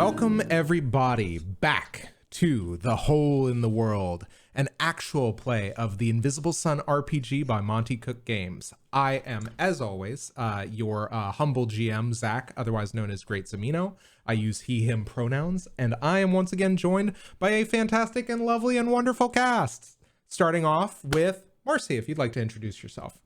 Welcome everybody back to The Hole in the World, an actual play of the Invisible Sun RPG by Monty Cook Games. I am, as always, your humble GM, Zach, otherwise known as Great Zamino. I use he, him pronouns, and I am once again joined by a fantastic and lovely and wonderful cast. Starting off with Marcy, if you'd like to introduce yourself.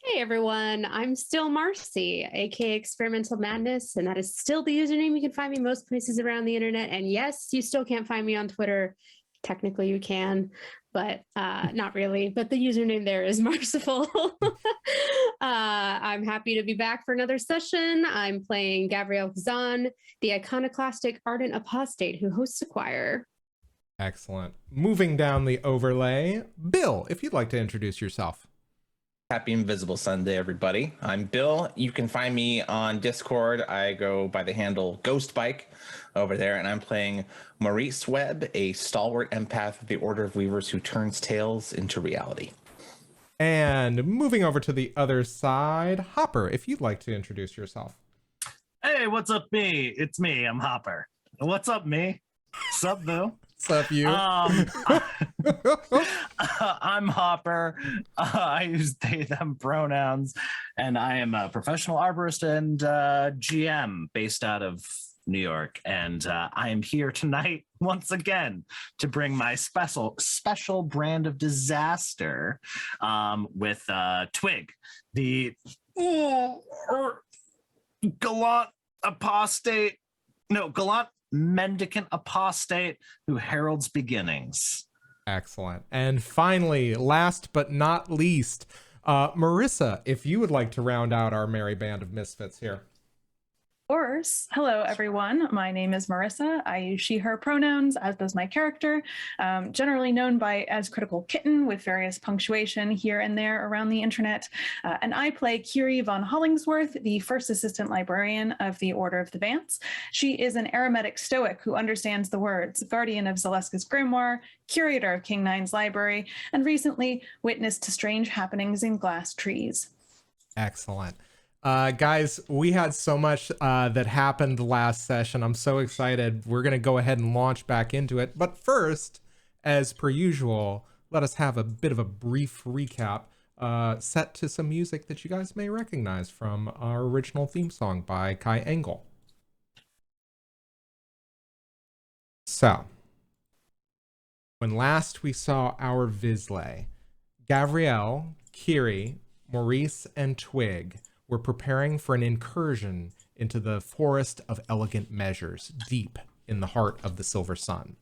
Hey everyone, I'm still Marcy, aka Experimental Madness, and that is still the username. You can find me most places around the internet. And yes, you still can't find me on Twitter. Technically you can, but not really. But the username there is Merciful. I'm happy to be back for another session. I'm playing Gavriel, the iconoclastic ardent apostate who hosts a choir. Excellent. Moving down the overlay, Bill, if you'd like to introduce yourself. Happy Invisible Sunday, everybody. I'm Bill. You can find me on Discord. I go by the handle Ghostbike over there, and I'm playing Maurice Webb, a stalwart empath of the Order of Weavers who turns tales into reality. And moving over to the other side, Hopper, if you'd like to introduce yourself. Hey, what's up, me? It's me. I'm Hopper. What's up, me? Sup, Bill? What's up, you? I'm Hopper. I use they, them pronouns, and I am a professional arborist and GM based out of New York. And I am here tonight once again to bring my special brand of disaster with Twigg, the gallant mendicant apostate who heralds beginnings. Excellent. And finally, last but not least, Marissa, if you would like to round out our merry band of misfits here. Of course. Hello, everyone. My name is Marissa. I use she, her pronouns, as does my character, generally known as Critical Kitten with various punctuation here and there around the internet. And I play Kyrrie von Hollingsworth, the first assistant librarian of the Order of the Vance. She is an eremitic stoic who understands the words, guardian of Zaleska's grimoire, curator of King Nine's library, and recently witness to strange happenings in glass trees. Excellent. Guys, we had so much that happened last session. I'm so excited. We're going to go ahead and launch back into it. But first, as per usual, let us have a bit of a brief recap set to some music that you guys may recognize from our original theme song by Kai Engel. So, when last we saw our Vislae, Gavriel, Kyrrie, Maurice, and Twigg were preparing for an incursion into the Forest of Elegant Measures, deep in the heart of the Silver Sun.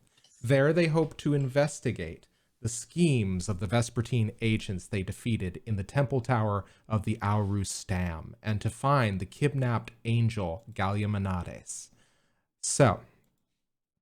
There they hoped to investigate the schemes of the Vespertine agents they defeated in the temple tower of the Auru Stam, and to find the kidnapped angel Galiamenades. So,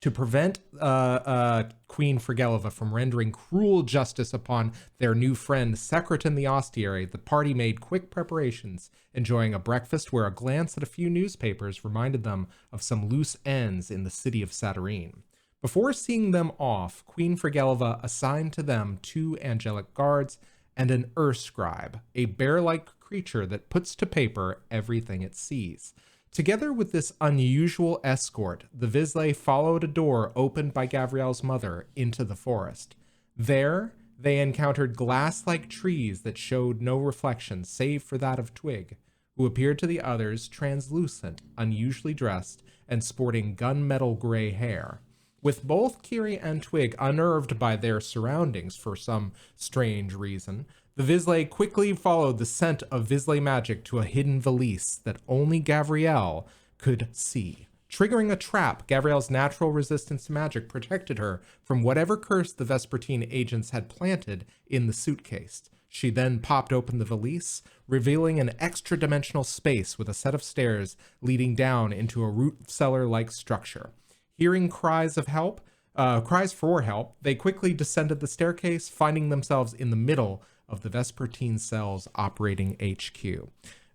to prevent Queen Frageliva from rendering cruel justice upon their new friend Secretan the Ostiary, the party made quick preparations, enjoying a breakfast where a glance at a few newspapers reminded them of some loose ends in the city of Satyrine. Before seeing them off, Queen Frageliva assigned to them 2 angelic guards and an scribe, a bear-like creature that puts to paper everything it sees. Together with this unusual escort, the Vislae followed a door opened by Gavriel's mother into the forest. There, they encountered glass-like trees that showed no reflection save for that of Twigg, who appeared to the others translucent, unusually dressed, and sporting gunmetal gray hair. With both Kyrrie and Twigg unnerved by their surroundings for some strange reason, the Vislae quickly followed the scent of Vislae magic to a hidden valise that only Gavriel could see. Triggering a trap, Gavriel's natural resistance to magic protected her from whatever curse the Vespertine agents had planted in the suitcase. She then popped open the valise, revealing an extra-dimensional space with a set of stairs leading down into a root cellar-like structure. Hearing cries for help, they quickly descended the staircase, finding themselves in the middle of the Vespertine Cell's operating HQ.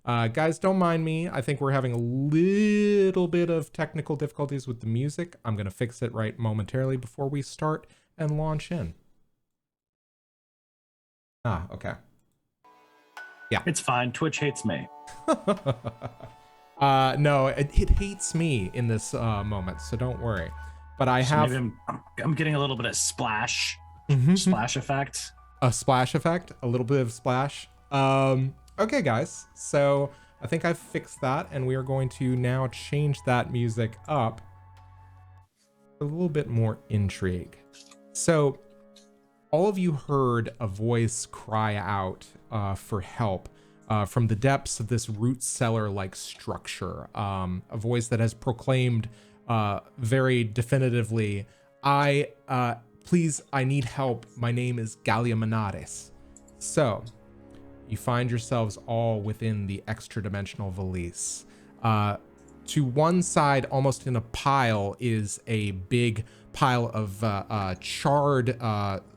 Guys, don't mind me. I think we're having a little bit of technical difficulties with the music. I'm going to fix it right momentarily before we start and launch in. Okay. Yeah. It's fine. Twitch hates me. No, it hates me in this moment, so don't worry. But I So have maybe I'm getting a little bit of splash effect. a splash effect, a little bit of splash. Okay, guys. So I think I've fixed that, and we are going to now change that music up for a little bit more intrigue. So all of you heard a voice cry out for help from the depths of this root cellar-like structure. A voice that has proclaimed very definitively, please, I need help. My name is Galiamenades. So you find yourselves all within the extra-dimensional valise. To one side, almost in a pile, is a big pile of charred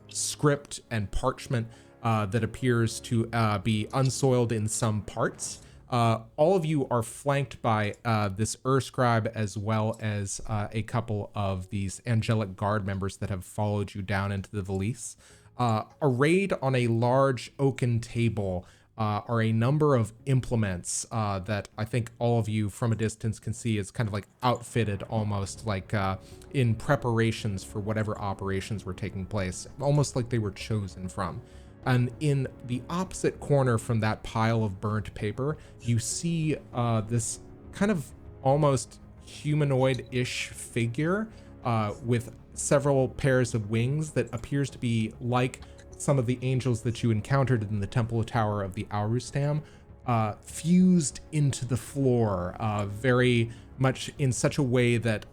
script and parchment that appears to be unsoiled in some parts. All of you are flanked by this scribe, as well as a couple of these angelic guard members that have followed you down into the valise. Arrayed on a large oaken table are a number of implements that I think all of you from a distance can see is kind of like outfitted almost like in preparations for whatever operations were taking place, almost like they were chosen from. And in the opposite corner from that pile of burnt paper, you see this kind of almost humanoid-ish figure with several pairs of wings that appears to be like some of the angels that you encountered in the Temple Tower of the Aurustam, fused into the floor very much in such a way that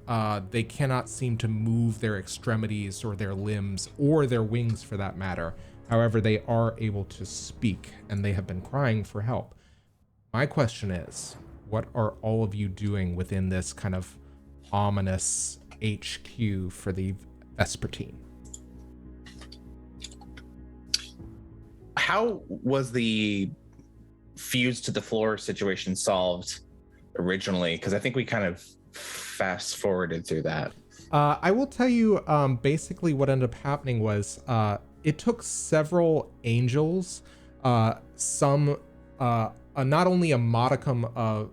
they cannot seem to move their extremities or their limbs or their wings for that matter. However, they are able to speak, and they have been crying for help. My question is, what are all of you doing within this kind of ominous HQ for the Vespertine? How was the fuse to the floor situation solved originally? Because I think we kind of fast forwarded through that. I will tell you basically what ended up happening was it took several angels, not only a modicum of,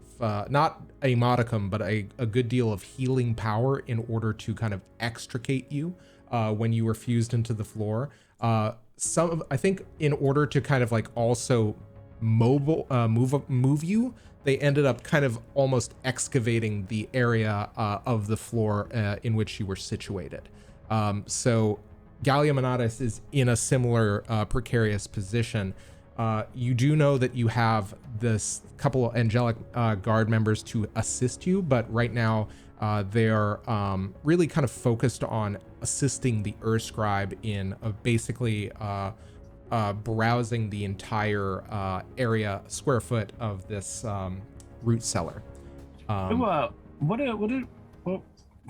not a modicum, but a good deal of healing power in order to kind of extricate you when you were fused into the floor. I think in order to kind of like also move you, they ended up kind of almost excavating the area of the floor in which you were situated. So Galiamenades is in a similar precarious position. You do know that you have this couple of angelic guard members to assist you, but right now they're really kind of focused on assisting the scribe in basically browsing the entire area, square foot of this root cellar.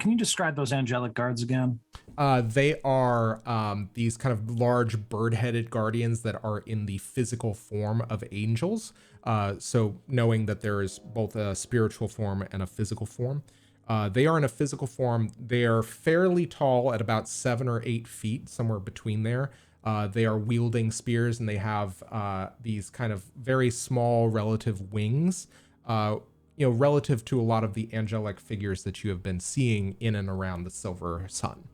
Can you describe those angelic guards again? They are these kind of large bird-headed guardians that are in the physical form of angels. So knowing that there is both a spiritual form and a physical form. They are in a physical form. They are fairly tall at about 7 or 8 feet, somewhere between there. They are wielding spears, and they have these kind of very small relative wings, relative to a lot of the angelic figures that you have been seeing in and around the Silver Sun.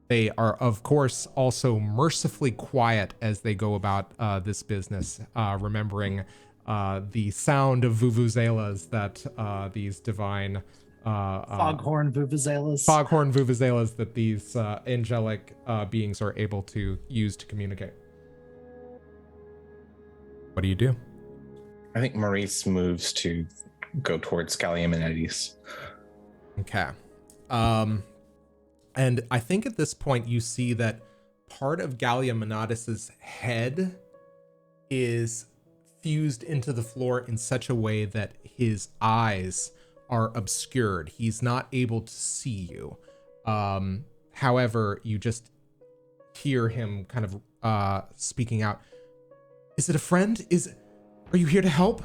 They are, of course, also mercifully quiet as they go about this business, remembering the sound of vuvuzelas that these divine foghorn vuvuzelas that these angelic beings are able to use to communicate. What do you do? I think Maurice moves to go towards Galiamenades. Okay. And I think at this point you see that part of Galiamenades' head is fused into the floor in such a way that his eyes are obscured. He's not able to see you. However, you just hear him kind of speaking out. Is it a friend? Are you here to help?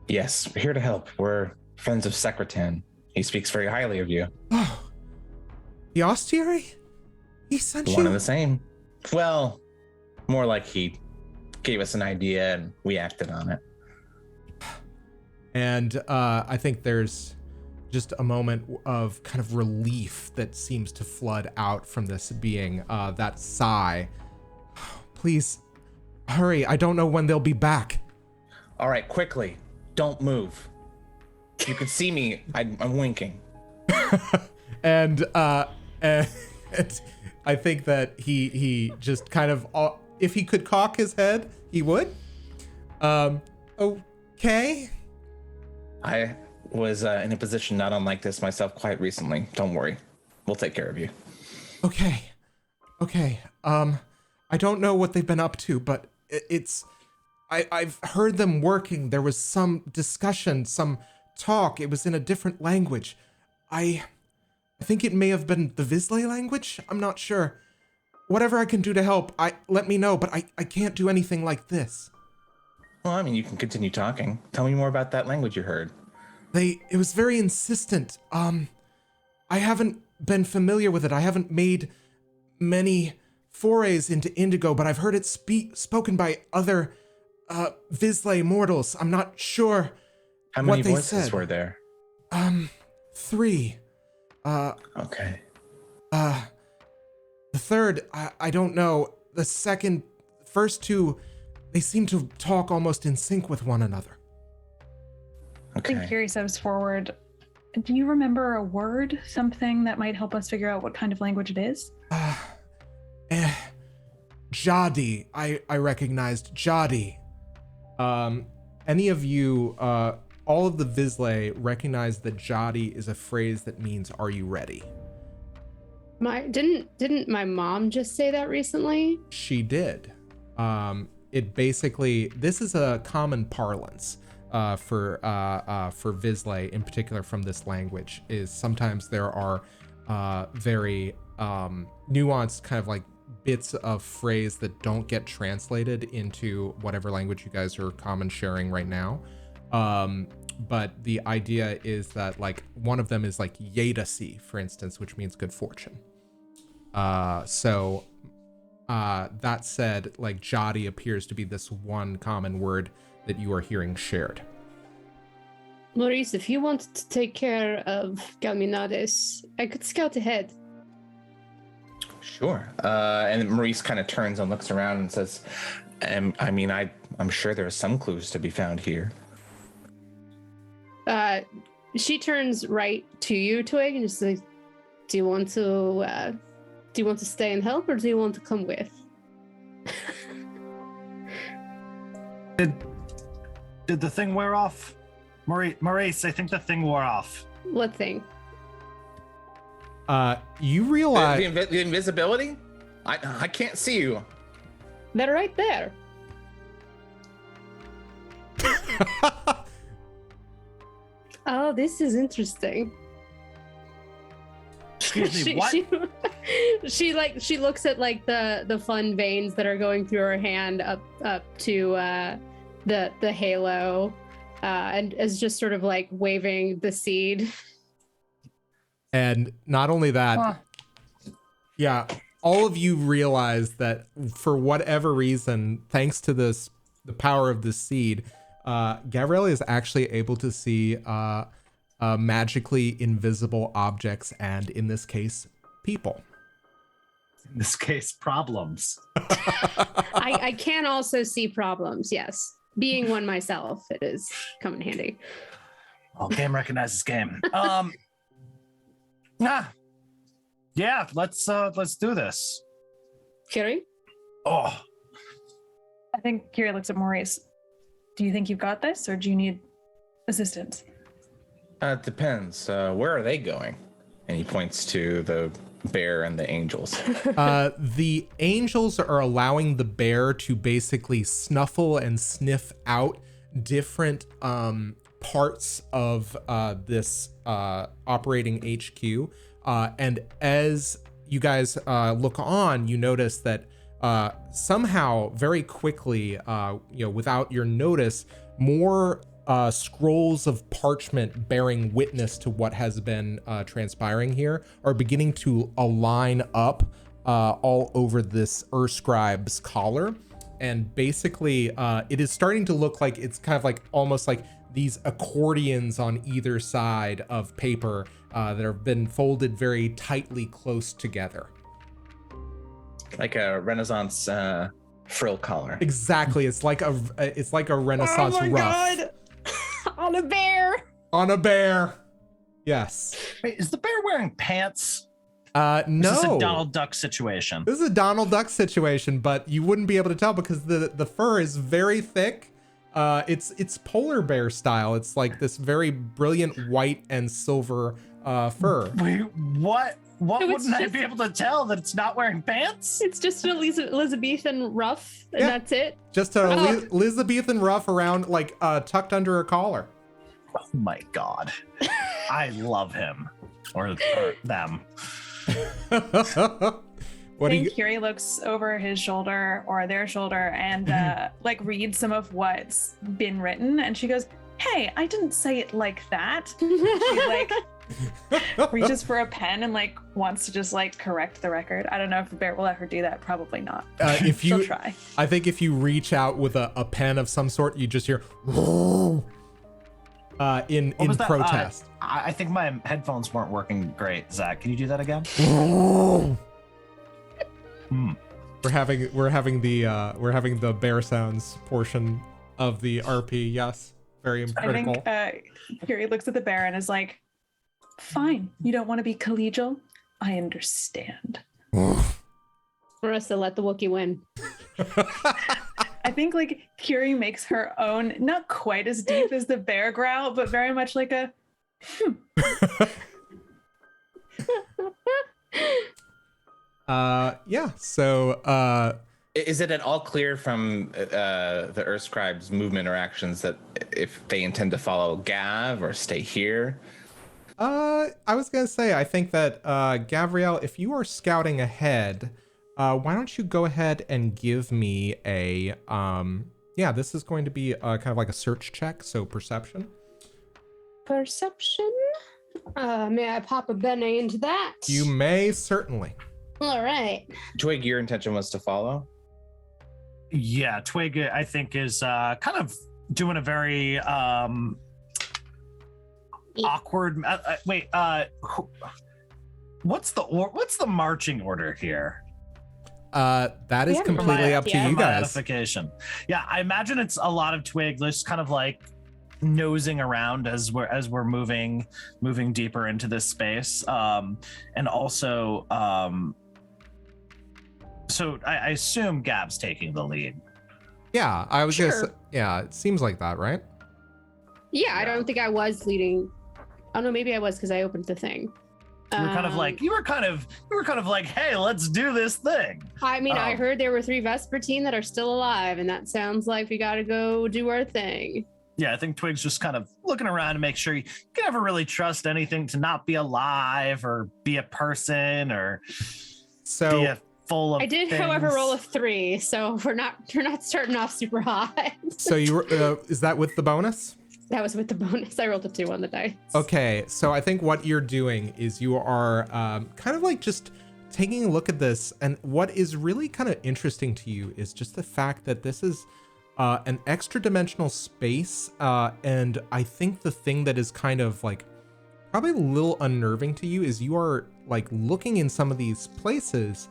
Yes, we're here to help. We're friends of Secretan. He speaks very highly of you. Oh, the Ostiary? He sent you? One and the same. Well, more like he gave us an idea and we acted on it. And I think there's just a moment of kind of relief that seems to flood out from this being, that sigh. Please, hurry. I don't know when they'll be back. All right, quickly. Don't move. You can see me. I'm winking. And I think that he just kind of, if he could cock his head, he would. Okay. I was in a position not unlike this myself quite recently. Don't worry. We'll take care of you. Okay. I don't know what they've been up to, but I've heard them working. There was some discussion, some talk. It was in a different language. I think it may have been the Vislae language. I'm not sure. Whatever I can do to help, let me know, but I can't do anything like this. Well, I mean, you can continue talking. Tell me more about that language you heard. It was very insistent. I haven't been familiar with it. I haven't made many forays into Indigo, but I've heard it spoken by other Vislae mortals. I'm not sure How many what they voices said. were there? 3. Okay. The third, I don't know. The first 2, they seem to talk almost in sync with one another. I think Okay. Kyrrie steps forward. Do you remember a word, something that might help us figure out what kind of language it is? Jadi. I recognized Jadi. Any of you, all of the Vislae recognize that Jadi is a phrase that means, "Are you ready?" Didn't my mom just say that recently? She did. It basically, this is a common parlance for Vislae in particular from this language. Is sometimes there are very nuanced kind of like bits of phrase that don't get translated into whatever language you guys are common sharing right now. But the idea is that like one of them is like Yedasi, for instance, which means good fortune. That said, like Jadi appears to be this one common word that you are hearing shared. Maurice, if you want to take care of Galiamenades, I could scout ahead. Sure. And Maurice kind of turns and looks around and says, I mean, I'm sure there are some clues to be found here. She turns right to you, Twigg, and just like, do you want to stay and help, or do you want to come with? Did the thing wear off? Maurice, I think the thing wore off. What thing? You realize The invisibility? I can't see you. They're right there. Oh, this is interesting. Excuse me, what? She looks at like the fun veins that are going through her hand up to the halo, and is just sort of like waving the seed. And not only that, yeah, all of you realize that for whatever reason, thanks to the power of this seed, Gavriel is actually able to see magically invisible objects, and in this case, people. In this case, problems. I can also see problems, yes. Being one myself, it is come in handy. Oh, game recognizes game. Yeah, let's do this. Kyrrie? Oh, I think Kyrrie looks at Maurice. Do you think you've got this, or do you need assistance? It depends. Where are they going? And he points to the bear and the angels. The angels are allowing the bear to basically snuffle and sniff out different parts of this operating HQ. And as you guys look on, you notice that somehow very quickly, without your notice, more scrolls of parchment bearing witness to what has been transpiring here are beginning to align up all over this Urscribe's collar. and basically it is starting to look like it's kind of like almost like these accordions on either side of paper that have been folded very tightly close together. Like a Renaissance frill collar. Exactly. It's like a Renaissance ruff. God. On a bear. On a bear. Yes. Wait, is the bear wearing pants? No. This is a Donald Duck situation. This is a Donald Duck situation, but you wouldn't be able to tell because the fur is very thick. It's polar bear style. It's like this very brilliant white and silver fur. Wait, what? What So it's wouldn't I just- be able to tell that it's not wearing pants? It's just an Elizabethan ruff, and Yeah. that's it. Just a Elizabethan ruff around, like tucked under a collar. Oh my god. I love him. Or them. What do I you? think Kyrrie looks over his shoulder or their shoulder and like reads some of what's been written, and she goes, "Hey, I didn't say it like that." She like reaches for a pen and like wants to just like correct the record. I don't know if the bear will let her do that. Probably not. If She'll you, try. I think if you reach out with a pen of some sort, you just hear in What was that? protest. I think my headphones weren't working great. Zach, can you do that again? We're having the bear sounds portion of the RP. Yes, very I critical. think Kyrrie looks at the bear and is like, "Fine, you don't want to be collegial. I understand." Marissa, let the Wookiee win. I think like Kyrrie makes her own, not quite as deep as the bear growl, but very much like a Yeah. So Is it at all clear from the Earth Scribe's movement or actions that if they intend to follow Gav or stay here? I was gonna say, I think that Gavriel, if you are scouting ahead, why don't you go ahead and give me a yeah, this is going to be kind of like a search check, so perception. Perception. May I pop a bene into that? You may certainly. All right. Twigg, your intention was to follow? Yeah, Twigg, I think, is kind of doing a very awkward. Wait, what's the marching order here? That is haven't completely arrived up to yet. you guys. Ratification. Yeah, I imagine it's a lot of Twigg just kind of like nosing around as we're moving deeper into this space, and also so I assume Gab's taking the lead. Yeah, I was gonna say, Sure. yeah, it seems like that, right? Yeah, I don't think I was leading. Oh no, maybe I was because I opened the thing. You were kind of like you were kind of like, hey, let's do this thing. I mean, I um, heard there were 3 Vespertine that are still alive, and that sounds like we gotta go do our thing. Yeah, I think Twigg's just kind of looking around to make sure you can never really trust anything to not be alive or be a person or be So a full of I did, things. however, roll a 3, so we're not starting off super high. so you were is that with the bonus? That was with the bonus. I rolled a 2 on the dice. Okay, so I think what you're doing is you are kind of like just taking a look at this, and what is really kind of interesting to you is just the fact that this is an extra dimensional space, and I think the thing that is kind of like probably a little unnerving to you is you are like looking in some of these places,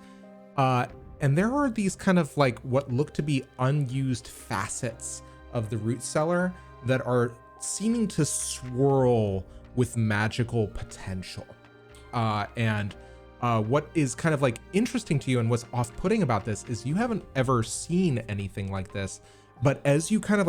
and there are these kind of like what look to be unused facets of the root cellar that are seeming to swirl with magical potential. And what is kind of like interesting to you and what's off-putting about this is you haven't ever seen anything like this, but as you kind of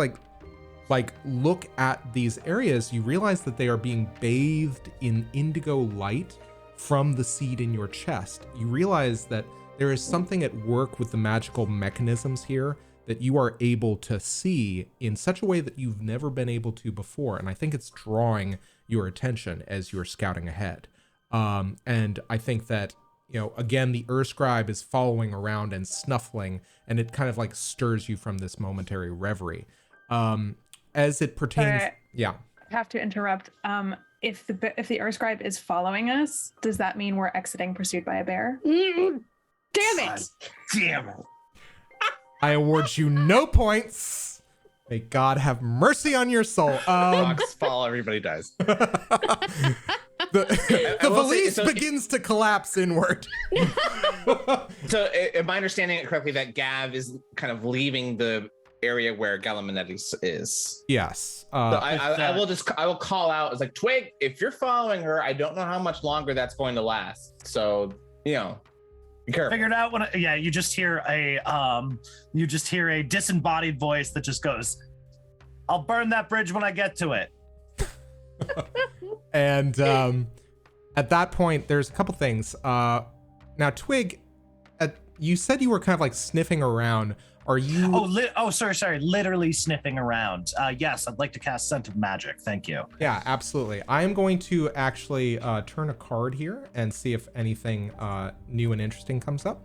like look at these areas, you realize that they are being bathed in indigo light from the seed in your chest. You realize that there is something at work with the magical mechanisms here that you are able to see in such a way that you've never been able to before. And I think it's drawing your attention as you're scouting ahead. And I think that, you know, again, the Urscribe is following around and snuffling, and it kind of like stirs you from this momentary reverie. As it pertains, Sorry. yeah. I have to interrupt. If the Earth Scribe is following us, does that mean we're exiting pursued by a bear? Damn it! Damn it. I award you no points. May God have mercy on your soul. Rocks fall, everybody dies. The I will say, valise so- begins to collapse inward. So, am I understanding it correctly that Gav is kind of leaving the area where Galiamenades is? Yes. So I will call out. It's like, Twigg, if you're following her, I don't know how much longer that's going to last. So, be careful. Figured out when you just hear a disembodied voice that just goes, "I'll burn that bridge when I get to it." And at that point, there's a couple things. Now, Twigg, you said you were kind of like sniffing around. Are you? Sorry. Literally sniffing around. Yes, I'd like to cast Scent of Magic. Thank you. Yeah, absolutely. I am going to actually turn a card here and see if anything new and interesting comes up.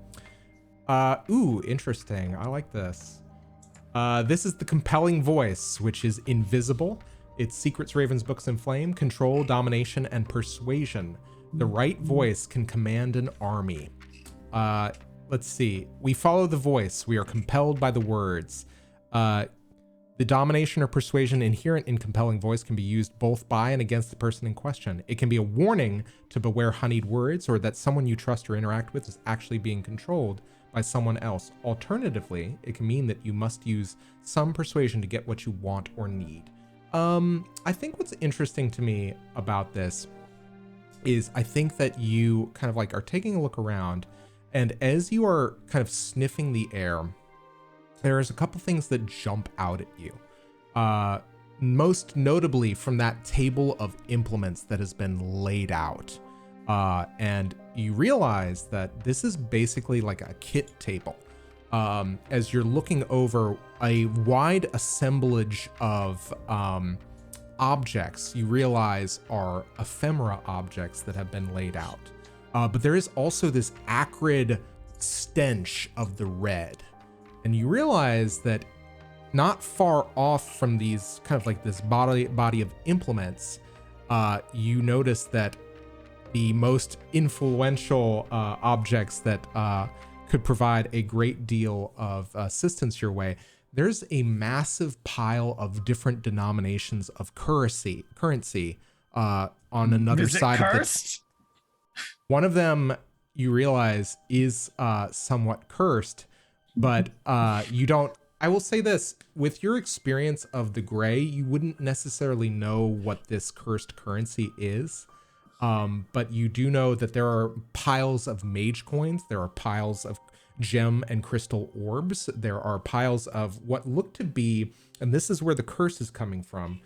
Ooh, interesting. I like this. This is the compelling voice, which is invisible. It's secrets, ravens, books, and flame, control, domination, and persuasion. The right voice can command an army. Let's see. We follow the voice. We are compelled by the words. The domination or persuasion inherent in compelling voice can be used both by and against the person in question. It can be a warning to beware honeyed words, or that someone you trust or interact with is actually being controlled by someone else. Alternatively, it can mean that you must use some persuasion to get what you want or need. I think what's interesting to me about this is I think that you kind of like are taking a look around, and as you are kind of sniffing the air, there's a couple things that jump out at you. Most notably from that table of implements that has been laid out. And you realize that this is basically like a kit table. As you're looking over a wide assemblage of objects, you realize are ephemera objects that have been laid out. But there is also this acrid stench of the red. And you realize that not far off from these kind of like this body of implements, you notice that the most influential objects that could provide a great deal of assistance your way, there's a massive pile of different denominations of currency on another side of the. One of them you realize is somewhat cursed, but you don't. I will say this, with your experience of the gray, you wouldn't necessarily know what this cursed currency is. But you do know that there are piles of mage coins. There are piles of gem and crystal orbs. There are piles of what look to be, and this is where the curse is coming from,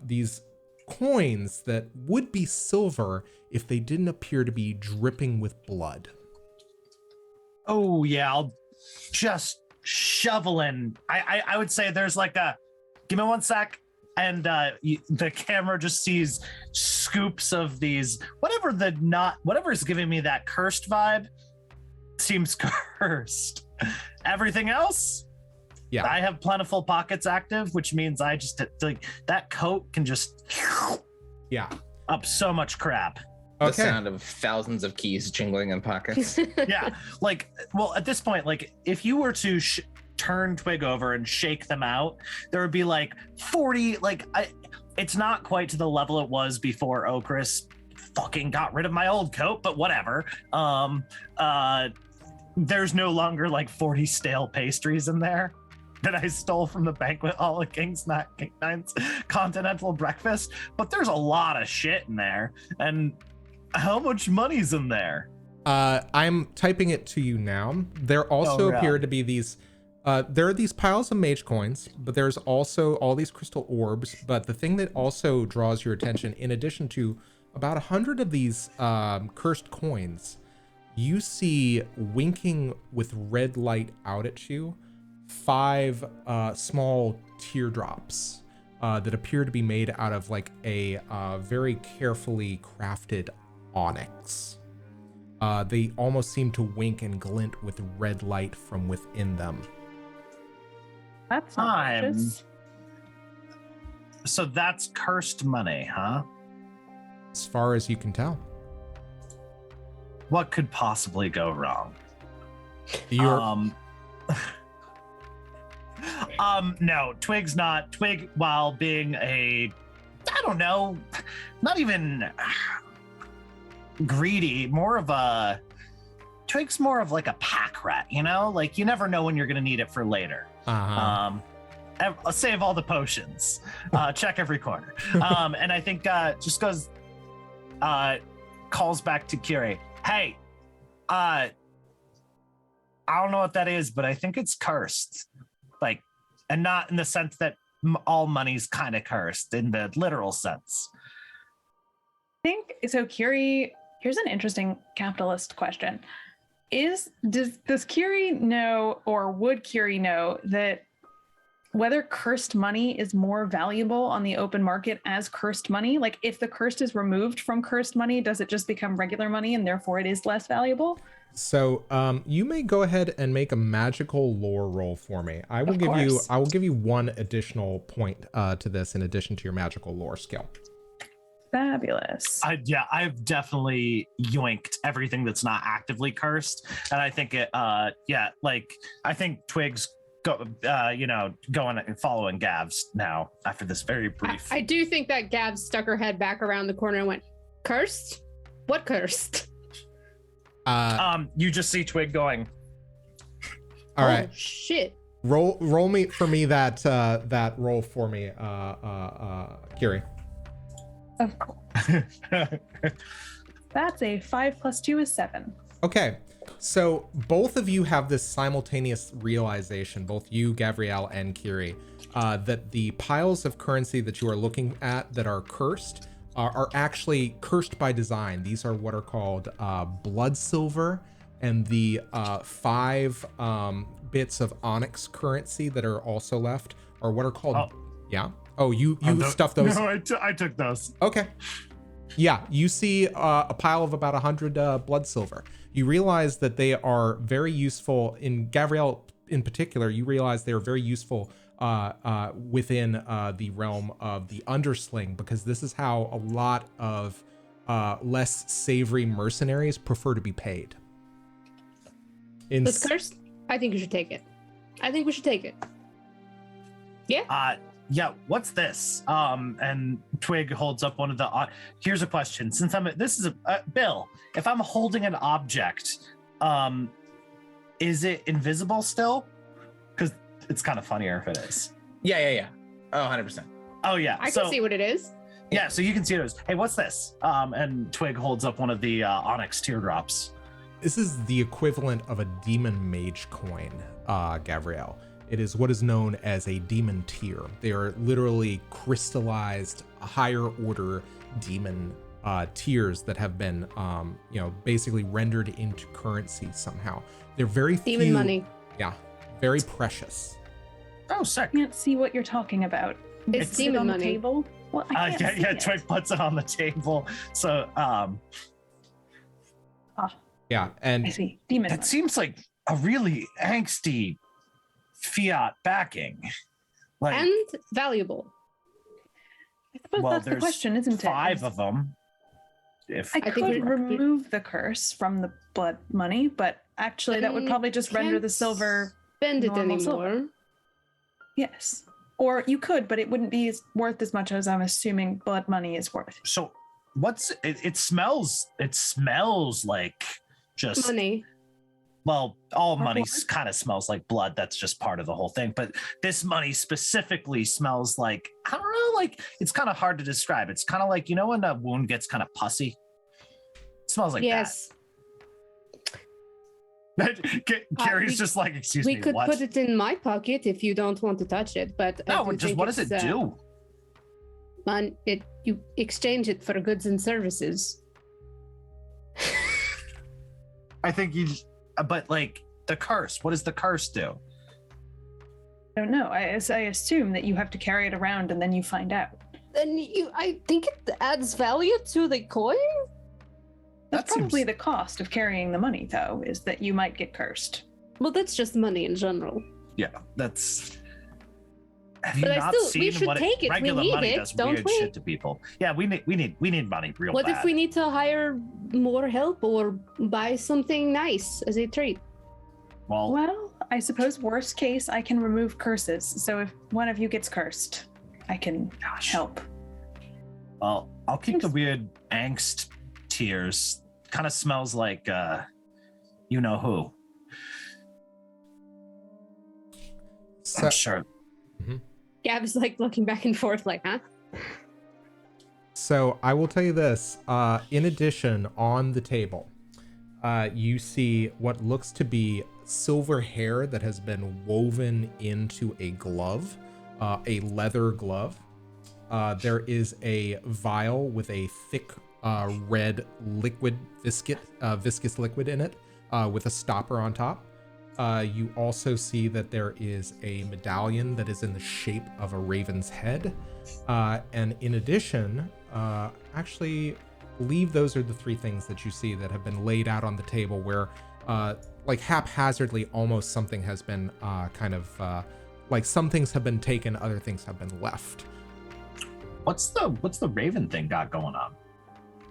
these coins that would be silver if they didn't appear to be dripping with blood. Oh yeah, I'll just shovel in. I would say there's like a, give me one sec. And the camera just sees scoops of these, whatever is giving me that cursed vibe seems cursed. Everything else, yeah, I have plentiful pockets active, which means I just like that coat can just up so much crap. The sound of thousands of keys jingling in pockets. Yeah, like, well, at this point, like if you were to turn Twigg over and shake them out, there would be like 40, it's not quite to the level it was before Okris fucking got rid of my old coat, but whatever. There's no longer like 40 stale pastries in there that I stole from the banquet hall at King's Nine's continental breakfast, but there's a lot of shit in there. And how much money's in there? I'm typing it to you now. There also appear to be these there are these piles of mage coins, but there's also all these crystal orbs. But the thing that also draws your attention, in addition to about 100 of these cursed coins, you see winking with red light out at you 5 small teardrops that appear to be made out of like a very carefully crafted onyx. They almost seem to wink and glint with red light from within them. That's malicious. So that's cursed money, huh? As far as you can tell. What could possibly go wrong? No, Twigg's not. Twigg, while being I don't know, not even greedy, Twigg's more of like a pack rat, you know? Like, you never know when you're going to need it for later. I'll save all the potions. Check every corner. And I think just goes, calls back to Kyrrie. Hey, I don't know what that is, but I think it's cursed. Like, and not in the sense that all money's kind of cursed, in the literal sense. I think so. Kyrrie, here's an interesting capitalist question: does Kyrrie know, or would Kyrrie know, that whether cursed money is more valuable on the open market as cursed money? Like, if the cursed is removed from cursed money, does it just become regular money and therefore it is less valuable? So you may go ahead and make a magical lore roll for me. I will give you one additional point to this in addition to your magical lore skill. Fabulous. I've definitely yoinked everything that's not actively cursed, and I think I think Twigg's going and following Gavs now after this very brief. I do think that Gav stuck her head back around the corner and went, "Cursed? What cursed?" You just see Twigg going. All right. Shit. Roll me for me that roll for me, Kyrrie. Of course. That's a 5 + 2 is 7. Okay. So both of you have this simultaneous realization, both you, Gavriel, and Kyrrie, that the piles of currency that you are looking at that are cursed are actually cursed by design. These are what are called blood silver, and the 5 bits of onyx currency that are also left are what are called you stuffed those. No, I took those. Okay. Yeah, you see a pile of about 100 blood silver. You realize that they are very useful. In Gavriel in particular, you realize they are very useful within the realm of the undersling, because this is how a lot of less savory mercenaries prefer to be paid. This cursed? I think you should take it. I think we should take it. Yeah? Yeah, what's this? And Twigg holds up one of the. Here's a question. Since Bill, if I'm holding an object, is it invisible still? Because it's kind of funnier if it is. Yeah. Oh, 100%. Oh, yeah. I can see what it is. Yeah, so you can see it is. Hey, what's this? And Twigg holds up one of the onyx teardrops. This is the equivalent of a demon mage coin, Gavriel. It is what is known as a demon tear. They are literally crystallized, higher order demon tears that have been, basically rendered into currency somehow. They're very demon money. Yeah, very precious. Oh, sick. I can't see what you're talking about. It's demon on money. The table? Well, I can't see it. Twigg puts it on the table. So, yeah, and I see. Demon that money. seems like a really angsty fiat backing, and valuable. I suppose that's the question, isn't it? 5 of them. I could remove the curse from the blood money, but actually that would probably just render the silver spend it anymore. Silver. Yes, or you could, but it wouldn't be worth as much as I'm assuming blood money is worth. So what's it smells like just money. Well, all money kind of smells like blood. That's just part of the whole thing. But this money specifically smells like, I don't know, like it's kind of hard to describe. It's kind of like, you know, when a wound gets kind of pussy? It smells like yes. that. Kyrrie's just like, excuse me, we could what? put it in my pocket if you don't want to touch it. But no, just what does it do? You exchange it for goods and services. I think you just. But like the curse, what does the curse do? I don't know. I assume that you have to carry it around and then you find out. Then I think it adds value to the coin. That's probably the cost of carrying the money, though, is that you might get cursed. Well, that's just money in general. Yeah, that's. Have but you not we seen should what take it. regular We need money it, does don't weird we? shit to people? Yeah, we need money real What bad. if we need to hire more help or buy something nice as a treat? Well, I suppose worst case, I can remove curses. So if one of you gets cursed, I can help. Well, I'll keep the weird angst tears. Kind of smells like you know who. So, I'm sure. Gab's like looking back and forth, like, huh? So I will tell you this, in addition, on the table, you see what looks to be silver hair that has been woven into a glove, a leather glove. There is a vial with a thick red liquid, viscous liquid in it, with a stopper on top. You also see that there is a medallion that is in the shape of a raven's head. And in addition, actually, believe those are the three things that you see that have been laid out on the table where, like haphazardly, almost something has been like some things have been taken, other things have been left. What's the raven thing got going on?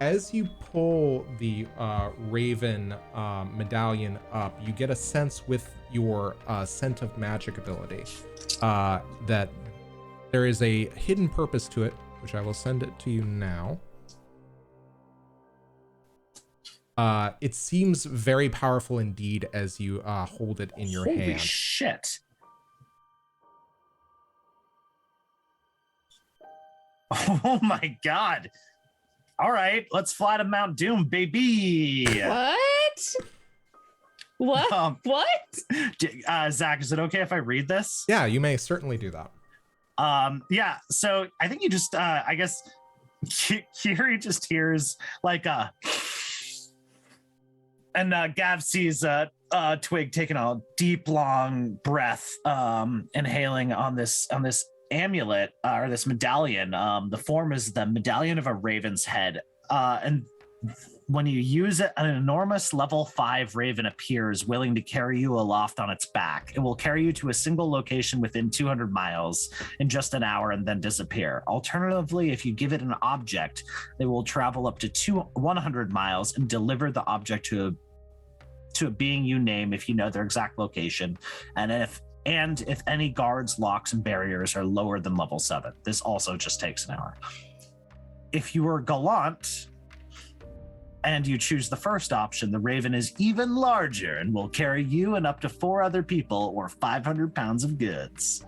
As you pull the raven medallion up, you get a sense with your scent of magic ability that there is a hidden purpose to it, which I will send it to you now. It seems very powerful indeed as you hold it in your hand. Holy shit. Oh my god. All right, let's fly to Mount Doom, baby. What? What? Zach, is it okay if I read this? Yeah, you may certainly do that. Yeah, so I think you just I guess Kyrrie just hears like and Gav sees Twigg taking a deep long breath, inhaling on this amulet or this medallion. The form is the medallion of a raven's head, and when you use it, an enormous level 5 raven appears, willing to carry you aloft on its back. It will carry you to a single location within 200 miles in just an hour and then disappear. Alternatively, if you give it an object, they will travel up to 100 miles and deliver the object to a being you name if you know their exact location, and if any guards, locks, and barriers are lower than level 7. This also just takes an hour. If you are gallant and you choose the first option, the raven is even larger and will carry you and up to 4 other people or 500 pounds of goods.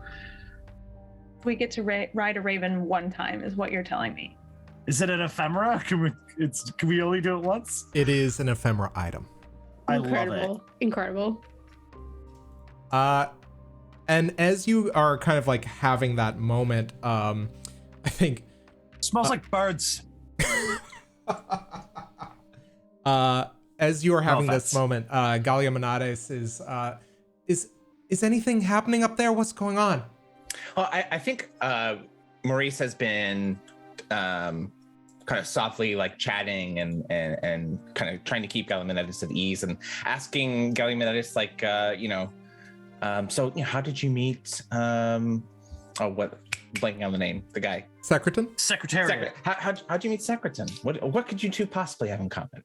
We get to ride a raven one time, is what you're telling me. Is it an ephemera? Can we only do it once? It is an ephemera item. I love it. Incredible. And as you are kind of like having that moment, I think Smells like birds. As you are having offense. this moment, Galiamenades is anything happening up there? What's going on? Well, I think Maurice has been kind of softly like chatting and kind of trying to keep Galiamenades at ease and asking Galiamenades like, so how did you meet? Blanking on the name, the guy. Secretan? Secretariat. How'd you meet Secretan? What could you two possibly have in common?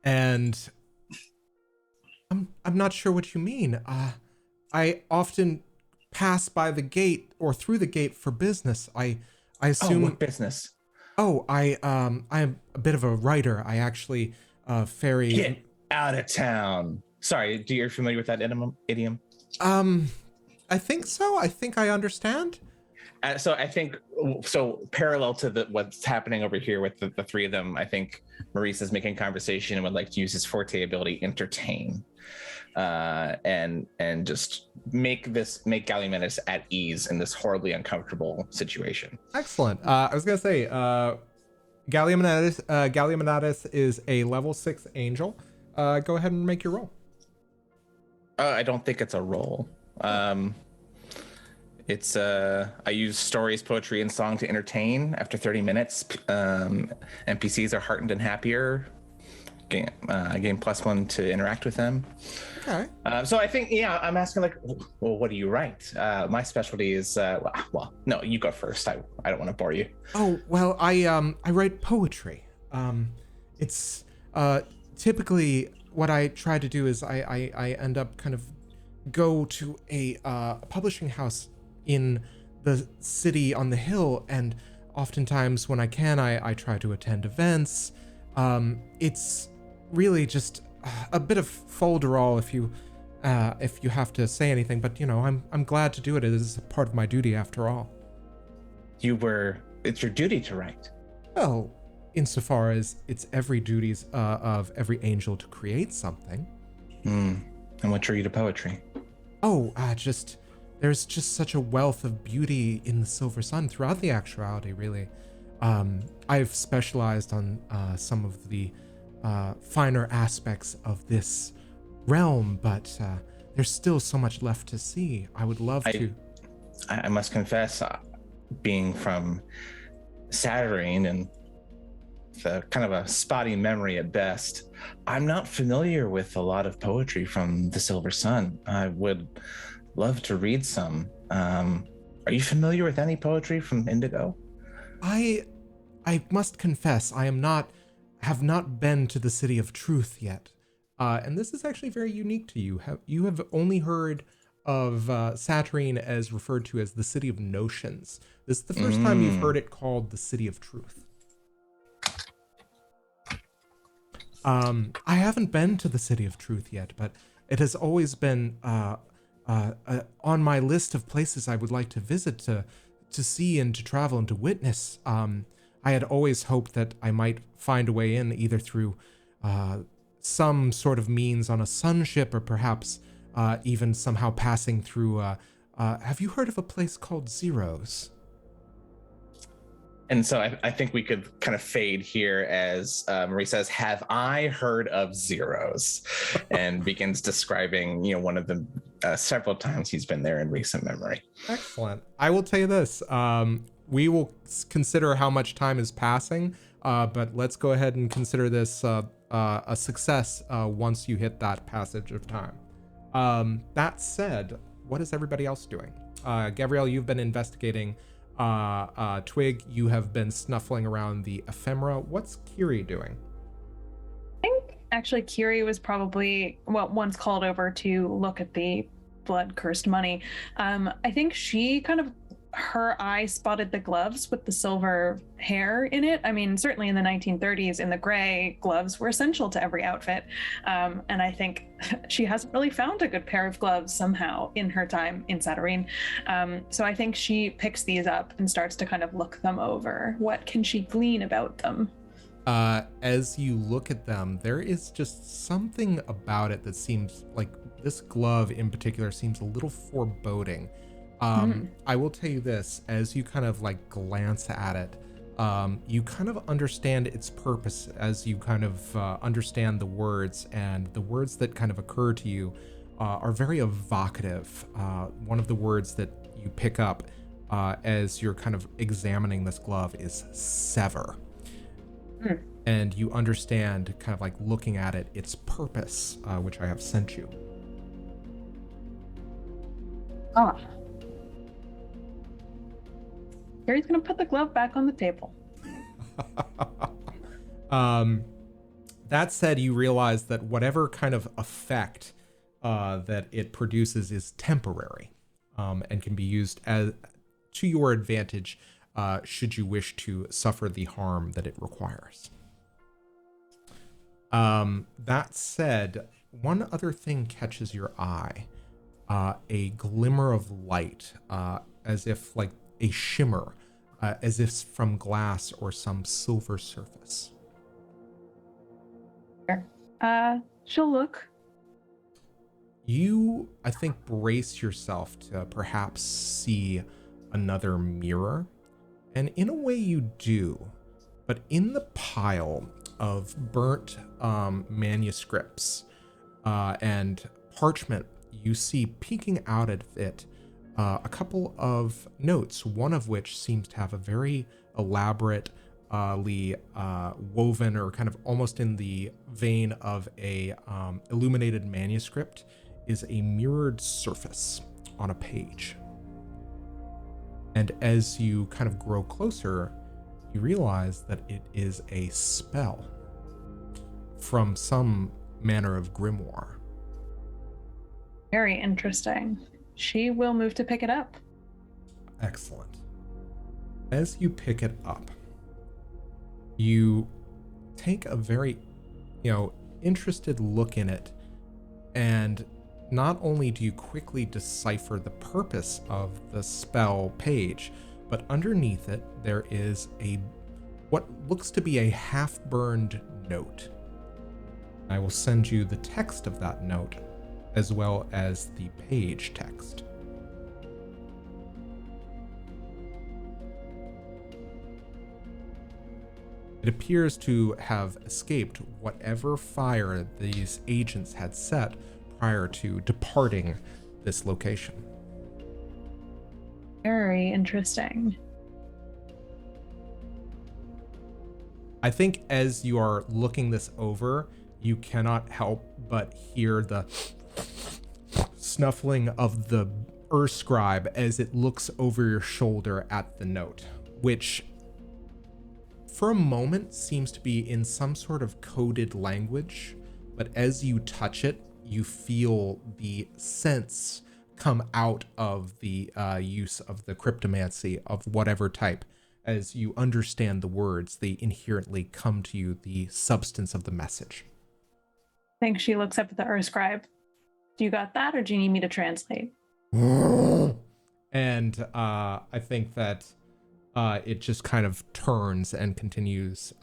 And I'm not sure what you mean. I often pass by the gate or through the gate for business. I assume. What business? Oh, I'm a bit of a writer. I actually ferry. Get out of town. Sorry, you're familiar with that idiom? I think so. I think I understand. So I think parallel to what's happening over here with the three of them, I think Maurice is making conversation and would like to use his forte ability, entertain, and just make Galiamenes at ease in this horribly uncomfortable situation. Excellent. I was gonna say, Galiamenades is a level 6 angel. Go ahead and make your roll. I don't think it's a roll. It's I use stories, poetry, and song to entertain. After 30 minutes, NPCs are heartened and happier. I gain +1 to interact with them. Okay. So I think, I'm asking like, well, what do you write? My specialty is, well, no, you go first. I don't want to bore you. Oh, well, I write poetry. It's typically what I try to do is I end up kind of go to a publishing house in the city on the hill, and oftentimes when I can, I try to attend events. It's really just a bit of folderol if you have to say anything, but I'm glad to do it. It is part of my duty after all. It's your duty to write. Well, insofar as it's every duties of every angel to create something. And what drew you to poetry? Oh, there's just such a wealth of beauty in the Silver Sun throughout the actuality, really. I've specialized on some of the finer aspects of this realm, but there's still so much left to see. I would love to. I must confess, being from Saturnine and kind of a spotty memory at best, I'm not familiar with a lot of poetry from the Silver Sun. I would love to read some. Are you familiar with any poetry from Indigo? I must confess, I have not been to the City of Truth yet. And this is actually very unique to you. You have only heard of Saturnine as referred to as the City of Notions. This is the first time you've heard it called the City of Truth. I haven't been to the City of Truth yet, but it has always been on my list of places I would like to visit, to see and to travel and to witness. I had always hoped that I might find a way in either through some sort of means on a sun ship, or perhaps even somehow passing through. Have you heard of a place called Zeros? And so I think we could kind of fade here as Maurice says, "Have I heard of Zeros?" and begins describing, one of the several times he's been there in recent memory. Excellent. I will tell you this. We will consider how much time is passing, but let's go ahead and consider this a success once you hit that passage of time. That said, what is everybody else doing? Gavriel, you've been investigating. Twigg, you have been snuffling around the ephemera. What's Kyrrie doing? I think actually Kyrrie was probably once called over to look at the blood-cursed money. I think she her eye spotted the gloves with the silver hair in it. I mean, certainly in the 1930s, in the gray, gloves were essential to every outfit. And I think she hasn't really found a good pair of gloves somehow in her time in Saturnine. So I think she picks these up and starts to kind of look them over. What can she glean about them? As you look at them, there is just something about it that seems like this glove in particular seems a little foreboding. I will tell you this, as you kind of glance at it, you kind of understand its purpose as you kind of understand the words, and the words that kind of occur to you are very evocative. One of the words that you pick up as you're kind of examining this glove is sever. And you understand, kind of looking at it, its purpose, which I have sent you. Kyrrie's gonna put the glove back on the table. That said, you realize that whatever kind of effect that it produces is temporary, and can be used as to your advantage should you wish to suffer the harm that it requires. That said, one other thing catches your eye, a glimmer of light, as if a shimmer, as if from glass or some silver surface. She'll look. You, I think, brace yourself to perhaps see another mirror. And in a way you do, but in the pile of burnt manuscripts and parchment, you see peeking out of it a couple of notes, one of which seems to have a very elaborately woven, or kind of almost in the vein of a illuminated manuscript, is a mirrored surface on a page. And as you kind of grow closer, you realize that it is a spell from some manner of grimoire. Very interesting. She will move to pick it up. Excellent. As you pick it up, you take a very, interested look in it, and not only do you quickly decipher the purpose of the spell page, but underneath it there is what looks to be a half-burned note. I will send you the text of that note as well as the page text. It appears to have escaped whatever fire these agents had set prior to departing this location. Very interesting. I think as you are looking this over, you cannot help but hear the snuffling of the scribe as it looks over your shoulder at the note, which for a moment seems to be in some sort of coded language, but as you touch it, you feel the sense come out of the use of the cryptomancy of whatever type. As you understand the words, they inherently come to you, the substance of the message. I think she looks up at the scribe. Do you got that, or do you need me to translate? And I think that it just kind of turns and continues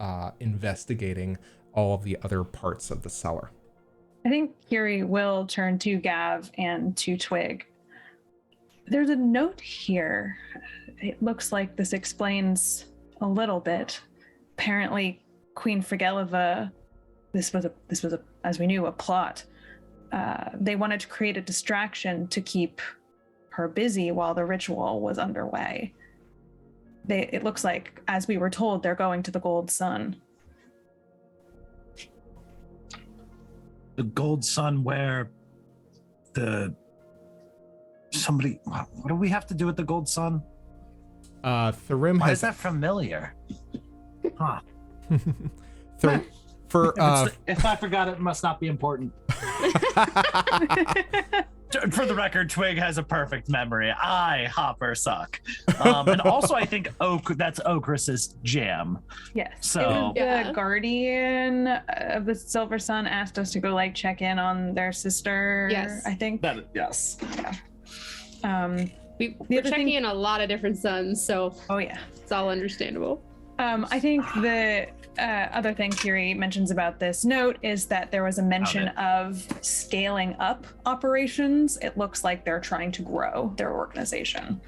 investigating all of the other parts of the cellar. I think Kyrrie will turn to Gav and to Twigg. There's a note here. It looks like this explains a little bit. Apparently, Queen Frageliva, this was a, as we knew, a plot. They wanted to create a distraction to keep her busy while the ritual was underway. It looks like, as we were told, they're going to the Gold Sun. The Gold Sun, where somebody, what do we have to do with the Gold Sun? Tharim Why has is that familiar? Huh. If I forgot, it must not be important. For the record, Twigg has a perfect memory. Hopper, suck. And also, I think that's Okris's jam. Yes. So the guardian of the Silver Sun asked us to go check in on their sister. Yes. I think. Yes. We're checking in a lot of different suns, so Oh yeah. it's all understandable. I think the other thing Kyrrie mentions about this note is that there was a mention of scaling up operations. It looks like they're trying to grow their organization.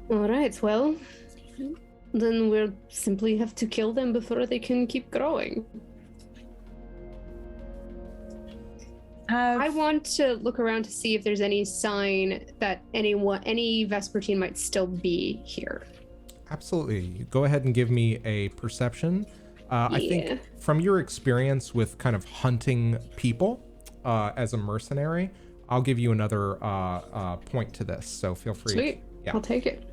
All right, well, then we'll simply have to kill them before they can keep growing. I want to look around to see if there's any sign that any Vespertine might still be here. Absolutely. Go ahead and give me a perception. I think from your experience with kind of hunting people as a mercenary, I'll give you another point to this. So feel free. Sweet. Yeah. I'll take it.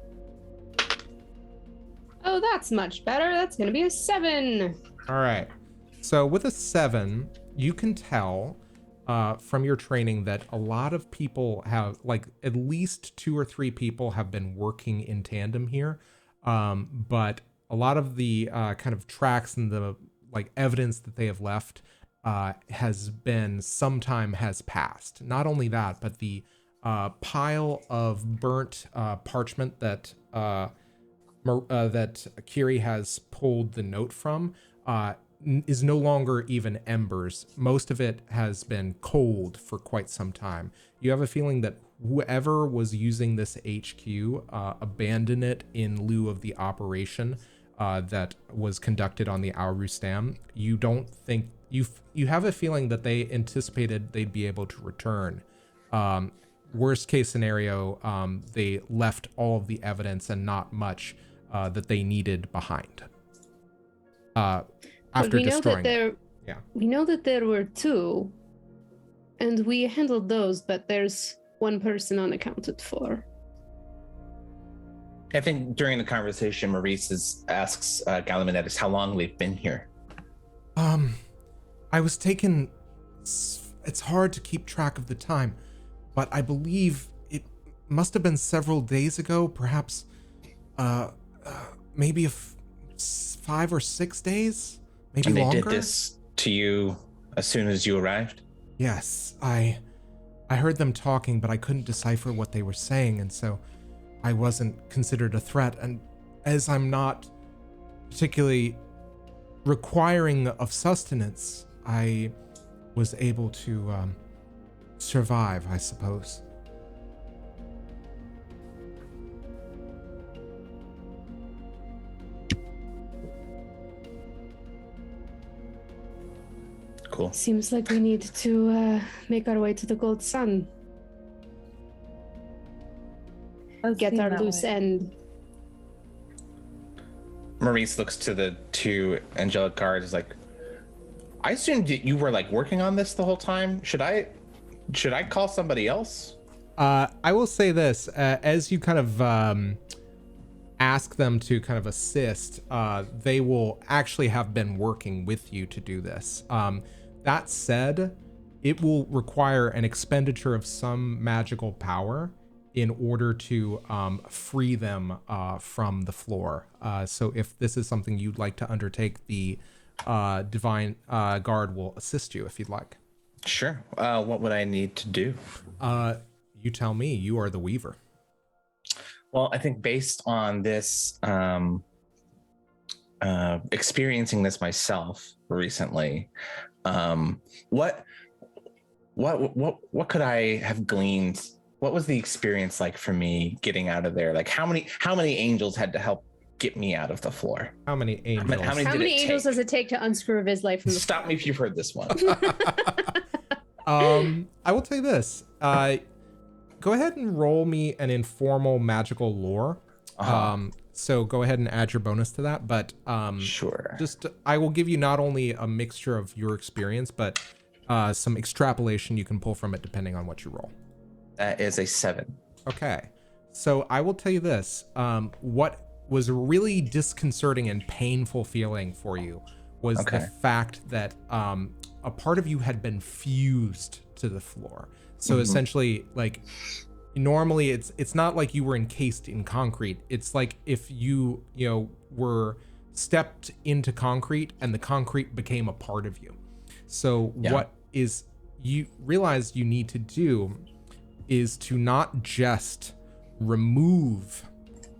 Oh, that's much better. That's going to be a 7. All right. So with a 7, you can tell from your training that a lot of people have, at least 2 or 3 people have been working in tandem here. But a lot of the kind of tracks and the evidence that they have left has been, some time has passed. Not only that, but the pile of burnt parchment that Kyrrie has pulled the note from is no longer even embers. Most of it has been cold for quite some time. You have a feeling that whoever was using this HQ abandoned it in lieu of the operation that was conducted on the Al-Rustam. You don't think you have a feeling that they anticipated they'd be able to return. Worst case scenario, they left all of the evidence and not much that they needed behind. After destroying it. Yeah. We know that there were 2, and we handled those, but there's 1 person unaccounted for. I think during the conversation, Maurice asks Galiamenades how long we've been here. I was taken. It's hard to keep track of the time, but I believe it must have been several days ago, perhaps maybe 5 or 6 days, maybe and they longer. did this to you as soon as you arrived? Yes, I heard them talking, but I couldn't decipher what they were saying, and so I wasn't considered a threat. And as I'm not particularly requiring of sustenance, I was able to survive, I suppose. Cool. Seems like we need to make our way to the Gold Sun. Does Get seem our that loose way. end. Maurice looks to the two angelic guards like, I assumed that you were like working on this the whole time. Should I call somebody else? I will say this, as you kind of ask them to kind of assist, they will actually have been working with you to do this. That said, it will require an expenditure of some magical power in order to free them from the floor. So if this is something you'd like to undertake, the divine guard will assist you if you'd like. Sure. What would I need to do? You tell me. You are the weaver. Well, I think based on this, experiencing this myself recently, what could I have gleaned? What was the experience like for me getting out of there? Like how many angels had to help get me out of the floor? How many angels? How many How did many it angels take? does it take to unscrew Vislae from the Stop me if you've heard this one. I will tell you this. Go ahead and roll me an informal magical lore. So go ahead and add your bonus to that. But Sure. just I will give you not only a mixture of your experience, but some extrapolation you can pull from it depending on what you roll. That is a 7. Okay. So I will tell you this. What was a really disconcerting and painful feeling for you was the fact that a part of you had been fused to the floor. So essentially, like, normally it's not like you were encased in concrete. It's like if you were stepped into concrete and the concrete became a part of you. So what is you realize you need to do is to not just remove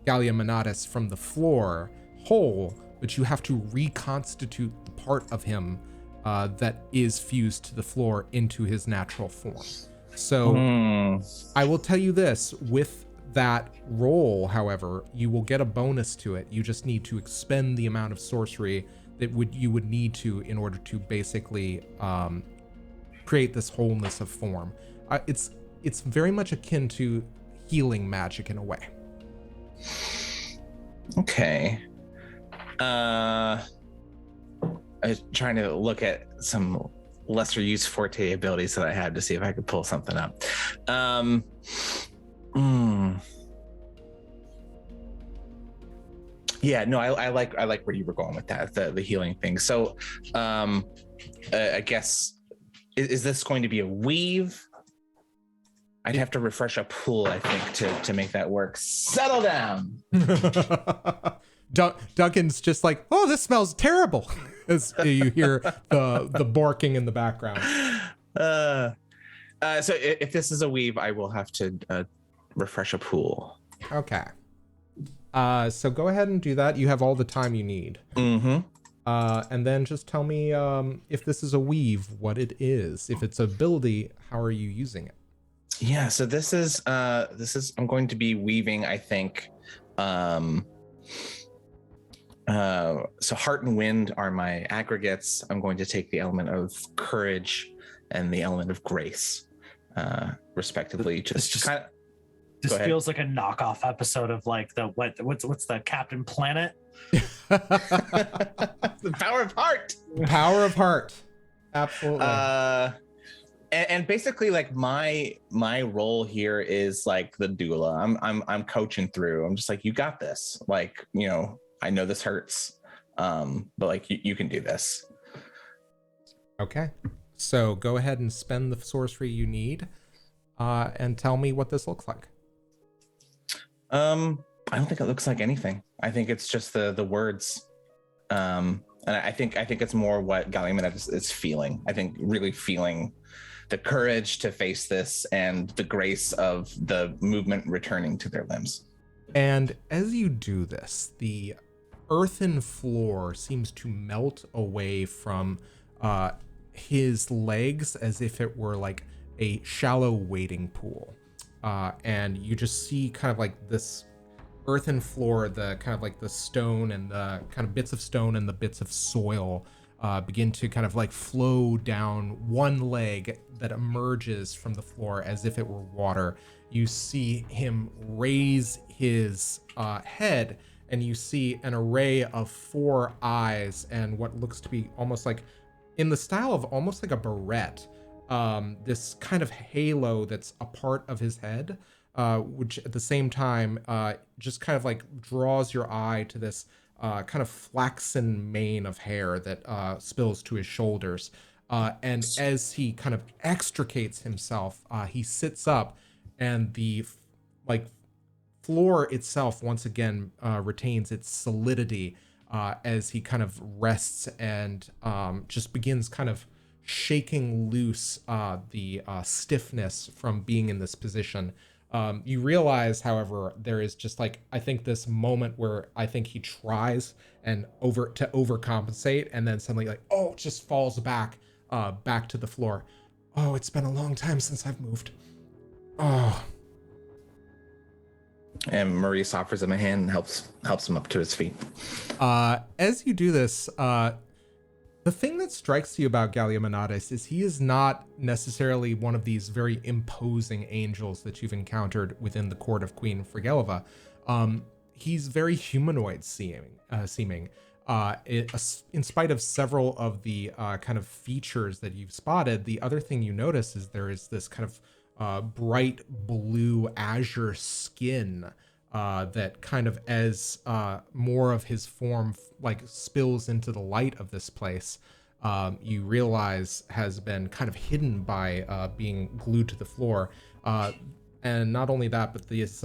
Galiamenades from the floor whole, but you have to reconstitute the part of him that is fused to the floor into his natural form. So I will tell you this, with that roll, however, you will get a bonus to it. You just need to expend the amount of sorcery that you would need to in order to basically create this wholeness of form. It's very much akin to healing magic in a way. Okay. I was trying to look at some lesser use forte abilities that I had to see if I could pull something up. Yeah, no, I like where you were going with that, the healing thing. So I guess is this going to be a weave? I'd have to refresh a pool, I think, to make that work. Settle down. Duncan's just like, oh, this smells terrible, as you hear the barking in the background. So if this is a weave, I will have to refresh a pool. Okay. So go ahead and do that. You have all the time you need. And then just tell me if this is a weave, what it is. If it's ability, how are you using it? Yeah, so this is I'm going to be weaving, I think. So heart and wind are my aggregates. I'm going to take the element of courage and the element of grace, respectively. Just kind of. This feels like a knockoff episode of like what's the Captain Planet? The power of heart. Power of heart. Absolutely. And basically, like my role here is like the doula. I'm coaching through. I'm just like, you got this. Like, I know this hurts, but like you can do this. Okay. So go ahead and spend the sorcery you need, and tell me what this looks like. I don't think it looks like anything. I think it's just the words. And I think it's more what Galiamenades is feeling. I think really feeling the courage to face this and the grace of the movement returning to their limbs. And as you do this, the earthen floor seems to melt away from his legs as if it were like a shallow wading pool. And you just see kind of like this earthen floor, the kind of like the stone and the kind of bits of stone and the bits of soil begin to kind of like flow down one leg that emerges from the floor as if it were water. You see him raise his head, and you see an array of 4 eyes and what looks to be almost like, in the style of almost like a barrette, this kind of halo that's a part of his head, which at the same time just kind of like draws your eye to this kind of flaxen mane of hair that spills to his shoulders. And as he kind of extricates himself, he sits up, and the like floor itself once again retains its solidity as he kind of rests and just begins kind of shaking loose the stiffness from being in this position. You realize, however, there is just like, I think this moment where I think he tries and to overcompensate, and then suddenly like, oh, just falls back to the floor. Oh, it's been a long time since I've moved. Oh. And Maurice offers him a hand and helps him up to his feet. As you do this, the thing that strikes you about Galiamenades is he is not necessarily one of these very imposing angels that you've encountered within the court of Queen Frageliva. He's very humanoid seeming. In spite of several of the kind of features that you've spotted, the other thing you notice is there is this kind of bright blue azure skin that kind of, as more of his form like spills into the light of this place, you realize has been kind of hidden by being glued to the floor. And not only that, but these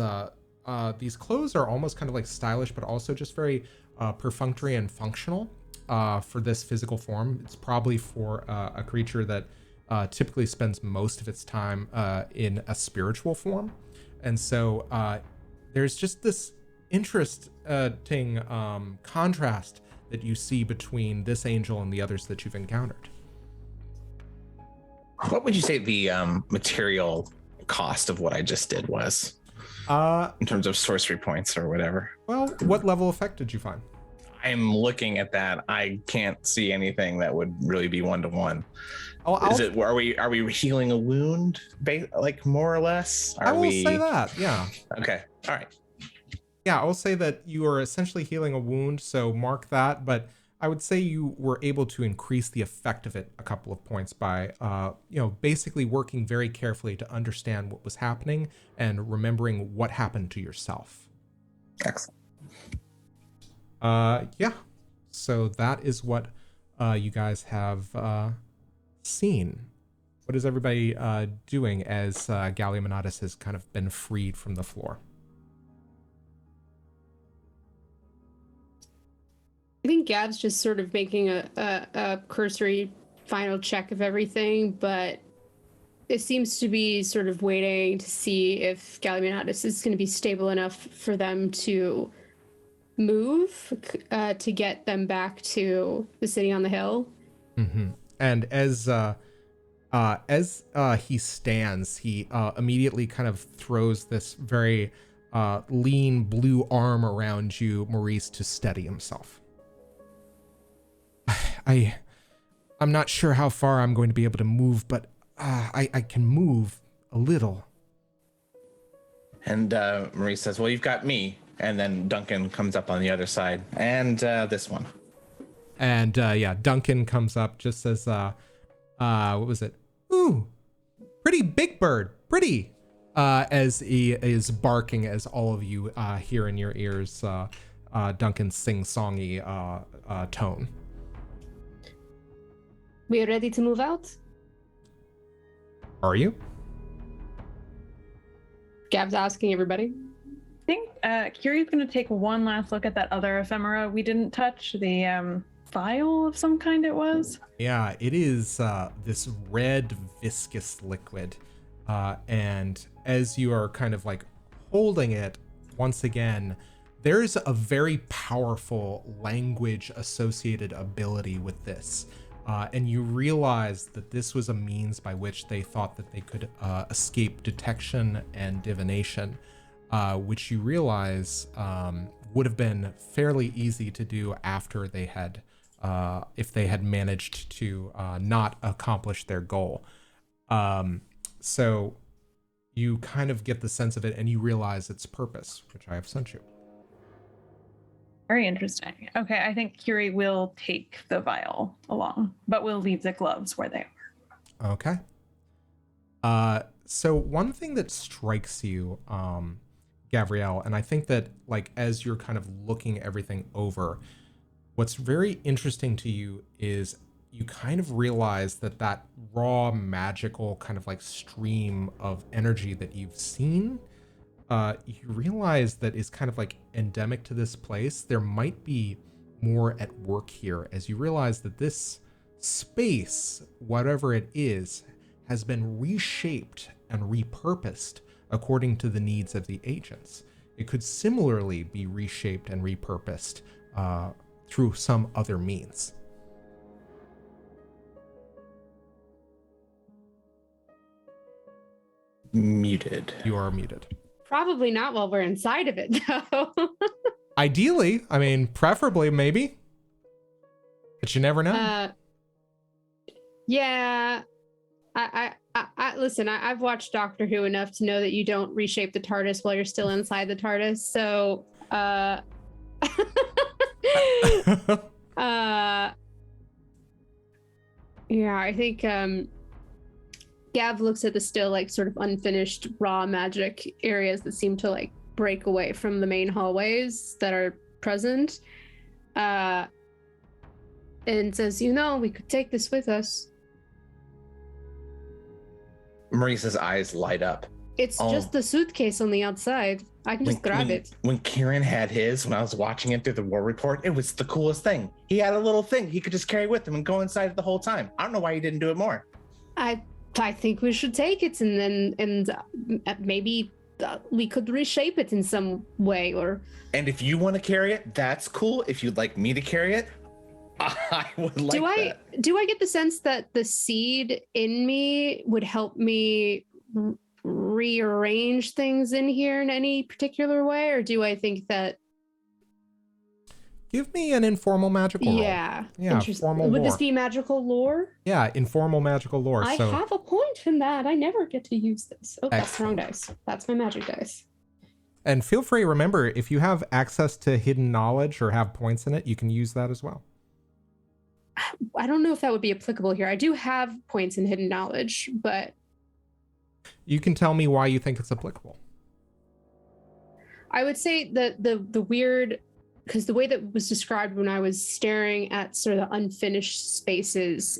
clothes are almost kind of like stylish, but also just very perfunctory and functional for this physical form. It's probably for a creature that typically spends most of its time in a spiritual form. And so there's just this interesting contrast that you see between this angel and the others that you've encountered. What would you say the material cost of what I just did was? In terms of sorcery points or whatever. Well, what level effect did you find? I'm looking at that. I can't see anything that would really be 1-to-1. Are we healing a wound, like more or less? I will say that, yeah. Okay, all right. Yeah, I will say that you are essentially healing a wound, so mark that. But I would say you were able to increase the effect of it a couple of points by, basically working very carefully to understand what was happening and remembering what happened to yourself. Excellent. Yeah. So that is what you guys have seen. What is everybody doing as Galiamenades has kind of been freed from the floor? I think Gav's just sort of making a cursory final check of everything, but it seems to be sort of waiting to see if Galiamenades is going to be stable enough for them to move to get them back to the city on the hill. Mm-hmm. And as he stands, he immediately kind of throws this very lean blue arm around you, Maurice, to steady himself. I'm not sure how far I'm going to be able to move, but I can move a little. And Maurice says, well, you've got me. And then Duncan comes up on the other side. And this one. And Duncan comes up, just says, what was it? Ooh, pretty big bird, pretty. As he is barking, as all of you hear in your ears, Duncan's sing-songy tone. We are ready to move out? Are you? Gab's asking everybody. I think Kyrrie's going to take one last look at that other ephemera we didn't touch, the vial of some kind it was. Yeah, it is this red viscous liquid. And as you are kind of like holding it, once again, there's a very powerful language associated ability with this. And you realize that this was a means by which they thought that they could escape detection and divination, which you realize would have been fairly easy to do after they had, if they had managed to not accomplish their goal. So you kind of get the sense of it and you realize its purpose, which I have sent you. Very interesting. Okay, I think Kyrrie will take the vial along, but we'll leave the gloves where they are. Okay. So one thing that strikes you, Gavriel, and I think that like as you're kind of looking everything over, what's very interesting to you is you kind of realize that that raw magical kind of like stream of energy that you've seen, you realize that is kind of like endemic to this place. There might be more at work here as you realize that this space, whatever it is, has been reshaped and repurposed according to the needs of the agents. It could similarly be reshaped and repurposed through some other means. Muted. You are muted. Probably not while we're inside of it, though. Ideally, I mean, preferably, maybe. But you never know. Yeah. I listen, I've watched Doctor Who enough to know that you don't reshape the TARDIS while you're still inside the TARDIS. So, yeah, I think Gav looks at the still like sort of unfinished raw magic areas that seem to like break away from the main hallways that are present, and says, "You know, we could take this with us." Maurice's eyes light up. It's just the suitcase on the outside. I can just grab it. When Kieran had his, when I was watching it through the war report, it was the coolest thing. He had a little thing he could just carry with him and go inside the whole time. I don't know why he didn't do it more. I think we should take it and maybe we could reshape it in some way. Or and if you want to carry it, that's cool. If you'd like me to carry it, I would like that. Do I get the sense that the seed in me would help me rearrange things in here in any particular way, or do I think that? Give me an informal magical roll. Yeah. Formal Would lore. this be magical lore? Yeah, informal magical lore. I have a point in that. I never get to use this. Oh, that's the wrong dice. That's my magic dice. And feel free, remember, if you have access to hidden knowledge or have points in it, you can use that as well. I don't know if that would be applicable here. I do have points in hidden knowledge, but you can tell me why you think it's applicable. I would say that the weird, because the way that was described when I was staring at sort of the unfinished spaces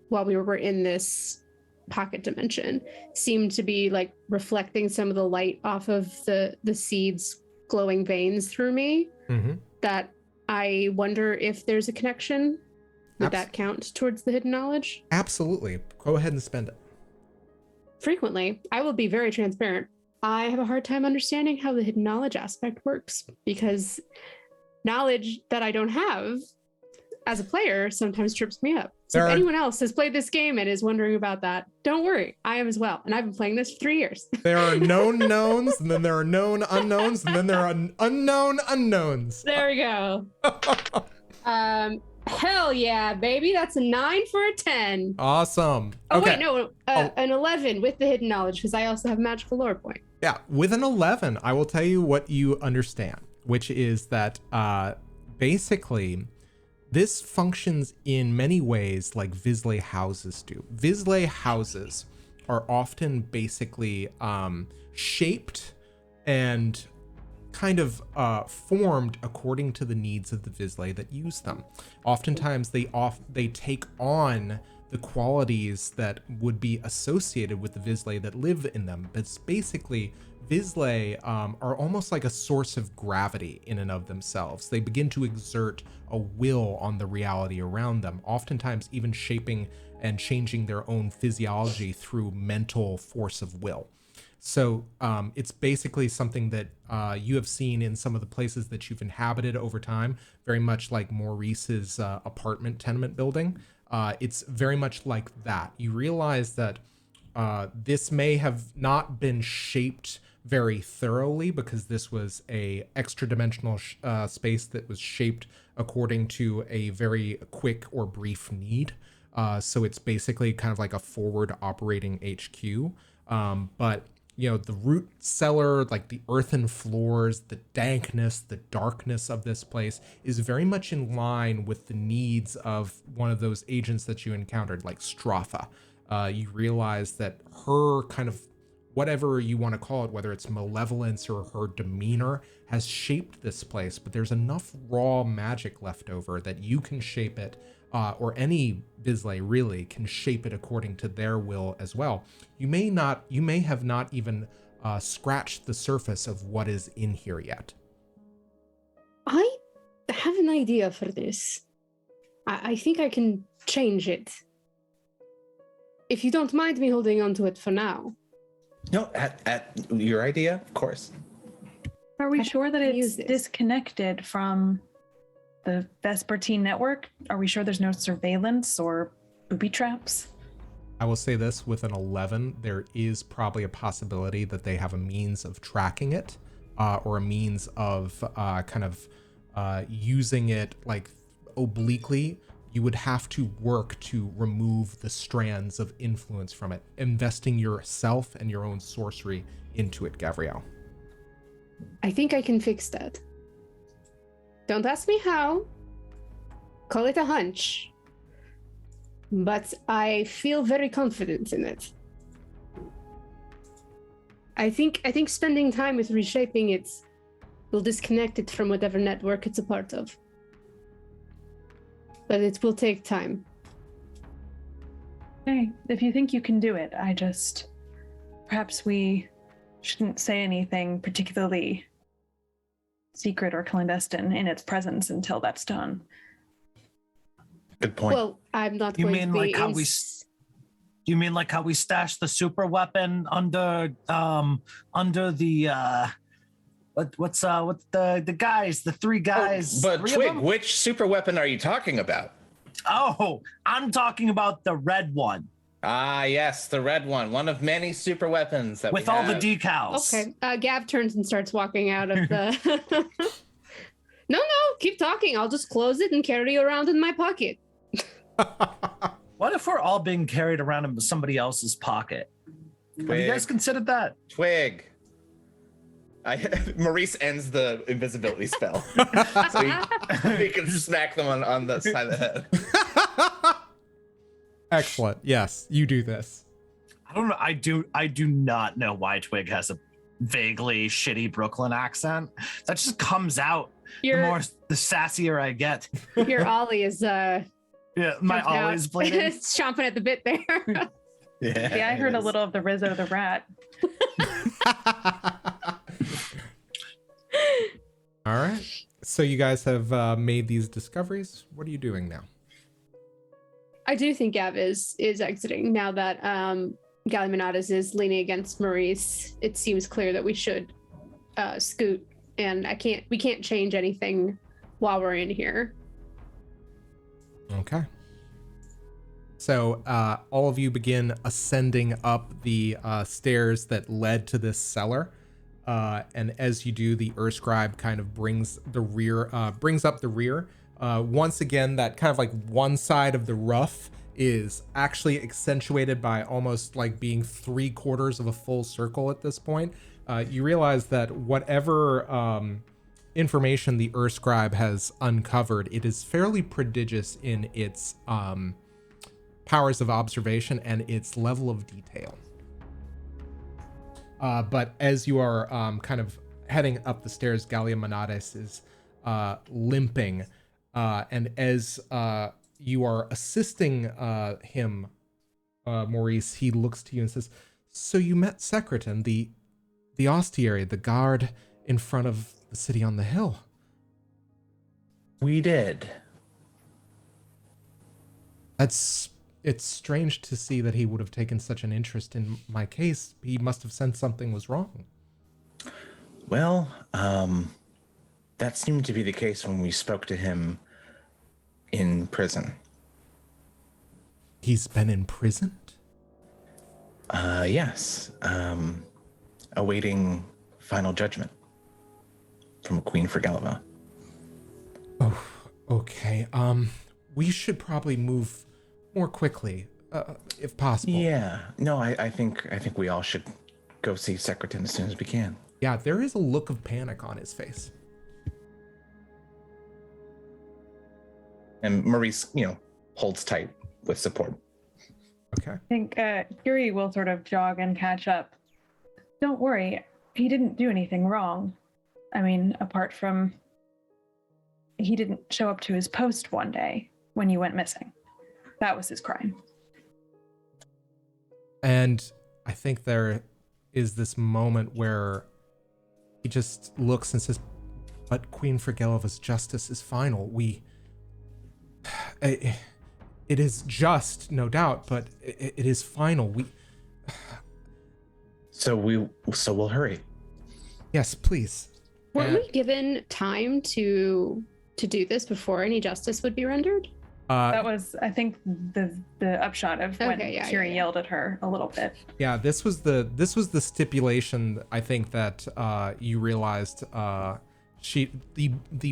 while we were in this pocket dimension seemed to be like reflecting some of the light off of the seed's glowing veins through me. Mm-hmm. That I wonder if there's a connection. Would that count towards the hidden knowledge? Absolutely. Go ahead and spend it. Frequently, I will be very transparent. I have a hard time understanding how the hidden knowledge aspect works because knowledge that I don't have as a player sometimes trips me up. So if anyone else has played this game and is wondering about that, don't worry. I am as well. And I've been playing this for 3 years. There are known knowns, and then there are known unknowns, and then there are unknown unknowns. There we go. Hell yeah, baby. That's a 9 for a 10. Awesome. Oh, okay. wait, no. An 11 with the hidden knowledge because I also have magical lore point. Yeah, with an 11, I will tell you what you understand, which is that basically this functions in many ways like Vislae houses do. Vislae houses are often basically shaped and kind of formed according to the needs of the Vislae that use them. Oftentimes they take on the qualities that would be associated with the Vislae that live in them. But it's basically, Vislae are almost like a source of gravity in and of themselves. They begin to exert a will on the reality around them, oftentimes even shaping and changing their own physiology through mental force of will. So it's basically something that you have seen in some of the places that you've inhabited over time, very much like Maurice's apartment tenement building. It's very much like that. You realize that this may have not been shaped very thoroughly, because this was a extra dimensional space that was shaped according to a very quick or brief need. So it's basically kind of like a forward operating HQ. But the root cellar, like the earthen floors, the dankness, the darkness of this place is very much in line with the needs of one of those agents that you encountered, like Stratha. You realize that her kind of, whatever you want to call it, whether it's malevolence or her demeanor, has shaped this place, but there's enough raw magic left over that you can shape it, or any Vislae really can shape it according to their will as well. You may have not even scratched the surface of what is in here yet. I have an idea for this. I think I can change it. If you don't mind me holding on to it for now. No, at your idea, of course. Are we sure that use it's this. disconnected from the Vespertine network? Are we sure there's no surveillance or booby traps? I will say this, with an 11, there is probably a possibility that they have a means of tracking it, or a means of using it like obliquely. You would have to work to remove the strands of influence from it, investing yourself and your own sorcery into it, Gavriel. I think I can fix that. Don't ask me how. Call it a hunch. But I feel very confident in it. I think spending time with reshaping it will disconnect it from whatever network it's a part of. But it will take time. Okay, if you think you can do it, perhaps we shouldn't say anything particularly secret or clandestine in its presence until that's done. Good point. Well, I'm not You going mean to be like how we You mean like how we stashed the super weapon under the what's the guys, the three guys? But three of Twig, them? which super weapon are you talking about? Oh, I'm talking about the red one Ah, yes, the red one of many super weapons that with we all the have. decals. Okay. Gav turns and starts walking out of the. No, keep talking. I'll just close it and carry you around in my pocket. What if we're all being carried around in somebody else's pocket? Have you guys considered that? Twig. Maurice ends the invisibility spell, so he can smack them on the side of the head. Excellent. Yes, you do this. I don't know. I do not know why Twig has a vaguely shitty Brooklyn accent. That just comes out the sassier I get. Your Ollie is Yeah, my Ollie is bleeding. It's chomping at the bit there. Yeah, I heard a little of the Rizzo the Rat. All right. So you guys have made these discoveries. What are you doing now? I do think Gav is exiting now that Galiamenades is leaning against Maurice. It seems clear that we should scoot, and we can't change anything while we're in here. Okay. So all of you begin ascending up the stairs that led to this cellar. And as you do, the Urscribe kind of brings up the rear. Once again, that kind of like one side of the roof is actually accentuated by almost like being 3/4 of a full circle at this point. You realize that whatever information the Urscribe has uncovered, it is fairly prodigious in its powers of observation and its level of detail. But as you are kind of heading up the stairs, Galiamenades is limping. And as you are assisting him, Maurice, he looks to you and says, "So you met Secretan, the ostiary, the guard in front of the city on the hill." We did. It's strange to see that he would have taken such an interest in my case. He must have sensed something was wrong. Well, that seemed to be the case when we spoke to him in prison. He's been imprisoned? Yes. Awaiting final judgment from Queen Frageliva. Oh, okay. We should probably move more quickly, if possible. Yeah. No, I think we all should go see Secretan as soon as we can. Yeah, there is a look of panic on his face. And Maurice, holds tight with support. Okay. I think Kyrrie will sort of jog and catch up. Don't worry, he didn't do anything wrong. I mean, apart from he didn't show up to his post one day when you went missing. That was his crime. And I think there is this moment where he just looks and says, "But Queen Frageliva's justice is final. It is just, no doubt, but it is final. So we'll hurry. Yes, please." Were we given time to do this before any justice would be rendered? That was, I think, the upshot of when Kyrrie yelled at her a little bit. Yeah, this was the stipulation. I think that you realized the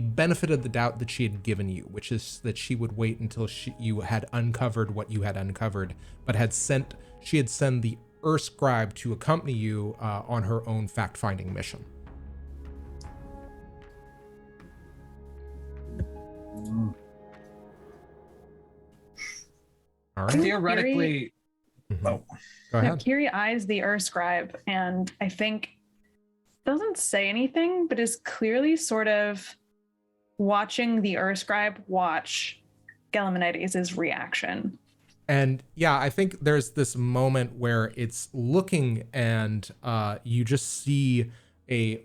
benefit of the doubt that she had given you, which is that she would wait until you had uncovered what you had uncovered, but she had sent the scribe to accompany you on her own fact-finding mission. All right. Theoretically, Go ahead. Kyrrie eyes the scribe and I think doesn't say anything, but is clearly sort of watching the scribe watch Galiamenades' reaction. And yeah, I think there's this moment where it's looking and you just see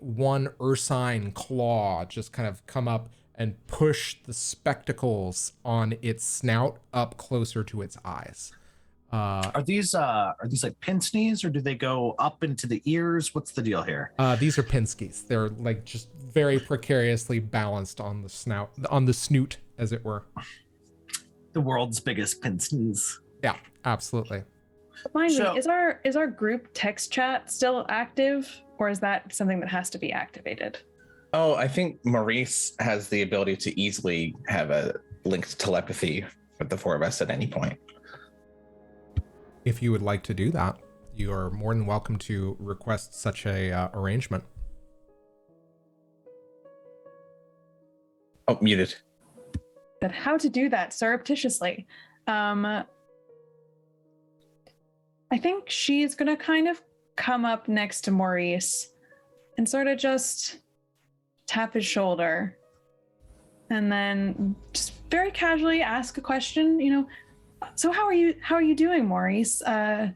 one ursine claw just kind of come up and push the spectacles on its snout up closer to its eyes. are these like pince knees, or do they go up into the ears? What's the deal here? These are pinskis. They're like just very precariously balanced on the snoot, as it were. The world's biggest pince knees. Yeah, absolutely. Mind me, is our group text chat still active, or is that something that has to be activated? Oh, I think Maurice has the ability to easily have a linked telepathy with the four of us at any point. If you would like to do that, you are more than welcome to request such a arrangement. Oh, muted. But how to do that surreptitiously? I think she's gonna kind of come up next to Maurice and sort of just tap his shoulder and then just very casually ask a question, so how are you doing, Maurice? This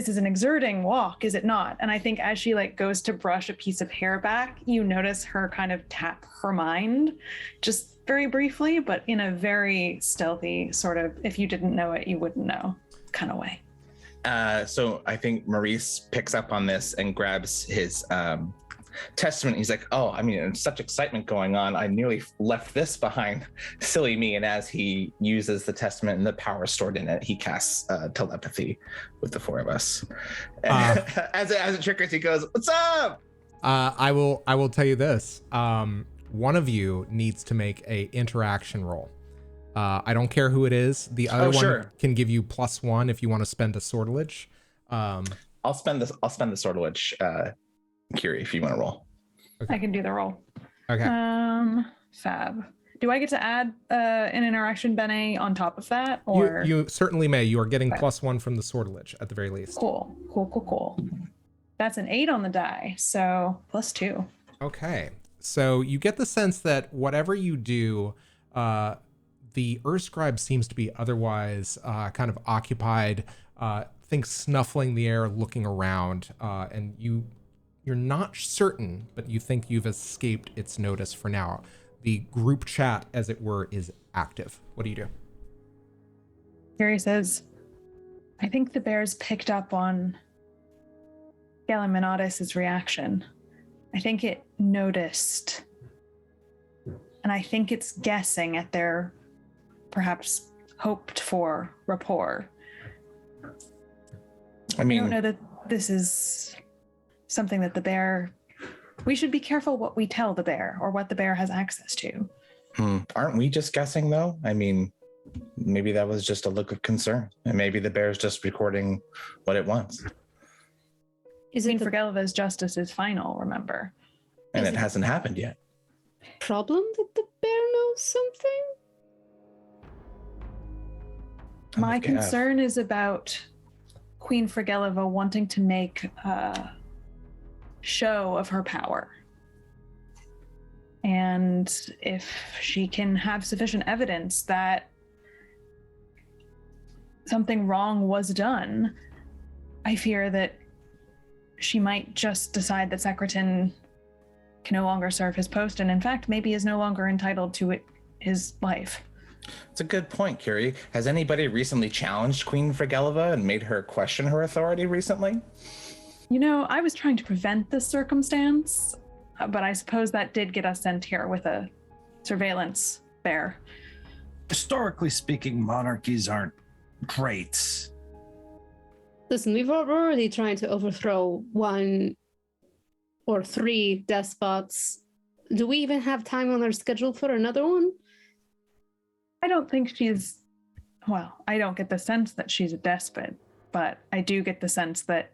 is an exerting walk, is it not? And I think as she goes to brush a piece of hair back, you notice her kind of tap her mind, just very briefly, but in a very stealthy sort of, if you didn't know it, you wouldn't know kind of way. So I think Maurice picks up on this and grabs his testament. He's like, "Oh, I mean, there's such excitement going on. I nearly left this behind. Silly me." And as he uses the testament and the power stored in it, he casts telepathy with the four of us. As it triggers, he goes, "What's up?" I will tell you this. One of you needs to make a interaction roll. I don't care who it is. The other one can give you +1 if you want to spend a sortilege. I'll spend the sortilege, Kyrrie, if you want to roll. Okay. I can do the roll. Okay. Fab. Do I get to add an interaction bene on top of that, or you certainly may. You are getting +1 from the sortilege at the very least. Cool. That's an 8 on the die, so +2. Okay. So you get the sense that whatever you do, the Urscribe seems to be otherwise kind of occupied, think snuffling the air, looking around, and you're not certain, but you think you've escaped its notice for now. The group chat, as it were, is active. What do you do? Kyrrie says, I think the bears picked up on Galiamenades' reaction. I think it noticed. And I think it's guessing at their perhaps hoped for rapport. I mean, I don't know that this is something that the bear. We should be careful what we tell the bear or what the bear has access to. Aren't we just guessing though? I mean, maybe that was just a look of concern, and maybe the bear's just recording what it wants. Queen Frageliva's justice is final, remember? And it hasn't happened yet. Problem that the bear knows something? My concern is about Queen Frageliva wanting to make a show of her power. And if she can have sufficient evidence that something wrong was done, I fear that she might just decide that Secretan can no longer serve his post, and in fact, maybe is no longer entitled to his life. It's a good point, Kyrrie. Has anybody recently challenged Queen Frageliva and made her question her authority recently? You know, I was trying to prevent this circumstance, but I suppose that did get us sent here with a surveillance bear. Historically speaking, monarchies aren't great. Listen, we've already tried to overthrow 1 or 3 despots. Do we even have time on our schedule for another one? I don't think I don't get the sense that she's a despot, but I do get the sense that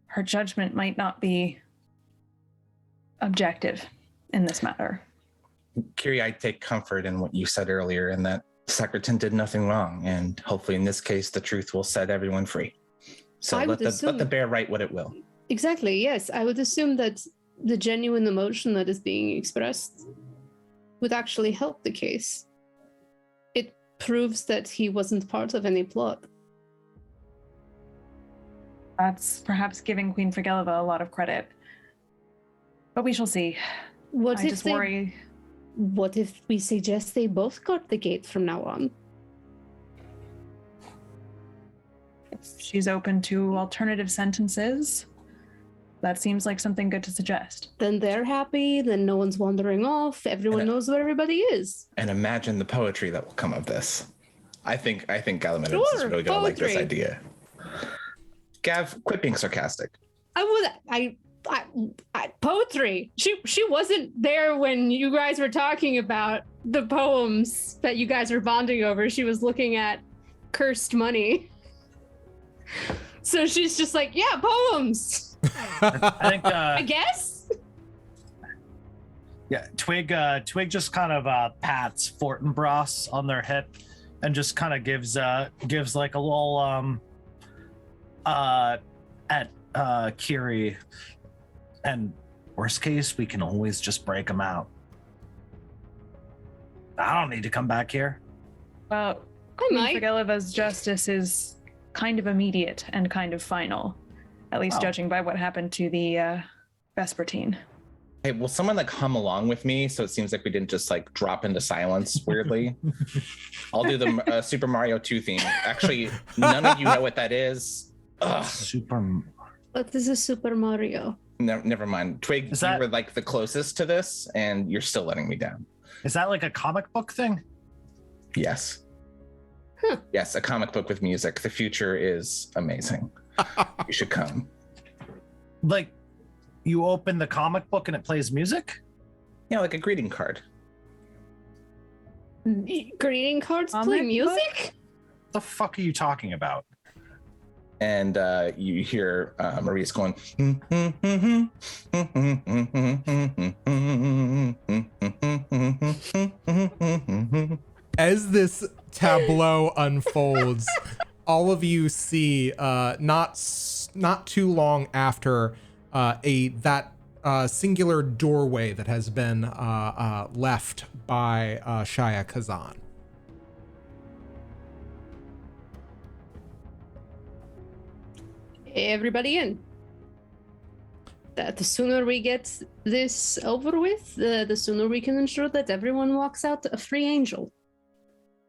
her judgment might not be objective in this matter. Kyrrie, I take comfort in what you said earlier, in that Secretan did nothing wrong, and hopefully in this case, the truth will set everyone free. So let the bear write what it will. Exactly, yes. I would assume that the genuine emotion that is being expressed would actually help the case. It proves that he wasn't part of any plot. That's perhaps giving Queen Frageliva a lot of credit. But we shall see. I just worry. What if we suggest they both guard the gate from now on? She's open to alternative sentences. That seems like something good to suggest. Then they're happy, then no one's wandering off, everyone knows where everybody is. And imagine the poetry that will come of this. I think Galiamenes is really going to like this idea. Gav, quit being sarcastic. Poetry. She wasn't there when you guys were talking about the poems that you guys were bonding over. She was looking at cursed money. So she's just like, yeah, poems. I think. I guess. Yeah, Twigg just kind of pats Fortinbras on their hip, and just kind of gives like a little at Kyrrie. And worst case, we can always just break them out. I don't need to come back here. Well, Queen Frageliva's justice is kind of immediate and kind of final, at least judging by what happened to the Vespertine. Hey, will someone like hum along with me so it seems like we didn't just like drop into silence weirdly? I'll do the Super Mario 2 theme. Actually, none of you know what that is. Ugh. What is a Super Mario? No, never mind. Twigg, you were like the closest to this, and you're still letting me down. Is that like a comic book thing? Yes. Huh. Yes, a comic book with music. The future is amazing. You should come. Like, you open the comic book and it plays music? Yeah, like a greeting card. Greeting cards play music? What the fuck are you talking about? And you hear Maurice going. As this tableau unfolds, all of you see not not too long after that singular doorway that has been left by Shia Kazan. Everybody in. The sooner we get this over with, the sooner we can ensure that everyone walks out a free angel.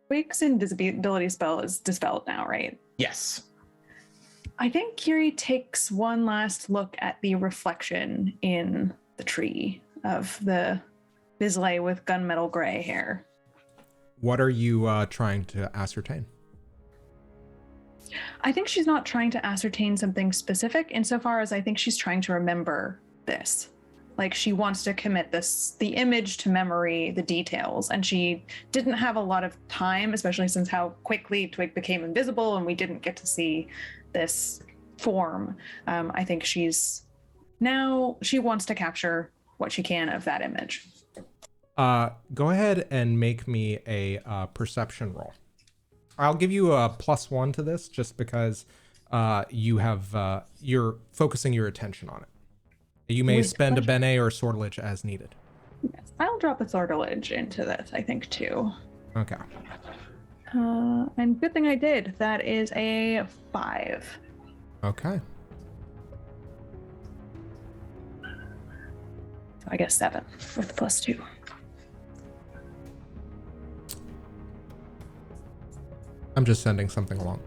Twigg's invisibility spell is dispelled now, right? Yes. I think Kyrrie takes one last look at the reflection in the tree of the Vislae with gunmetal gray hair. What are you trying to ascertain? I think she's not trying to ascertain something specific insofar as I think she's trying to remember this. Like she wants to commit the image to memory, the details, and she didn't have a lot of time, especially since how quickly Twigg became invisible and we didn't get to see this form. I think she wants to capture what she can of that image. Go ahead and make me a perception roll. I'll give you a +1 to this just because you're focusing your attention on it. You may spend a bene or sortilege as needed. Yes, I'll drop a sortilege into this, I think, too. Okay. And good thing I did. That is a 5. Okay. So I guess 7 with +2. I'm just sending something along.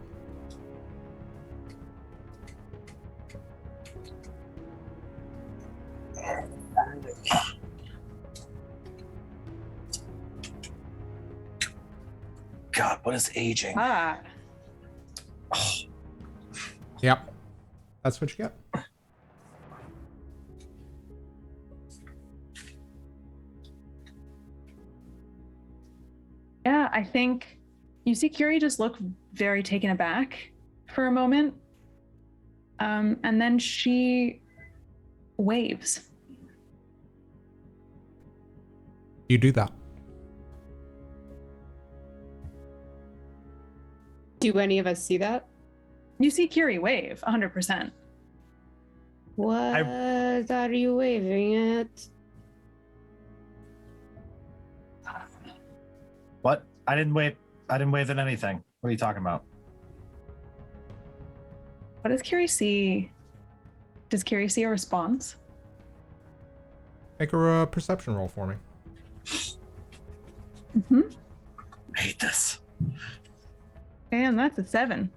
God, what is aging? Ah, Yep. That's what you get. yeah, I think you see Kyrrie just look very taken aback for a moment. And then she waves. You do that. Do any of us see that? You see Kyrrie wave 100%. What are you waving at? What? I didn't wave at anything. What are you talking about? What does Kyrrie see? Does Kyrrie see a response? Make a perception roll for me. Mm-hmm. I hate this. And that's a 7.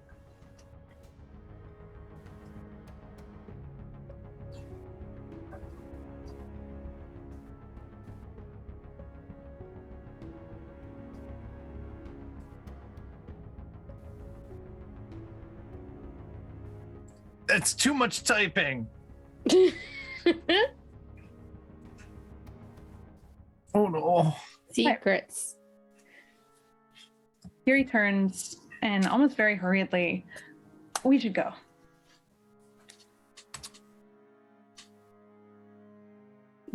It's too much typing. Oh no. Secrets. Kyrrie turns and almost very hurriedly, we should go.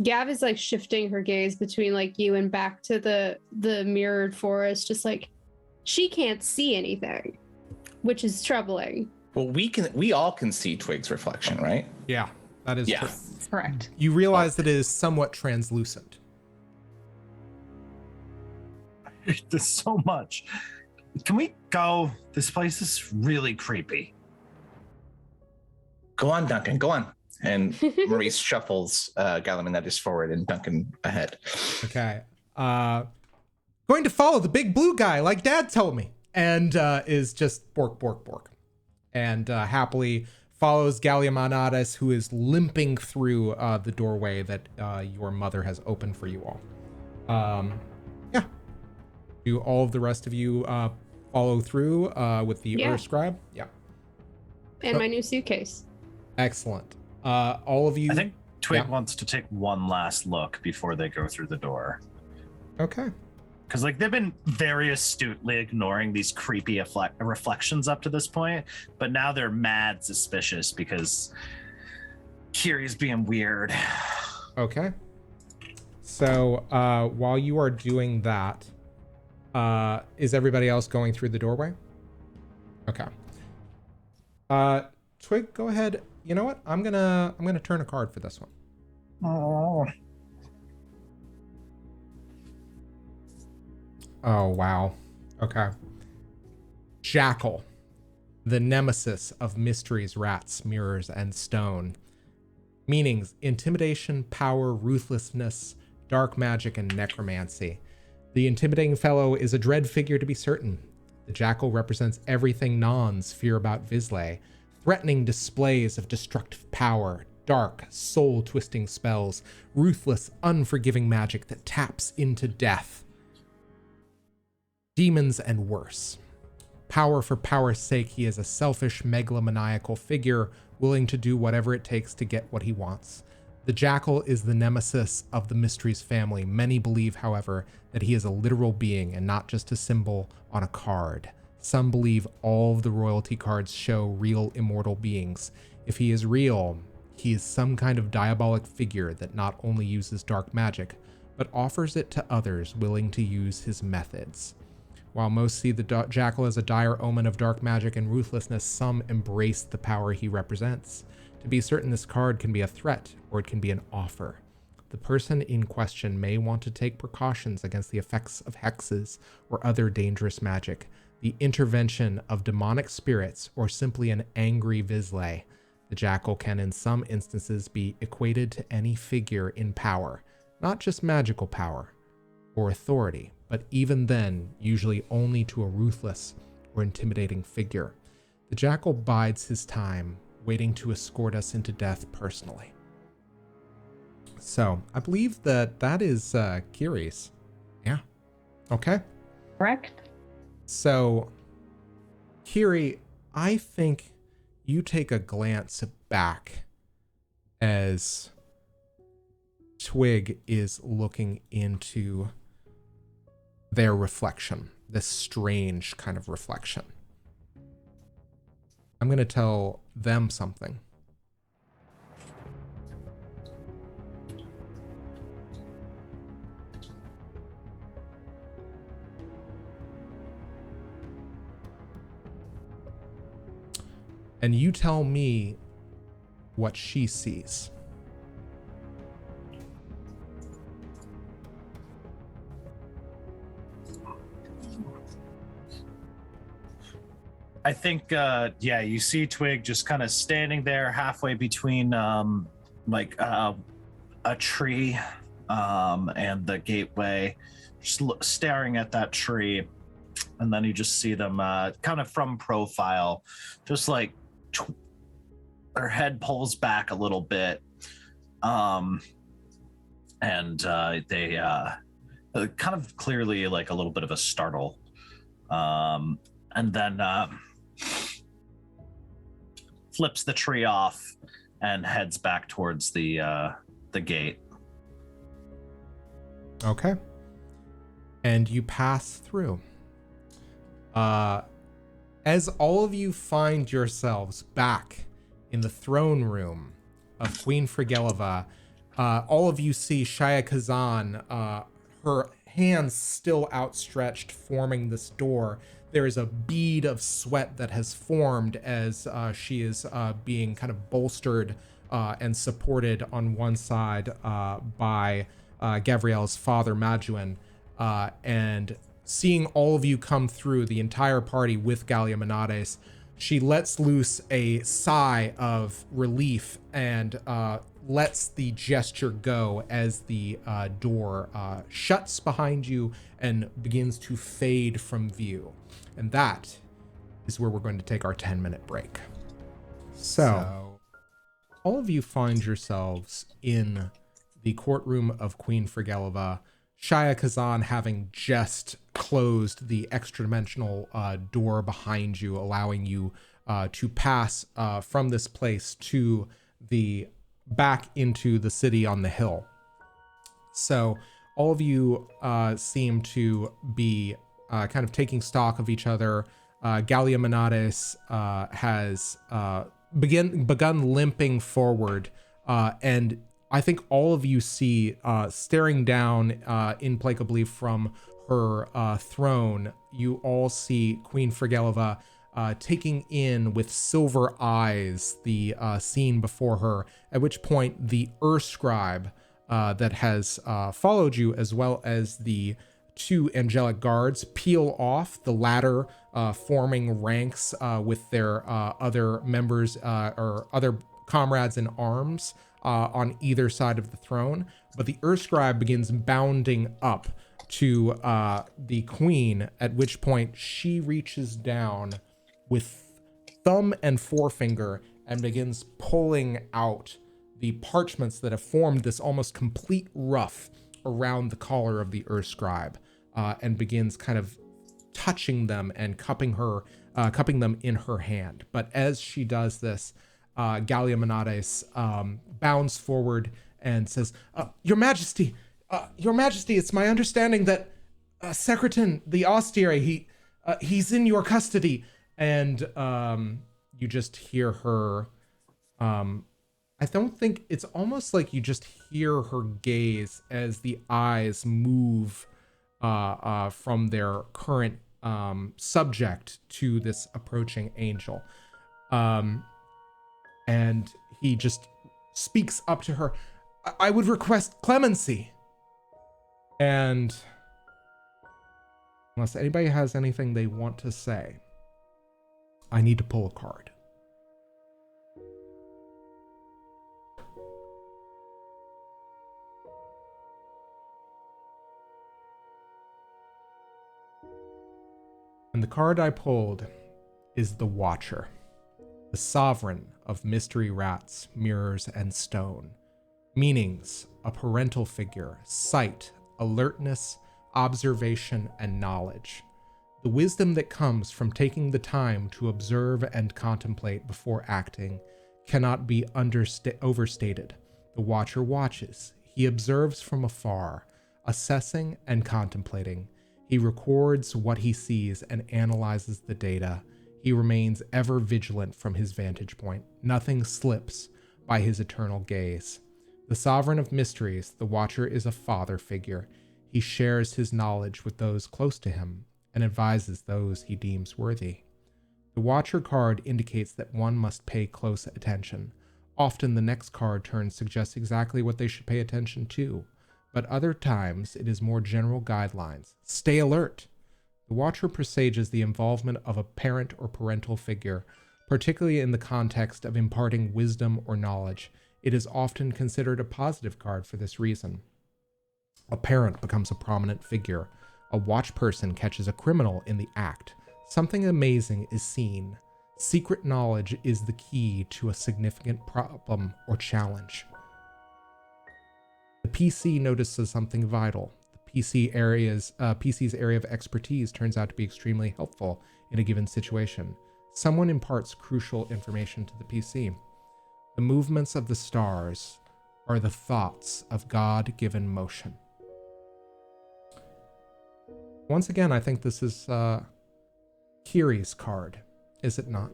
Gav is like shifting her gaze between like you and back to the mirrored forest, just like she can't see anything, which is troubling. Well, we all can see Twigg's reflection, right? Yeah, that is true. Correct. You realize that it is somewhat translucent. I hate this so much. Can we go? This place is really creepy. Go on, Duncan, go on. And Maurice shuffles Galiamenades forward and Duncan ahead. Okay. Going to follow the big blue guy like Dad told me. And is just bork, bork, bork. And happily follows Galiamenades, who is limping through the doorway that your mother has opened for you all. Yeah. Do all of the rest of you follow through with the Ur Scribe? Yeah. And my new suitcase. Excellent. All of you. I think Twigg wants to take one last look before they go through the door. Okay. Because like they've been very astutely ignoring these creepy reflections up to this point, but now they're mad suspicious because Kyrrie's being weird. Okay. So while you are doing that, is everybody else going through the doorway? Okay. Twigg, go ahead. You know what? I'm gonna turn a card for this one. Oh. Oh wow. Okay. Jackal, the nemesis of mysteries, rats, mirrors, and stone. Meanings: intimidation, power, ruthlessness, dark magic, and necromancy. The intimidating fellow is a dread figure to be certain. The jackal represents everything Nons fear about Vislae: threatening displays of destructive power, dark, soul-twisting spells, ruthless, unforgiving magic that taps into death. Demons and worse. Power for power's sake, he is a selfish, megalomaniacal figure, willing to do whatever it takes to get what he wants. The jackal is the nemesis of the Mysteries family. Many believe, however, that he is a literal being and not just a symbol on a card. Some believe all of the royalty cards show real immortal beings. If he is real, he is some kind of diabolic figure that not only uses dark magic, but offers it to others willing to use his methods. While most see the jackal as a dire omen of dark magic and ruthlessness, some embrace the power he represents. To be certain, this card can be a threat, or it can be an offer. The person in question may want to take precautions against the effects of hexes or other dangerous magic, the intervention of demonic spirits, or simply an angry Vislae. The jackal can in some instances be equated to any figure in power, not just magical power or authority, but even then, usually only to a ruthless or intimidating figure. The jackal bides his time, waiting to escort us into death personally. So, I believe that is Kyrrie's. Yeah. Okay. Correct. So, Kyrrie, I think you take a glance back as Twigg is looking into their reflection, this strange kind of reflection. I'm going to tell them something. And you tell me what she sees. I think, yeah, you see Twigg just kind of standing there halfway between a tree and the gateway, just staring at that tree. And then you just see them kind of from profile, just like her head pulls back a little bit. And they kind of clearly like a little bit of a startle. And then flips the tree off and heads back towards the gate. Okay. And you pass through. As all of you find yourselves back in the throne room of Queen Frageliva, all of you see Shia Kazan, her hands still outstretched, forming this door. There is a bead of sweat that has formed as she is being kind of bolstered and supported on one side by Gavriel's father, Maduin, and seeing all of you come through, the entire party with Galiamenades, she lets loose a sigh of relief and lets the gesture go as the door shuts behind you and begins to fade from view. And that is where we're going to take our 10-minute break. So, all of you find yourselves in the courtroom of Queen Frageliva, Shia Kazan having just closed the extra-dimensional door behind you, allowing you to pass from this place to the back into the city on the hill. So all of you seem to be kind of taking stock of each other. Galiamenades has begun limping forward, and I think all of you see, staring down implacably from her throne, you all see Queen Frageliva taking in with silver eyes the scene before her, at which point the scribe that has followed you, as well as the two angelic guards, peel off, the latter forming ranks with their other members or other comrades in arms on either side of the throne. But the scribe begins bounding up to the queen, at which point she reaches down with thumb and forefinger and begins pulling out the parchments that have formed this almost complete ruff around the collar of the scribe, and begins kind of touching them and cupping them in her hand. But as she does this, Galiamenades bounds forward and says, Your Majesty, it's my understanding that Secretan, the austere, he's in your custody. And you just hear her, I don't think, it's almost like you just hear her gaze as the eyes move from their current subject to this approaching angel. And he just speaks up to her. I would request clemency. And unless anybody has anything they want to say, I need to pull a card. And the card I pulled is the Watcher, the sovereign of mystery rats, mirrors, and stone. Meanings: a parental figure, sight, alertness, observation, and knowledge. The wisdom that comes from taking the time to observe and contemplate before acting cannot be overstated. The Watcher watches. He observes from afar, assessing and contemplating. He records what he sees and analyzes the data. He remains ever vigilant from his vantage point. Nothing slips by his eternal gaze. The sovereign of mysteries, the Watcher is a father figure. He shares his knowledge with those close to him and advises those he deems worthy. The Watcher card indicates that one must pay close attention. Often the next card turn suggests exactly what they should pay attention to, but other times it is more general guidelines. Stay alert. The Watcher presages the involvement of a parent or parental figure, particularly in the context of imparting wisdom or knowledge. It is often considered a positive card for this reason. A parent becomes a prominent figure. A watch person catches a criminal in the act. Something amazing is seen. Secret knowledge is the key to a significant problem or challenge. The PC notices something vital. The PC's area of expertise turns out to be extremely helpful in a given situation. Someone imparts crucial information to the PC. The movements of the stars are the thoughts of God-given motion. Once again, I think this is Kyrrie's card, is it not?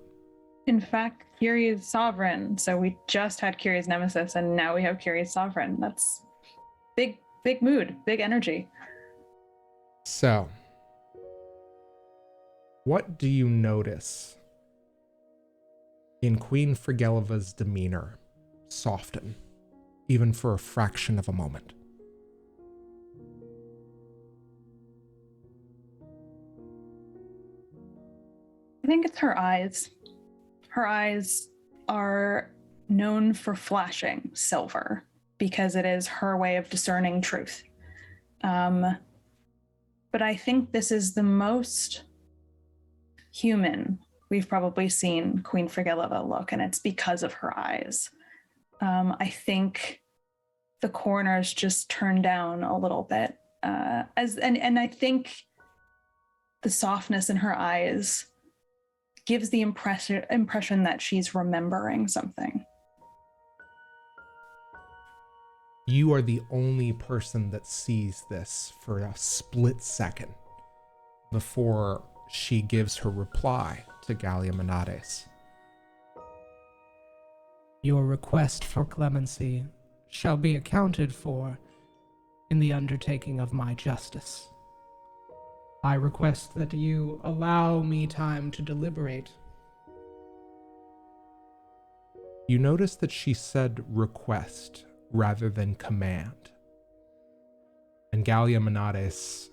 In fact, Kyrrie is sovereign. So we just had Kyrrie's nemesis, and now we have Kyrrie's sovereign. That's big mood, big energy. So, what do you notice in Queen Frageliva's demeanor soften, even for a fraction of a moment? I think it's her eyes. Her eyes are known for flashing silver because it is her way of discerning truth. But I think this is the most human we've probably seen Queen Frageliva look, and it's because of her eyes. I think the corners just turn down a little bit, and I think the softness in her eyes gives the impression that she's remembering something. You are the only person that sees this for a split second before she gives her reply to Galiamenades. Your request for clemency shall be accounted for in the undertaking of my justice. I request that you allow me time to deliberate. You notice that she said request rather than command. And Galiamenades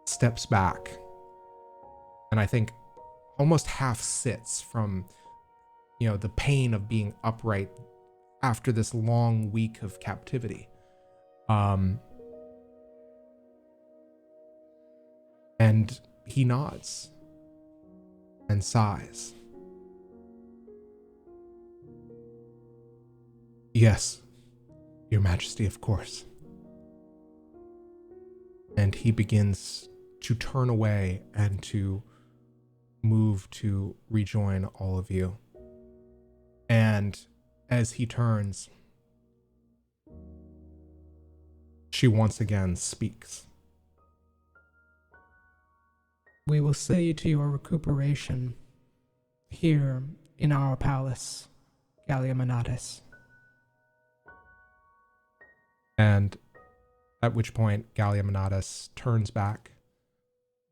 steps back and I think almost half sits from, the pain of being upright after this long week of captivity. And he nods and sighs. Yes, Your Majesty, of course. And he begins to turn away and to move to rejoin all of you. And as he turns, she once again speaks. We will see to your recuperation here in our palace, Galiamenades. And at which point Galiamenades turns back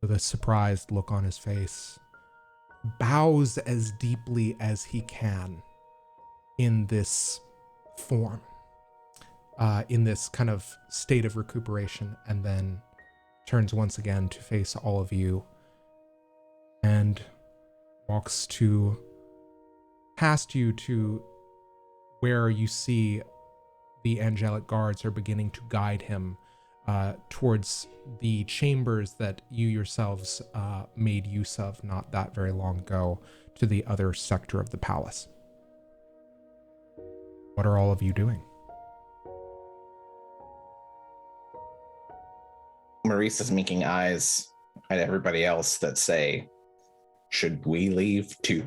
with a surprised look on his face, bows as deeply as he can in this form, in this kind of state of recuperation, and then turns once again to face all of you and walks past you to where you see the angelic guards are beginning to guide him towards the chambers that you yourselves made use of not that very long ago, to the other sector of the palace. What are all of you doing? Maurice is making eyes at everybody else that say, should we leave too?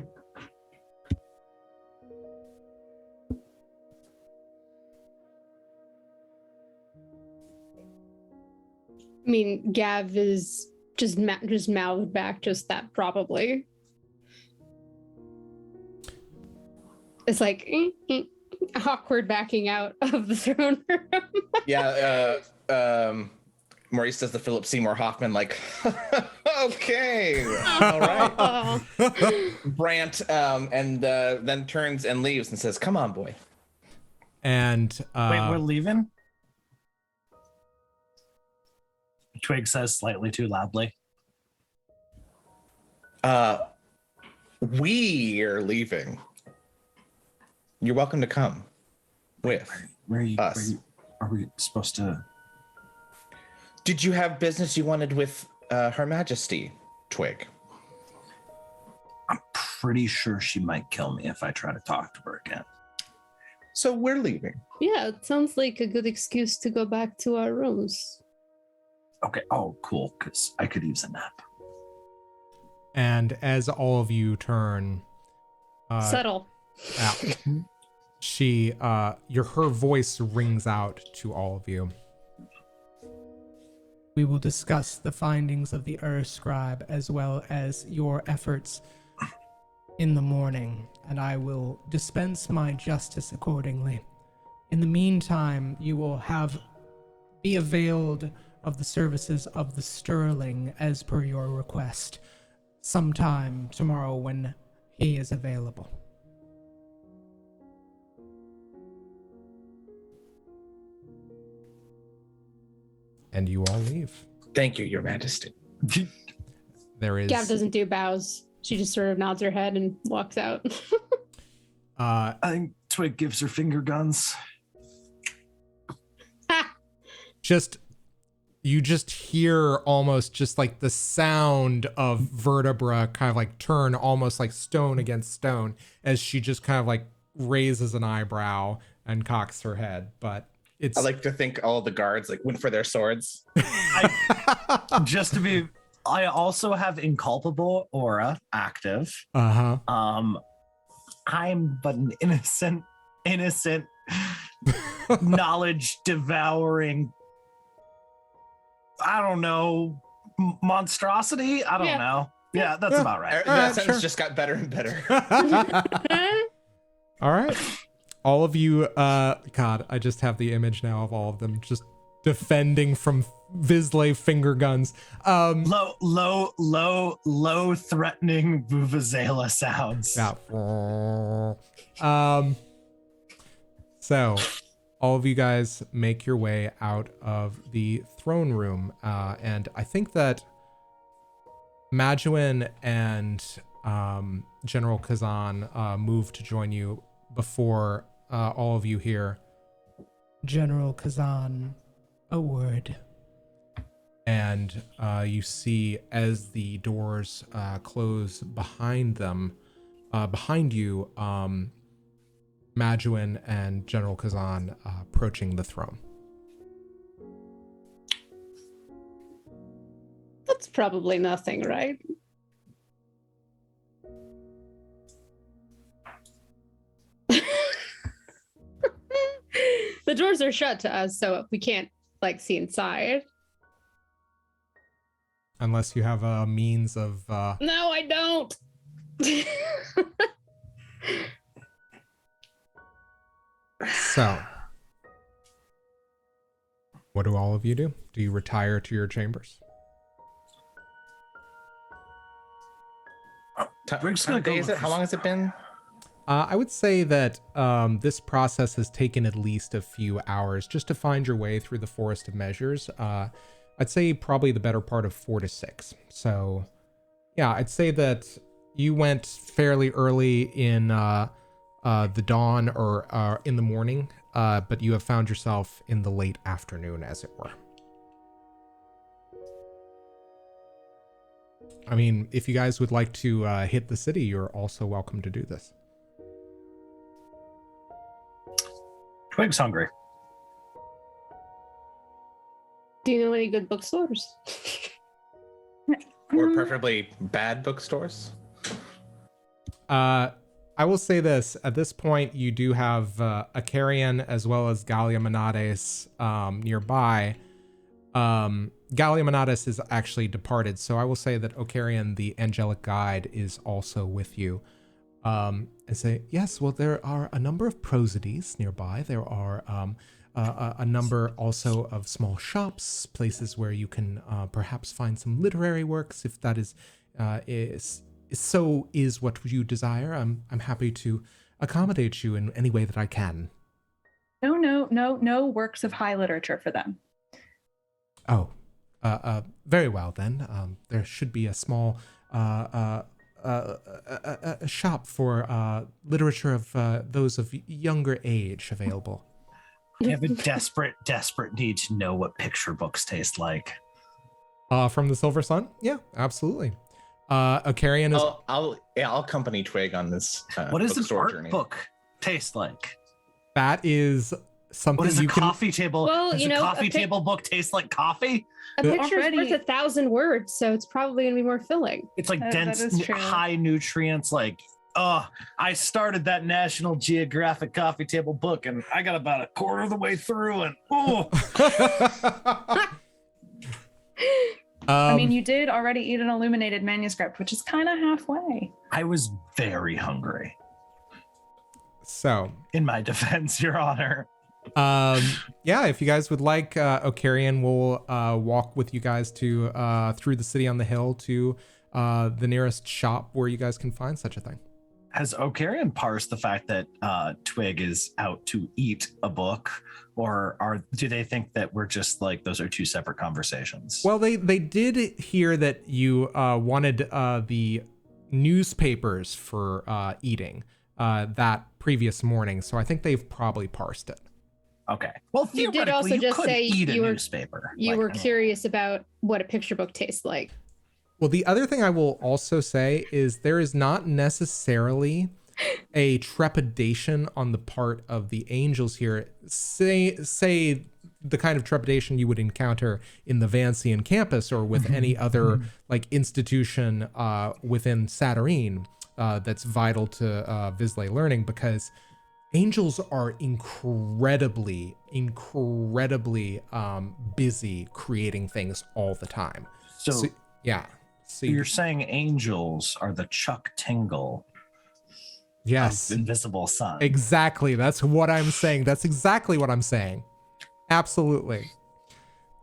I mean, Gav is just mouthed back just that probably. It's like awkward backing out of the throne room. Yeah, Maurice does the Philip Seymour Hoffman, like, okay, all right. Brant, and then turns and leaves and says, come on, boy. And Wait, we're leaving? Twigg says slightly too loudly. We're leaving. You're welcome to come with us. Are we supposed to? Did you have business you wanted with Her Majesty, Twigg? I'm pretty sure she might kill me if I try to talk to her again. So we're leaving. Yeah, it sounds like a good excuse to go back to our rooms. Okay. Oh, cool. Because I could use a nap. And as all of you turn, Subtle. out, her voice rings out to all of you. We will discuss the findings of the Scribe as well as your efforts in the morning, and I will dispense my justice accordingly. In the meantime, you will be availed of the services of the Sterling as per your request, sometime tomorrow when he is available. And you all leave. Thank you, Your Majesty. There is... Gav doesn't do bows. She just sort of nods her head and walks out. I think Twigg gives her finger guns. You just hear almost just like the sound of vertebra kind of like turn almost like stone against stone as she just kind of like raises an eyebrow and cocks her head. But it's... I like to think all the guards like went for their swords. I also have inculpable aura active. Uh-huh. I'm but an innocent, knowledge devouring, I don't know, monstrosity? I don't know. Yeah, that's about right. That sentence just got better and better. All right. All of you, God, I just have the image now of all of them just defending from Vislae finger guns. Low threatening Vuvuzela sounds. Yeah. So all of you guys make your way out of the throne room, and I think that Maduin and General Kazan moved to join you before all of you here. General Kazan, a word. And you see as the doors close behind them, behind you, Maduin and General Kazan approaching the throne. That's probably nothing, right? The doors are shut to us, so we can't like see inside. Unless you have a means of... No, I don't. So, what do all of you do? Do you retire to your chambers? Twig's gonna go Is it? How long has it been? I would say that this process has taken at least a few hours just to find your way through the Forest of Measures. I'd say probably the better part of 4 to 6. So, yeah, I'd say that you went fairly early in the dawn or in the morning, but you have found yourself in the late afternoon, as it were. I mean, if you guys would like to hit the city, you're also welcome to do this. Twig's hungry. Do you know any good bookstores? Or preferably bad bookstores? I will say this. At this point, you do have Acarian as well as Galiamenades nearby. Galiamenades is actually departed, so I will say that Ocarian, the angelic guide, is also with you. And say, yes, well, there are a number of prosodies nearby. There are a number also of small shops, places where you can perhaps find some literary works, if that is what you desire. I'm happy to accommodate you in any way that I can. No works of high literature for them. Oh, very well then. There should be a small a shop for literature of those of younger age available. I have a desperate need to know what picture books taste like. From the Silver Sun? Yeah, absolutely. Acarian is... I'll accompany Twig on this what does an art journey. book taste like? That is something What does a you can... coffee table? Well, does you a know, coffee table book taste like coffee? A picture's Already- worth 1,000 words, so it's probably going to be more filling. It's like That dense, is true. high nutrients. Like, I started that National Geographic coffee table book, and I got about a quarter of the way through, and I mean, you did already eat an illuminated manuscript, which is kind of halfway. I was very hungry. So, In my defense, Your Honor. yeah, if you guys would like, Ocarian will walk with you guys to through the city on the hill to the nearest shop where you guys can find such a thing. Has Ocarian parsed the fact that Twig is out to eat a book, or do they think that we're just like those are two separate conversations? Well, they did hear that you wanted the newspapers for eating that previous morning, so I think they've probably parsed it. Okay. Well, You did theoretically, also you just could say eat a you were- newspaper. You were curious about what a picture book tastes like. Well, the other thing I will also say is there is not necessarily a trepidation on the part of the angels here. Say the kind of trepidation you would encounter in the Vancian campus or with any other like institution within Saturnine that's vital to Vislae learning, because angels are incredibly busy creating things all the time. So Yeah. So you're saying angels are the Chuck Tingle yes, of Invisible Sun. exactly. That's what I'm saying. That's exactly what I'm saying. Absolutely.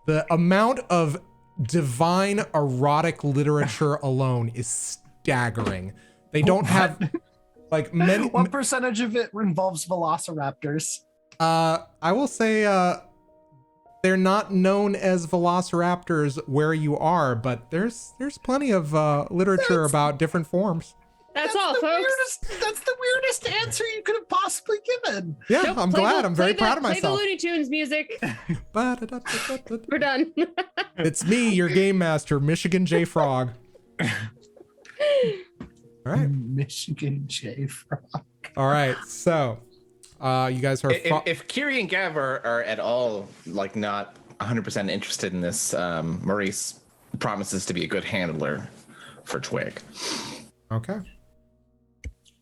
The amount of divine erotic literature alone is staggering. They don't have like many. What percentage of it involves velociraptors? I will say they're not known as velociraptors where you are, but there's plenty of literature about different forms. That's all, folks. That's the weirdest answer you could have possibly given. Yeah, Nope, I'm play glad. the- I'm very play proud of the- Play myself. the Looney Tunes music. We're done. It's me, your game master, Michigan J Frog. All right. Michigan J Frog. All right. So, you guys are. If Kyrrie and Gav are at all like not 100% interested in this, Maurice promises to be a good handler for Twigg. Okay.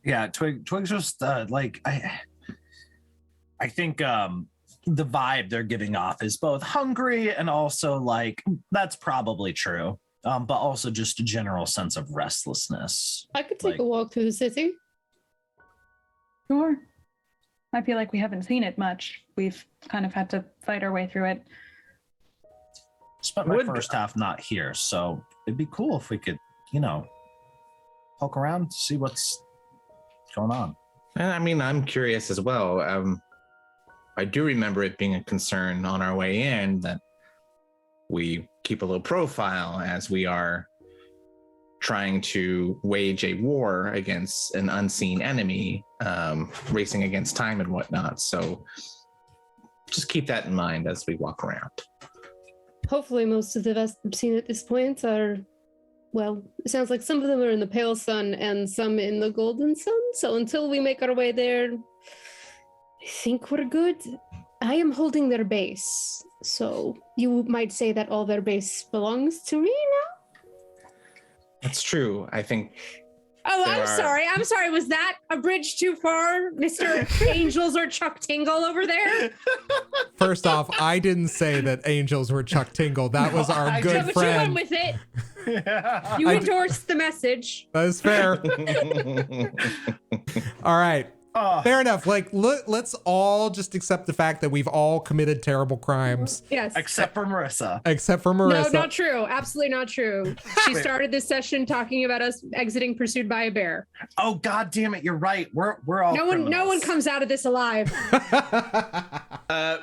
Yeah, Twig's just like I think the vibe they're giving off is both hungry and also like that's probably true. But also just a general sense of restlessness. I could take Like- a walk through the city. Sure. I feel like we haven't seen it much. We've kind of had to fight our way through it. Spent my first half not here, so it'd be cool if we could, poke around, see what's going on. I mean, I'm curious as well. I do remember it being a concern on our way in that we keep a low profile as we are trying to wage a war against an unseen enemy, racing against time and whatnot. So just keep that in mind as we walk around. Hopefully most of the Vespertine at this point are, well, it sounds like some of them are in the pale sun and some in the golden sun. So until we make our way there, I think we're good. I am holding their base. So you might say that all their base belongs to me now? That's true. I think Oh, There I'm are- sorry. I'm sorry. Was that a bridge too far, Mr. Angels or Chuck Tingle over there? First off, I didn't say that angels were Chuck Tingle. That was our I good No, but you went friend. with it. Yeah. You I- endorsed the message. That is fair. All right. Oh, Fair enough. Like, let's all just accept the fact that we've all committed terrible crimes, Yes. except for Marissa. except for No, Marissa. not true. Absolutely not true. She started this session talking about us exiting pursued by a bear. Oh God damn it! You're right. We're all No one criminals. comes out of this alive.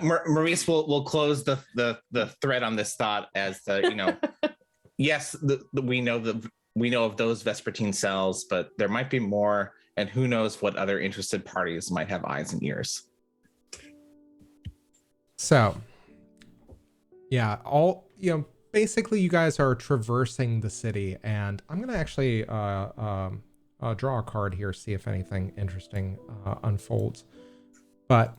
Maurice will close the thread on this thought as yes, we know of those Vespertine cells, but there might be more, and who knows what other interested parties might have eyes and ears. So, yeah, basically you guys are traversing the city, and I'm gonna actually draw a card here, see if anything interesting unfolds. But,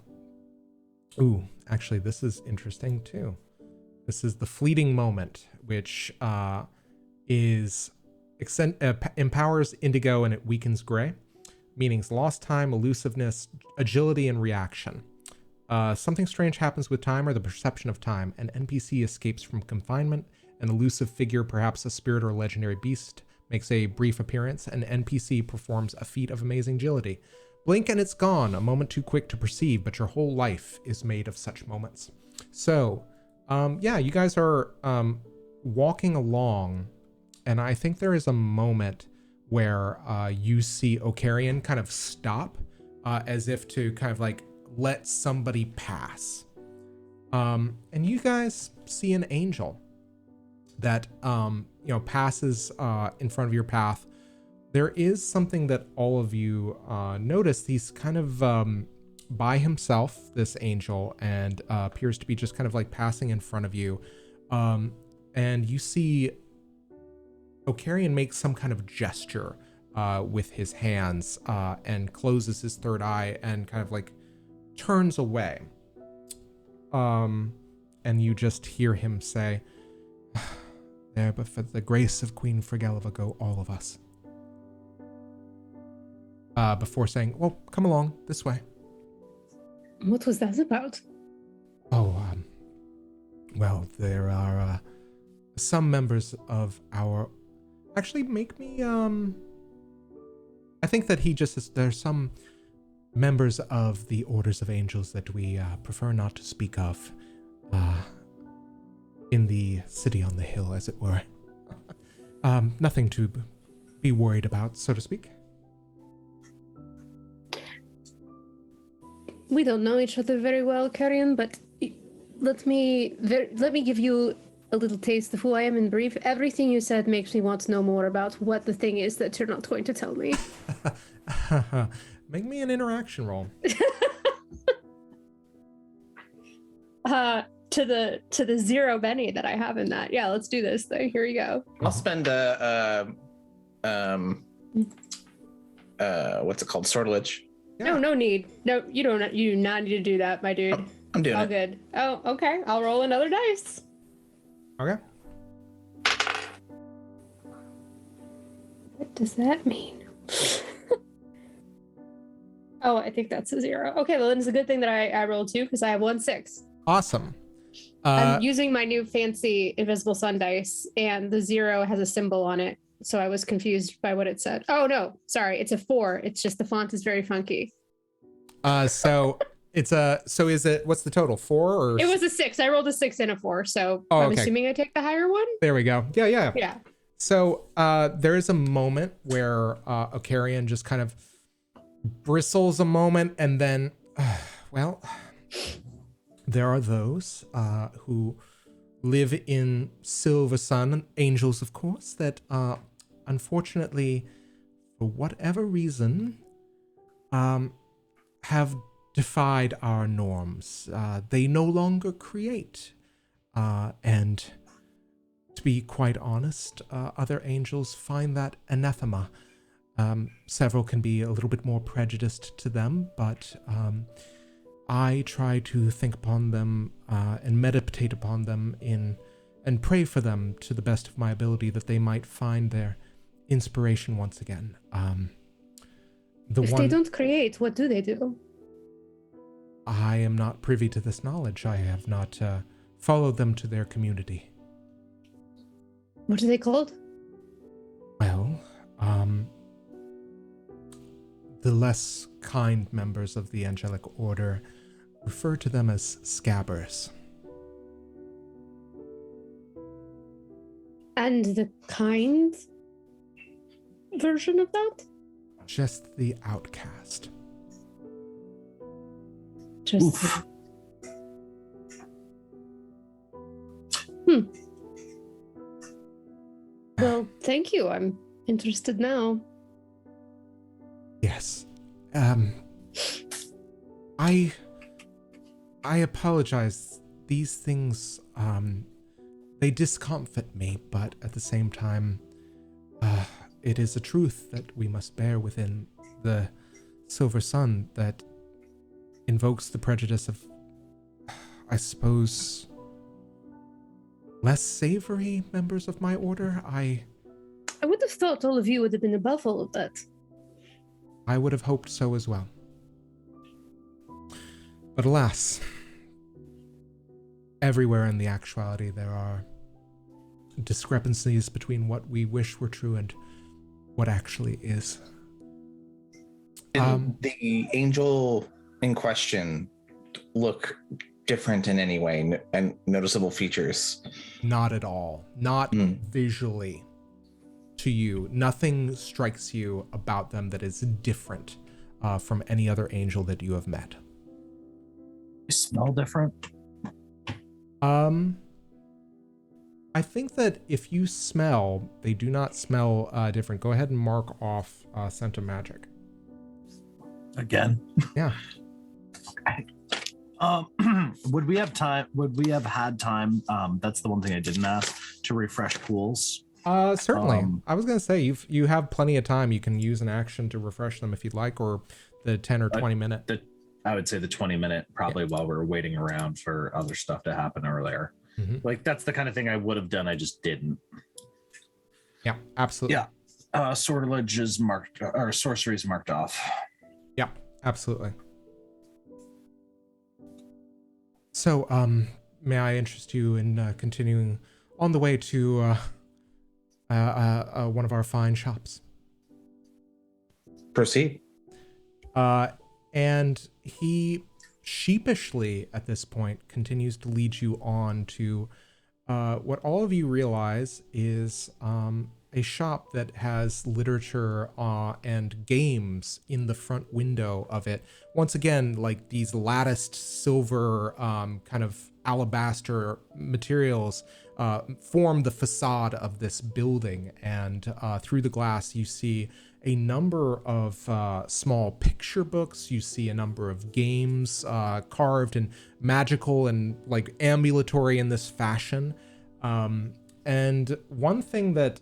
ooh, actually, this is interesting too. This is the fleeting moment, which empowers indigo and it weakens gray. Meanings: lost time, elusiveness, agility, and reaction. Something strange happens with time or the perception of time. An NPC escapes from confinement. An elusive figure, perhaps a spirit or a legendary beast, makes a brief appearance. An NPC performs a feat of amazing agility. Blink and it's gone, a moment too quick to perceive, but your whole life is made of such moments. So, yeah, you guys are walking along, and I think there is a moment where you see Ocarian kind of stop as if to kind of like let somebody pass. And you guys see an angel that passes in front of your path. There is something that all of you notice. He's kind of by himself, this angel, and appears to be just kind of like passing in front of you. And you see Ocarian makes some kind of gesture with his hands and closes his third eye and kind of like turns away. And you just hear him say, "There, but for the grace of Queen Frageliva go all of us." Before saying, "Well, come along this way." What was that about? Oh, well, there are some members of our... Actually, make me, I think that there's some members of the Orders of Angels that we prefer not to speak of. in the city on the hill, as it were. Nothing to be worried about, so to speak. We don't know each other very well, Carrion, but let me give you a little taste of who I am in brief. Everything you said makes me want to know more about what the thing is that you're not going to tell me. Make me an interaction roll. To the 0 Benny that I have in that. Yeah, let's do this thing. Here we go. I'll spend what's it called? Sortilege. Yeah. No need. No, you don't. You do not need to do that, my dude. I'm doing All it. good. Oh, okay. I'll roll another dice. Okay. What does that mean? Oh, I think that's a 0. Okay, well then it's a good thing that I rolled 2 because I have 1 6. Awesome. I'm using my new fancy invisible sun dice, and the 0 has a symbol on it. So I was confused by what it said. Oh no, sorry, it's a 4. It's just the font is very funky. So it's so is it, what's the total? 4 or? It was a 6. I rolled a 6 and a 4, so Oh, I'm okay. assuming I take the higher one. There we go. Yeah. Yeah. So there is a moment where Ocarian just kind of bristles a moment, and then, well, there are those who live in Silver Sun, angels, of course, that unfortunately, for whatever reason, have defied our norms. They no longer create. And to be quite honest, other angels find that anathema. Several can be a little bit more prejudiced to them, but I try to think upon them and meditate upon them and pray for them to the best of my ability that they might find their inspiration once again. If they don't create, what do they do? I am not privy to this knowledge. I have not followed them to their community. What are they called? Well, the less kind members of the angelic order refer to them as scabbers. And the kind version of that? Just the outcast. Just. Well, thank you. I'm interested now. Yes. I apologize. These things, they discomfort me, but at the same time, it is a truth that we must bear within the Silver Sun that invokes the prejudice of, I suppose, less savory members of my order. I would have thought all of you would have been above all of that. I would have hoped so as well. But alas, everywhere in the actuality there are discrepancies between what we wish were true and what actually is. Did the angel in question look different in any way and noticeable features? Not at all. Not visually to you. Nothing strikes you about them that is different from any other angel that you have met. They smell different. I think that if you smell, they do not smell different. Go ahead and mark off scent of magic. Again. Yeah. Okay. Would we have time? Would we have had time? That's the one thing I didn't ask, to refresh pools. Certainly. I was gonna say you have plenty of time. You can use an action to refresh them if you'd like, or the 10 or 20 minute. I would say the 20-minute, probably, while we're waiting around for other stuff to happen earlier. Mm-hmm. Like, that's the kind of thing I would have done. I just didn't. Yeah, absolutely. Yeah. Sortilege is marked, or sorcery is marked off. Yeah, absolutely. So, may I interest you in continuing on the way to one of our fine shops? Proceed. And he sheepishly, at this point, continues to lead you on to what all of you realize is a shop that has literature and games in the front window of it. Once again, like these latticed silver kind of alabaster materials form the facade of this building, and through the glass you see a number of small picture books. You see a number of games carved and magical and like ambulatory in this fashion. And one thing that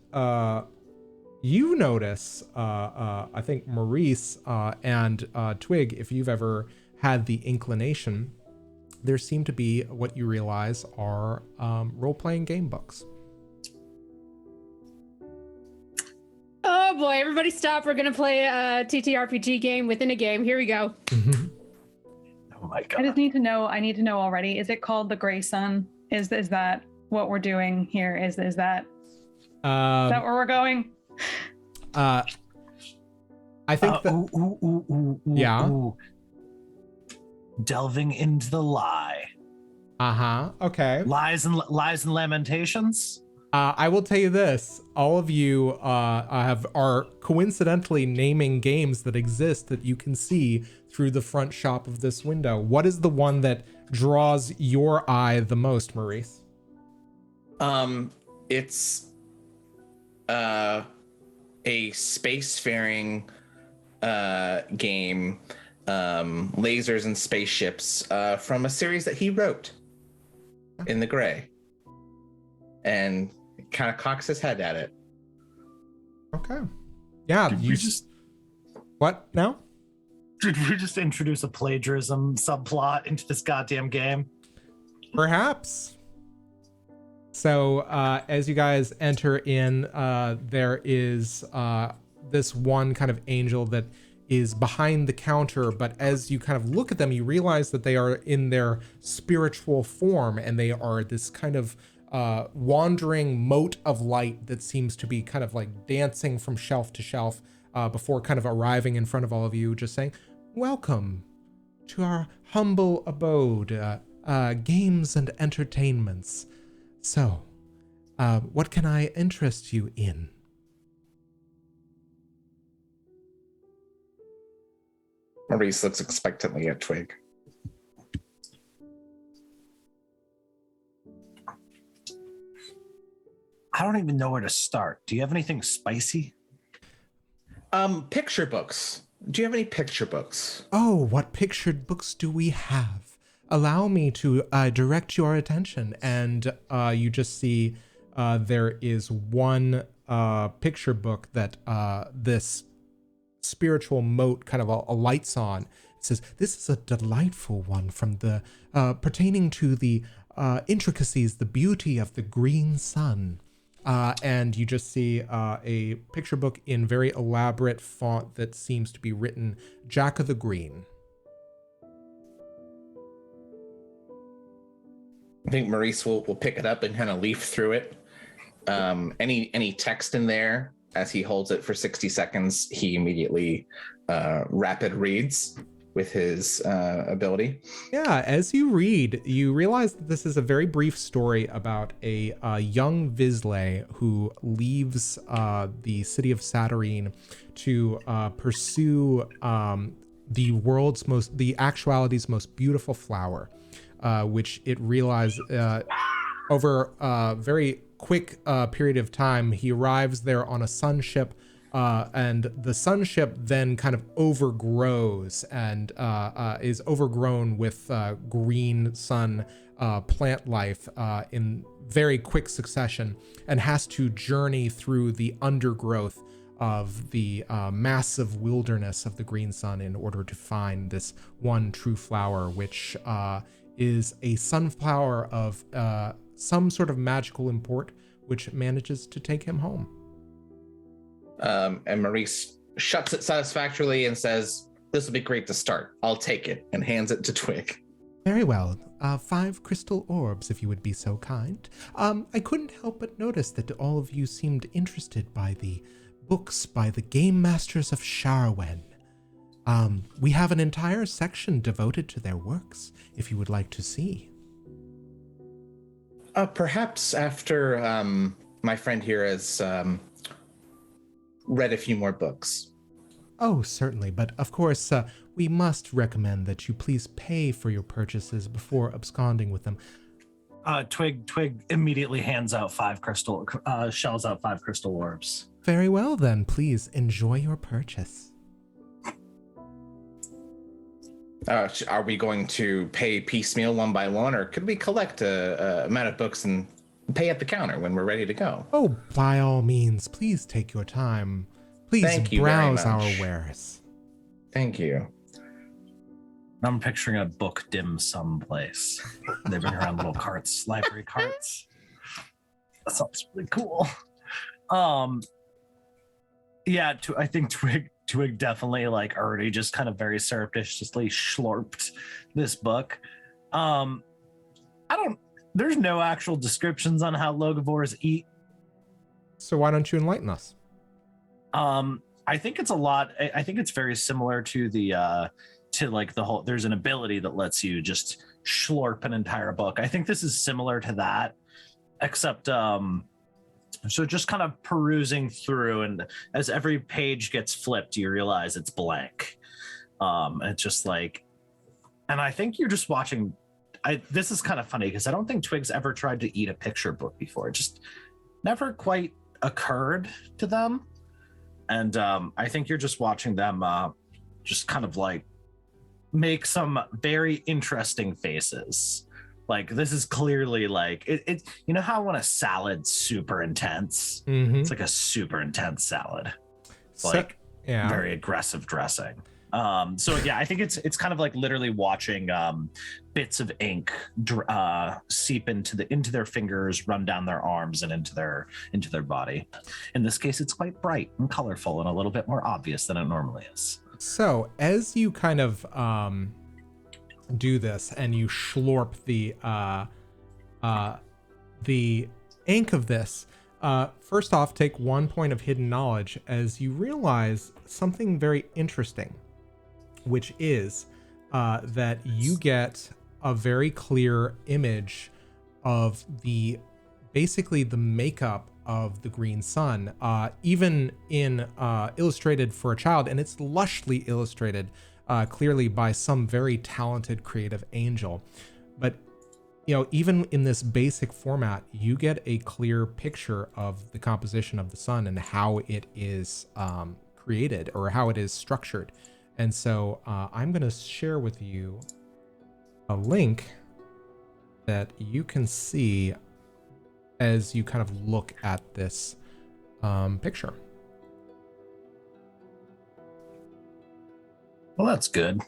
you notice, I think Maurice and Twigg, if you've ever had the inclination, there seem to be what you realize are role-playing game books. Oh boy, everybody stop. We're going to play a TTRPG game within a game. Here we go. Oh my god. I just need to know. I need to know already. Is it called the Gray Sun? Is that what we're doing here? Is that where we're going? I think that yeah. Delving into the lie. Okay. Lies and lamentations. I will tell you this: all of you are coincidentally naming games that exist that you can see through the front shop of this window. What is the one that draws your eye the most, Maurice? It's a spacefaring game, lasers and spaceships, from a series that he wrote in the gray, and kind of cocks his head at it. Okay. Yeah. Did we just What now? Did we just introduce a plagiarism subplot into this goddamn game? Perhaps. So as you guys enter in, there is this one kind of angel that is behind the counter, but as you kind of look at them, you realize that they are in their spiritual form, and they are this kind of wandering mote of light that seems to be kind of like dancing from shelf to shelf before kind of arriving in front of all of you, just saying, "Welcome to our humble abode, games and entertainments. So, what can I interest you in?" Maurice looks expectantly at Twigg. I don't even know where to start. Do you have anything spicy? Picture books. Do you have any picture books? Oh, what pictured books do we have? Allow me to direct your attention. And you just see there is one picture book that this spiritual mote kind of alights on. It says, "This is a delightful one from the pertaining to the intricacies, the beauty of the green sun." And you just see a picture book in very elaborate font that seems to be written Jack of the Green. I think Maurice will pick it up and kind of leaf through it. Any text in there, as he holds it for 60 seconds, he immediately rapid reads with his ability. Yeah, as you read, you realize that this is a very brief story about a young Vislae who leaves the city of Satyrine to pursue the actuality's most beautiful flower, which it realized over a very quick period of time. He arrives there on a sun ship, and the sun ship then kind of overgrows and is overgrown with green sun plant life in very quick succession, and has to journey through the undergrowth of the massive wilderness of the green sun in order to find this one true flower, which is a sunflower of some sort of magical import, which manages to take him home. And Maurice shuts it satisfactorily and says, "This will be great to start. I'll take it," and hands it to Twigg. Very well. 5 crystal orbs, if you would be so kind. I couldn't help but notice that all of you seemed interested by the books by the Game Masters of Sharwen. We have an entire section devoted to their works, if you would like to see. Perhaps after my friend here has read a few more books. Oh, certainly, but of course, we must recommend that you please pay for your purchases before absconding with them. Twig immediately hands out shells out 5 crystal orbs. Very well, then, please enjoy your purchase. Are we going to pay piecemeal one by one, or could we collect a amount of books and pay at the counter when we're ready to go? Oh, by all means, please take your time. Please Thank you browse very our much. wares. Thank you. I'm picturing a book dim sum place. They bring around little carts, library carts. That sounds really cool. Yeah, I think Twig definitely like already just kind of very surreptitiously slurped this book. There's no actual descriptions on how Logivores eat. So why don't you enlighten us? I think it's a lot. I think it's very similar to the whole. There's an ability that lets you just slurp an entire book. I think this is similar to that, except so just kind of perusing through, and as every page gets flipped, you realize it's blank. It's just like, and I think you're just watching. This is kind of funny because I don't think Twig's ever tried to eat a picture book before. It just never quite occurred to them. And I think you're just watching them just kind of like make some very interesting faces. Like, this is clearly like it you know how when a salad's super intense, Mm-hmm. it's like a super intense salad, Yeah. very aggressive dressing. So yeah, I think it's kind of like literally watching bits of ink seep into their fingers, run down their arms and into their body. In this case, it's quite bright and colorful and a little bit more obvious than it normally is. So as you kind of do this and you slurp the ink of this, first off, take 1 point of hidden knowledge as you realize something very interesting, which is that you get a very clear image of basically the makeup of the green sun, even in illustrated for a child, and it's lushly illustrated clearly by some very talented creative angel. But even in this basic format, you get a clear picture of the composition of the sun and how it is created or how it is structured. And so I'm going to share with you a link that you can see as you kind of look at this picture. Well, that's good.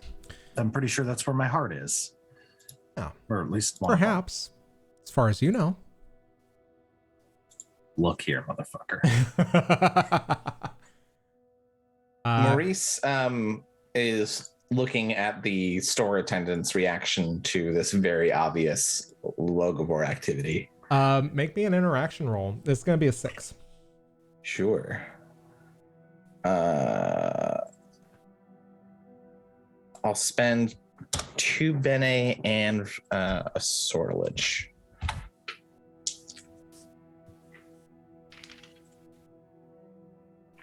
I'm pretty sure that's where my heart is. Yeah. Or at least one of them. Perhaps, as far as you know. Look here, motherfucker. Maurice is looking at the store attendant's reaction to this very obvious Logivore activity. Make me an interaction roll. This is going to be a 6. Sure. I'll spend 2 bene and a sortilege.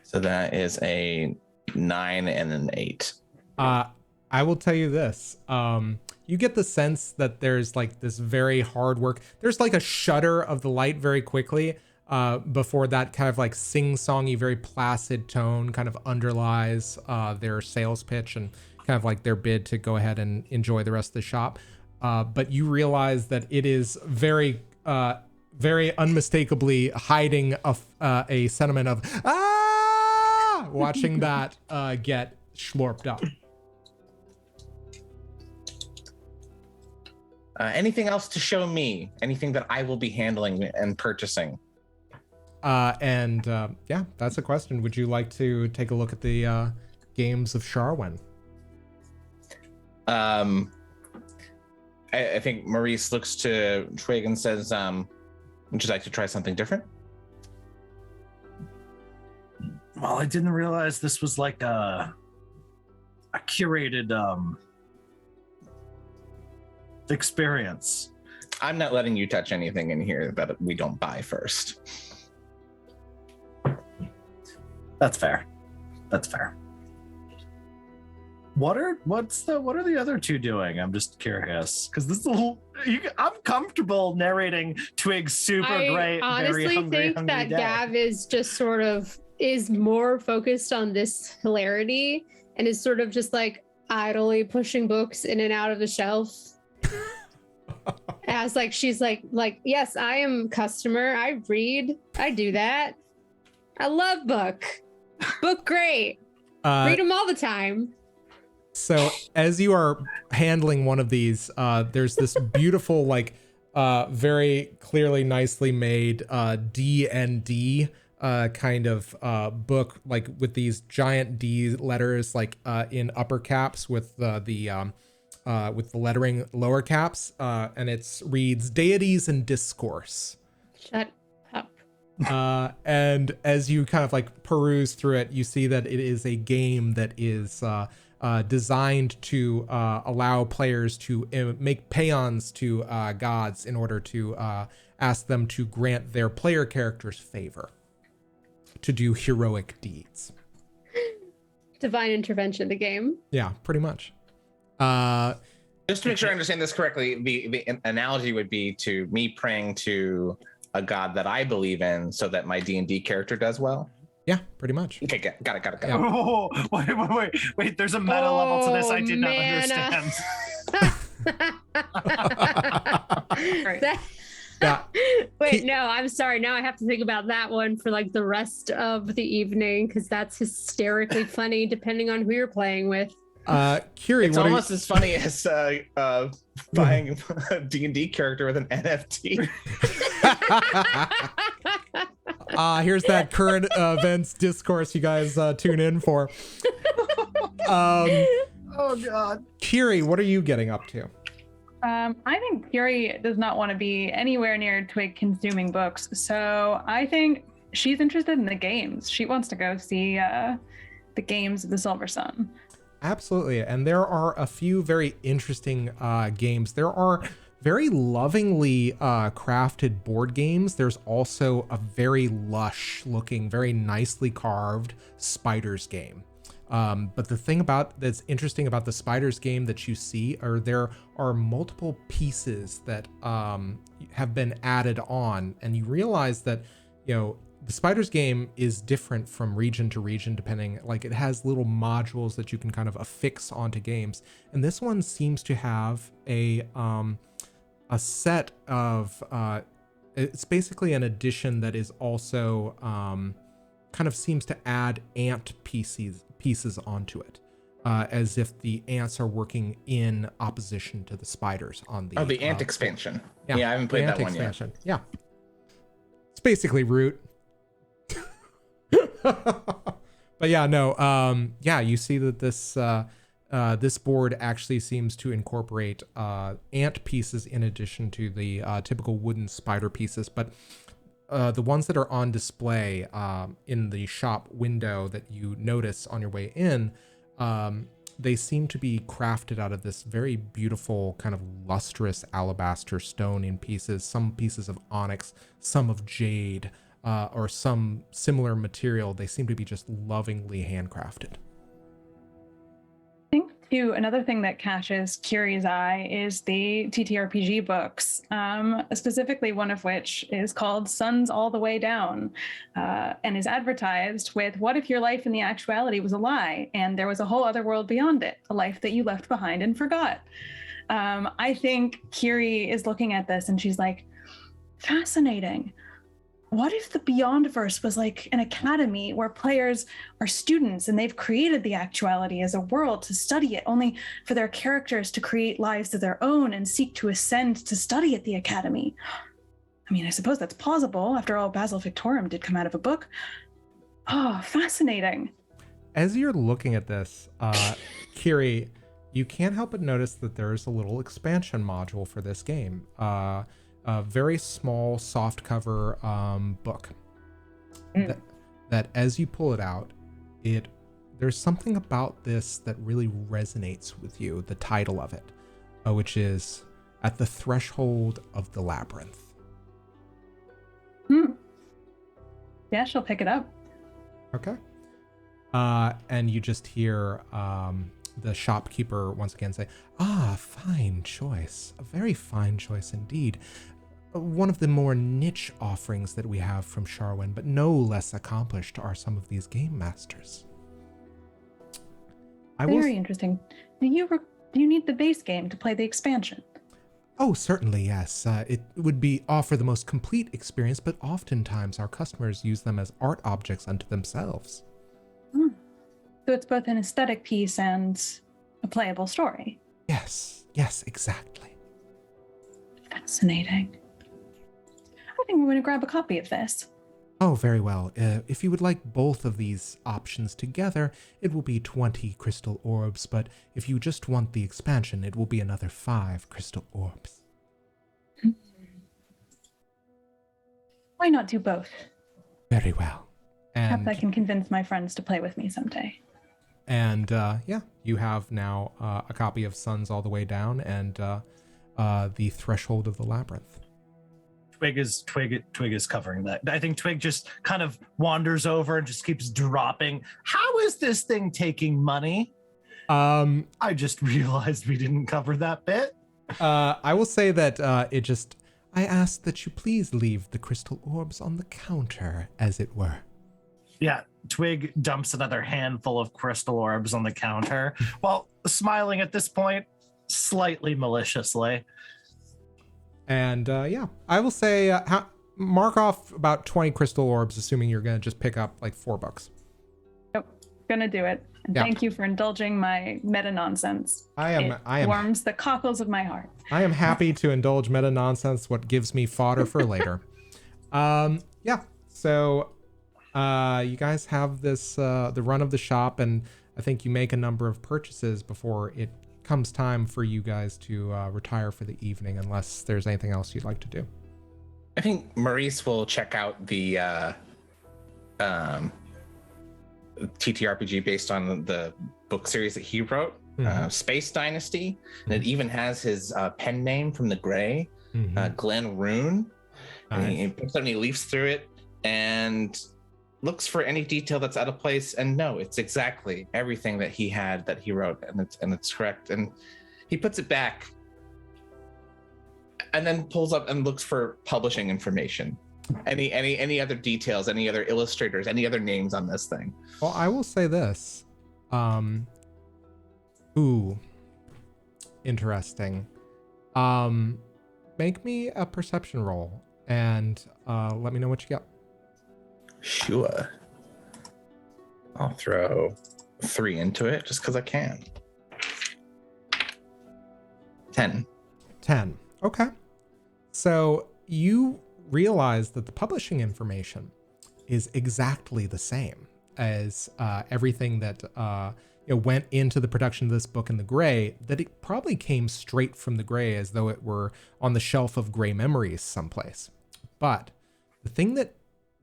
So that is a 9 and an 8. I will tell you this. You get the sense that there's like this very hard work. There's like a shudder of the light very quickly before that kind of like sing-songy, very placid tone kind of underlies their sales pitch and kind of like their bid to go ahead and enjoy the rest of the shop. But you realize that it is very unmistakably hiding a sentiment of watching that get slurped up. Anything else to show me? Anything that I will be handling and purchasing? Yeah, that's a question. Would you like to take a look at the games of Sharwin? I think Maurice looks to Twigg and says, would you like to try something different? Well, I didn't realize this was like a curated experience. I'm not letting you touch anything in here that we don't buy first. That's fair. That's fair. What are the other two doing? I'm just curious because this is I'm comfortable narrating Twigg's super great, honestly very hungry, think that day. Gav is just sort of is more focused on this hilarity and is sort of just like idly pushing books in and out of the shelf. As like she's like yes, I am customer. I read. I do that. I love book great. Read them all the time. So as you are handling one of these, there's this beautiful, like, very clearly, nicely made D&D kind of book, like with these giant D letters, like in upper caps with the lettering lower caps, and it reads "Deities and Discourse." Shut up. And as you kind of like peruse through it, you see that it is a game that is designed to allow players to make paeans to gods in order to ask them to grant their player characters favor to do heroic deeds. Divine intervention, the game. Yeah, pretty much. Just to make sure I understand this correctly, the analogy would be to me praying to a god that I believe in so that my D&D character does well. Yeah, pretty much. Okay, got it. Yeah. Oh, wait! There's a meta level to this I did not understand. Yeah. Wait, no, I'm sorry. Now I have to think about that one for like the rest of the evening because that's hysterically funny depending on who you're playing with. Kyrrie, It's almost as funny as buying a D&D character with an NFT. Here's that current events discourse you guys tune in for. Oh God. Kyrrie, what are you getting up to? I think Kyrrie does not want to be anywhere near Twigg consuming books, so I think she's interested in the games. She wants to go see the games of the Silver Sun. Absolutely, and there are a few very interesting games. There are very lovingly crafted board games. There's also a very lush looking, very nicely carved Spiders game. But the thing that's interesting about the Spiders game that you see are there are multiple pieces that have been added on, and you realize that, you know, the Spiders game is different from region to region, depending, like it has little modules that you can kind of affix onto games. And this one seems to have a set of, it's basically an addition that is also kind of seems to add ant pieces onto it. As if the ants are working in opposition to the spiders on the... Oh, the ant expansion. Yeah, I haven't played that one expansion. Yet. Yeah. It's basically Root. But yeah, no, yeah, you see that this board actually seems to incorporate ant pieces in addition to the typical wooden spider pieces, but the ones that are on display in the shop window that you notice on your way in, they seem to be crafted out of this very beautiful kind of lustrous alabaster stone in pieces, some pieces of onyx, some of jade, or some similar material. They seem to be just lovingly handcrafted. I think too, another thing that catches Kyrrie's eye is the TTRPG books, specifically one of which is called Suns All the Way Down, and is advertised with, what if your life in the actuality was a lie and there was a whole other world beyond it, a life that you left behind and forgot? I think Kyrrie is looking at this and she's like, fascinating. What if the Beyondverse was like an academy where players are students and they've created the actuality as a world to study it, only for their characters to create lives of their own and seek to ascend to study at the academy? I mean, I suppose that's plausible. After all, Basil Victorum did come out of a book. Oh, fascinating. As you're looking at this, Kyrrie, you can't help but notice that there's a little expansion module for this game. A very small softcover book that as you pull it out, there's something about this that really resonates with you, the title of it, which is at the threshold of the labyrinth. Yeah, she'll pick it up. Okay. And you just hear the shopkeeper once again say, fine choice. A very fine choice indeed. One of the more niche offerings that we have from Sharwin, but no less accomplished are some of these game masters. Very interesting. Do you need the base game to play the expansion? Oh, certainly, yes. It would offer the most complete experience, but oftentimes our customers use them as art objects unto themselves. So it's both an aesthetic piece and a playable story. Yes, exactly. Fascinating. I think we're going to grab a copy of this. Oh, very well. If you would like both of these options together, it will be 20 crystal orbs, but if you just want the expansion, it will be another 5 crystal orbs. Why not do both? Very well. Perhaps I can convince my friends to play with me someday. And you have now a copy of Suns All the Way Down and the Threshold of the Labyrinth. Twigg is covering that. I think Twigg just kind of wanders over and just keeps dropping. How is this thing taking money? I just realized we didn't cover that bit. I will say that I ask that you please leave the crystal orbs on the counter, as it were. Yeah, Twigg dumps another handful of crystal orbs on the counter while smiling at this point, slightly maliciously. And I will say mark off about 20 crystal orbs, assuming you're going to just pick up like 4 books. Yep, gonna do it. And thank you for indulging my meta nonsense. It warms the cockles of my heart. I am happy to indulge meta nonsense, what gives me fodder for later. So you guys have this the run of the shop, and I think you make a number of purchases before it comes time for you guys to retire for the evening, unless there's anything else you'd like to do. I think Maurice will check out the TTRPG based on the book series that he wrote, Space Dynasty, and it even has his pen name from the Grey, Glenn Rune. And he picks up and he leafs through it and looks for any detail that's out of place, and no, it's exactly everything that he wrote, and it's correct. And he puts it back and then pulls up and looks for publishing information. Any other details, any other illustrators, any other names on this thing. Well, I will say this. Interesting. Make me a perception roll and let me know what you got. Sure. I'll throw 3 into it just because I can. 10. Okay. So you realize that the publishing information is exactly the same as everything that went into the production of this book in the Grey, that it probably came straight from the Grey, as though it were on the shelf of Grey Memories someplace. But the thing that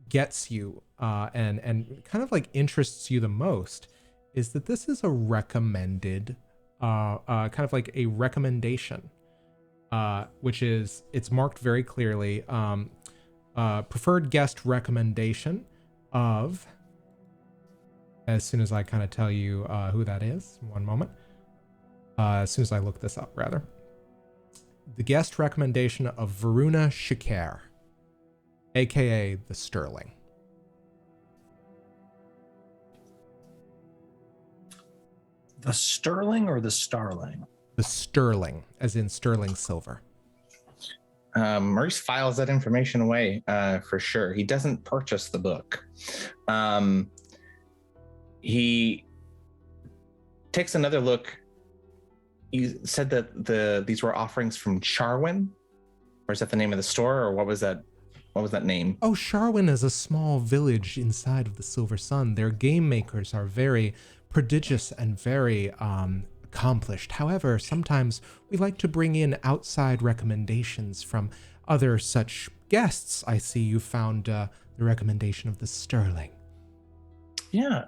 gets you and kind of like interests you the most is that this is a recommended kind of like a recommendation, which is, it's marked very clearly, preferred guest recommendation of, as soon as I kind of tell you who that is, one moment, as soon as I look this up, rather, the guest recommendation of Varuna Shikar, aka the Sterling. The Sterling or the Starling? The Sterling, as in sterling silver. Maurice files that information away for sure. He doesn't purchase the book. He takes another look. You said that these were offerings from Sharwin, or is that the name of the store, or what was that? What was that name? Oh, Sharwin is a small village inside of the Silver Sun. Their game makers are very prodigious and very accomplished. However, sometimes we like to bring in outside recommendations from other such guests. I see you found the recommendation of the Sterling. Yeah.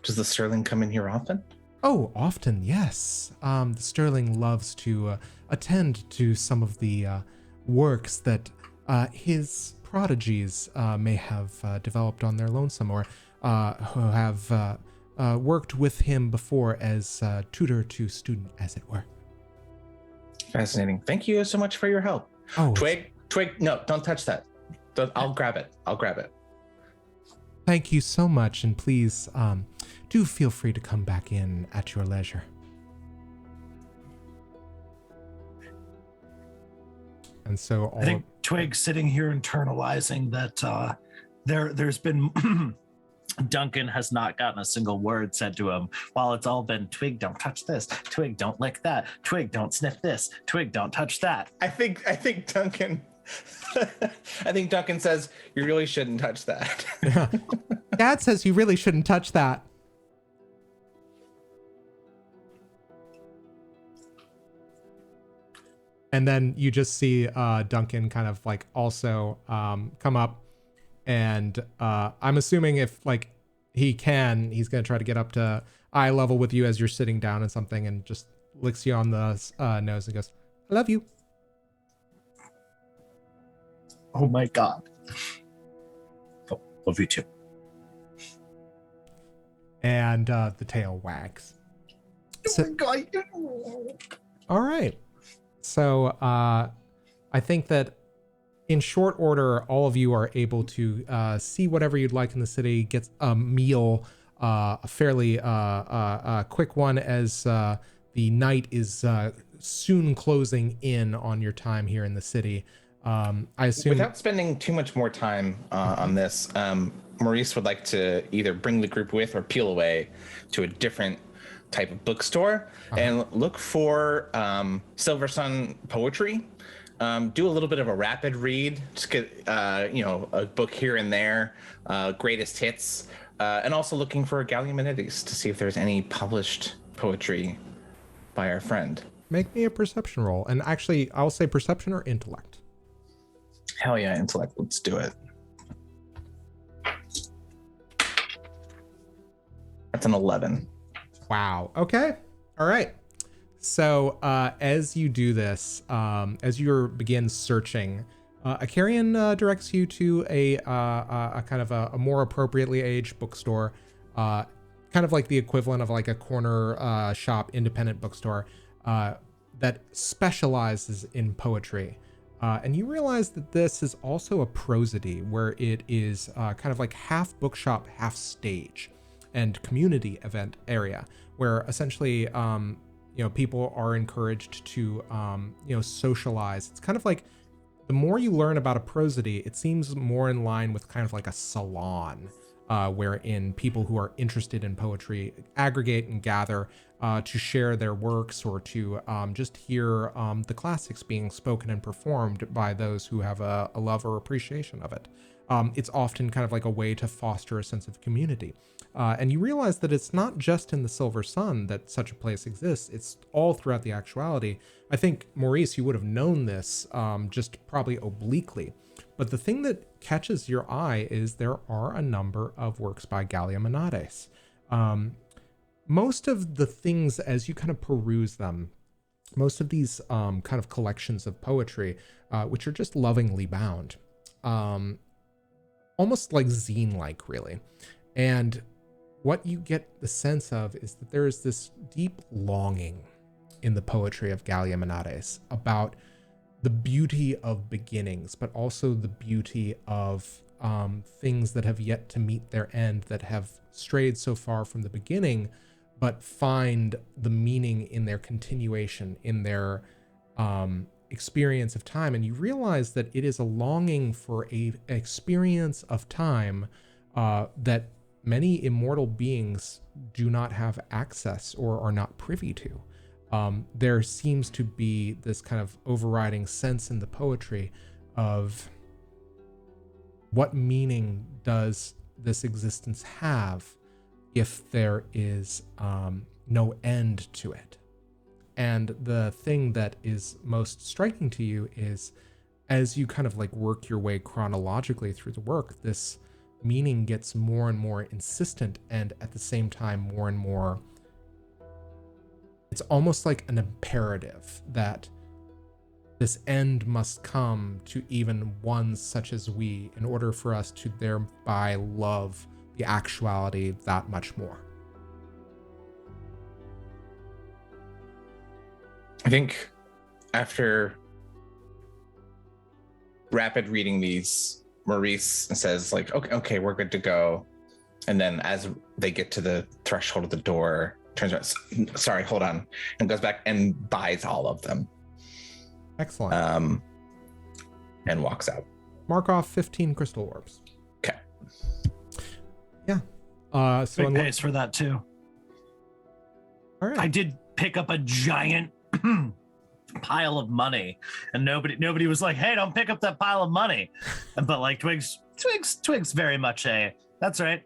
Does the Sterling come in here often? Oh, often, yes. The Sterling loves to attend to some of the works that his prodigies may have developed on their lonesome, or who have worked with him before as tutor to student, as it were. Fascinating. Thank you so much for your help. Oh, Twig, no, don't touch that. I'll grab it. thank you so much, and please do feel free to come back in at your leisure. And so all I think Twig sitting here internalizing that there's been Duncan has not gotten a single word said to him while it's all been Twig, don't touch this. Twig, don't lick that. Twig, don't sniff this. Twig, don't touch that. I think Duncan I think Duncan says you really shouldn't touch that. Dad says you really shouldn't touch that. And then you just see Duncan kind of like also come up, and I'm assuming if like he's gonna try to get up to eye level with you as you're sitting down and something, and just licks you on the nose and goes, "I love you." oh my god. Oh, love you too. And the tail wags. So, all right. So I think that in short order, all of you are able to see whatever you'd like in the city, get a meal, a fairly quick one, as the night is soon closing in on your time here in the city. I assume, without spending too much more time on this, Maurice would like to either bring the group with or peel away to a different type of bookstore and look for Silver Sun poetry. Do a little bit of a rapid read, just get a book here and there, greatest hits, and also looking for Galiamenades to see if there's any published poetry by our friend. make me a perception roll. And actually, I'll say perception or intellect. Hell yeah, intellect. Let's do it. That's an 11. Wow. Okay. All right. So as you do this, as you begin searching, Akarian directs you to a kind of a more appropriately aged bookstore, kind of like the equivalent of like a corner shop independent bookstore that specializes in poetry. And you realize that this is also a prosody, where it is kind of like half bookshop, half stage and community event area, where essentially people are encouraged to socialize. It's kind of like, the more you learn about a prosody, it seems more in line with kind of like a salon, wherein people who are interested in poetry aggregate and gather to share their works, or to just hear the classics being spoken and performed by those who have a love or appreciation of it. It's often kind of like a way to foster a sense of community. And you realize that it's not just in the Silver Sun that such a place exists. It's all throughout the actuality. I think, Maurice, you would have known this just probably obliquely. But the thing that catches your eye is there are a number of works by Galiamenades. Most of the things, as you kind of peruse them, most of these kind of collections of poetry, which are just lovingly bound, almost like zine-like, really. And what you get the sense of is that there is this deep longing in the poetry of Galiamenades about the beauty of beginnings, but also the beauty of things that have yet to meet their end, that have strayed so far from the beginning, but find the meaning in their continuation, in their experience of time. And you realize that it is a longing for an experience of time that many immortal beings do not have access or are not privy to. There seems to be this kind of overriding sense in the poetry of what meaning does this existence have if there is no end to it. And the thing that is most striking to you is, as you kind of like work your way chronologically through the work, this meaning gets more and more insistent, and at the same time more and more it's almost like an imperative that this end must come to even ones such as we in order for us to thereby love the actuality that much more. I think after rapid reading these, Maurice says like, okay, we're good to go. And then as they get to the threshold of the door, turns around, sorry, hold on, and goes back and buys all of them. Excellent. And walks out. Mark off 15 crystal orbs. Okay. Yeah. So Big pace for that too. All right. I did pick up a giant pile of money, and nobody was like, "Hey, don't pick up that pile of money." But like Twig's very much that's right.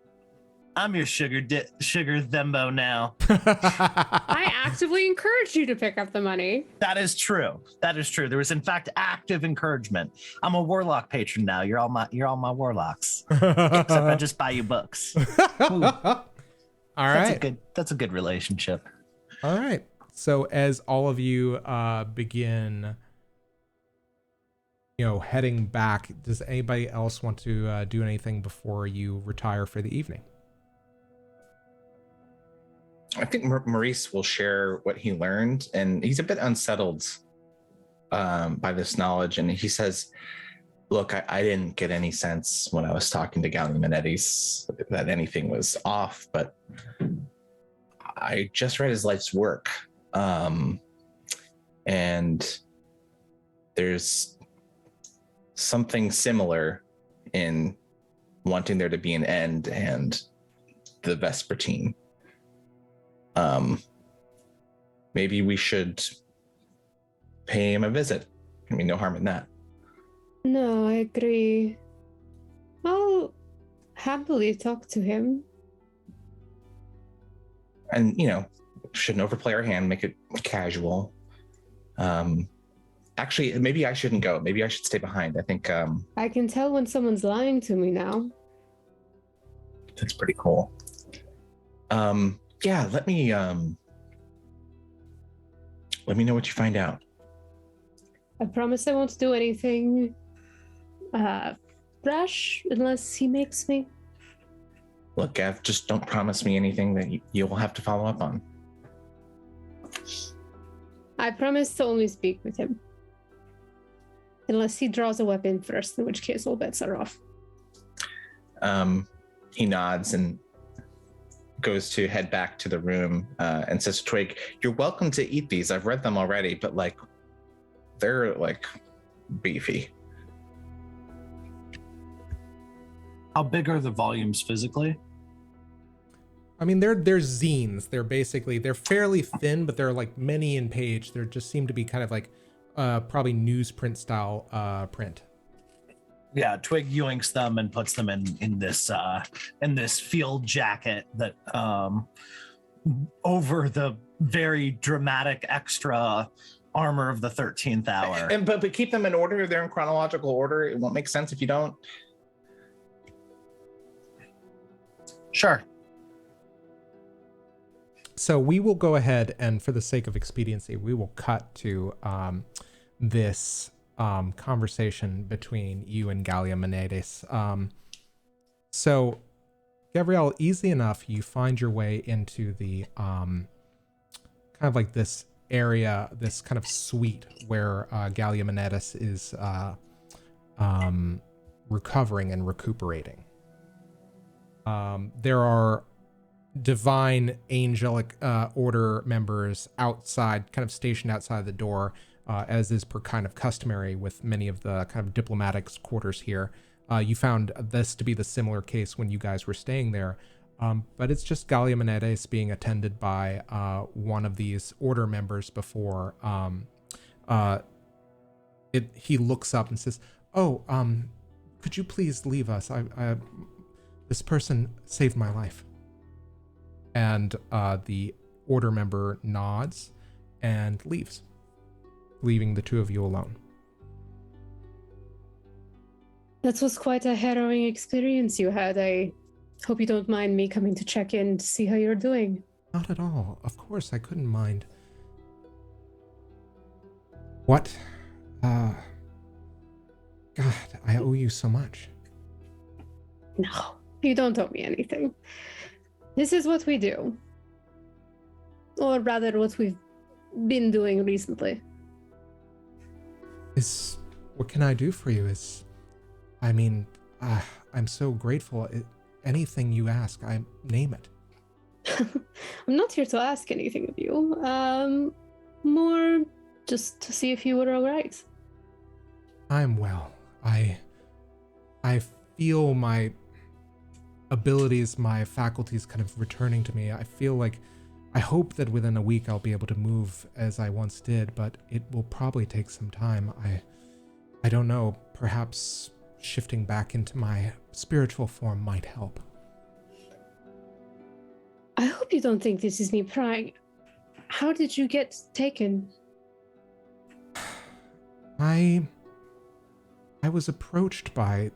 I'm your sugar thembo now. I actively encourage you to pick up the money. That is true. There was in fact active encouragement. I'm a warlock patron now. You're all my warlocks. Except I just buy you books. All right. That's a good relationship. All right. So as all of you begin, heading back, does anybody else want to do anything before you retire for the evening? I think Maurice will share what he learned, and he's a bit unsettled by this knowledge. And he says, look, I didn't get any sense when I was talking to Galiamenades that anything was off, but I just read his life's work. And there's something similar in wanting there to be an end and the Vespertine. Maybe we should pay him a visit. I mean, no harm in that. No, I agree. I'll happily talk to him. And, shouldn't overplay our hand, make it casual. Actually, maybe I shouldn't go. Maybe I should stay behind. I think I can tell when someone's lying to me now. that's pretty cool. Yeah, let me know what you find out. I promise I won't do anything rash unless he makes me. Look, Gav, just don't promise me anything that you'll have to follow up on. I promise to only speak with him. Unless he draws a weapon first, in which case all bets are off. He nods and goes to head back to the room and says to Twigg, you're welcome to eat these. I've read them already, but they're beefy. How big are the volumes physically? I mean, they're zines. They're fairly thin, but they're many in page. They just seem to be kind of probably newsprint style print. Yeah, Twigg yoinks them and puts them in this field jacket that over the very dramatic extra armor of the 13th hour. But keep them in order. They're in chronological order. It won't make sense if you don't. Sure. So we will go ahead and, for the sake of expediency, we will cut to this conversation between you and Galiamenades. So, Gavriel, easy enough, you find your way into the kind of this area, this kind of suite where Galiamenades is recovering and recuperating. There are divine angelic order members outside, kind of stationed outside the door, as is per kind of customary with many of the kind of diplomatic quarters here. You found this to be the similar case when you guys were staying there, but it's just Galiamenades being attended by one of these order members before he looks up and says, could you please leave us? This person saved my life. And the order member nods and leaves, leaving the two of you alone. That was quite a harrowing experience you had. I hope you don't mind me coming to check in to see how you're doing. Not at all. Of course, I couldn't mind. What? God, I owe you so much. No, you don't owe me anything. This is what we do. Or rather, what we've been doing recently. What can I do for you? I'm so grateful. Anything you ask, I name it. I'm not here to ask anything of you. More just to see if you were all right. I'm well. I feel my abilities, my faculties kind of returning to me. I hope that within a week I'll be able to move as I once did, but it will probably take some time. I don't know, perhaps shifting back into my spiritual form might help. I hope you don't think this is me prying. How did you get taken? I was approached by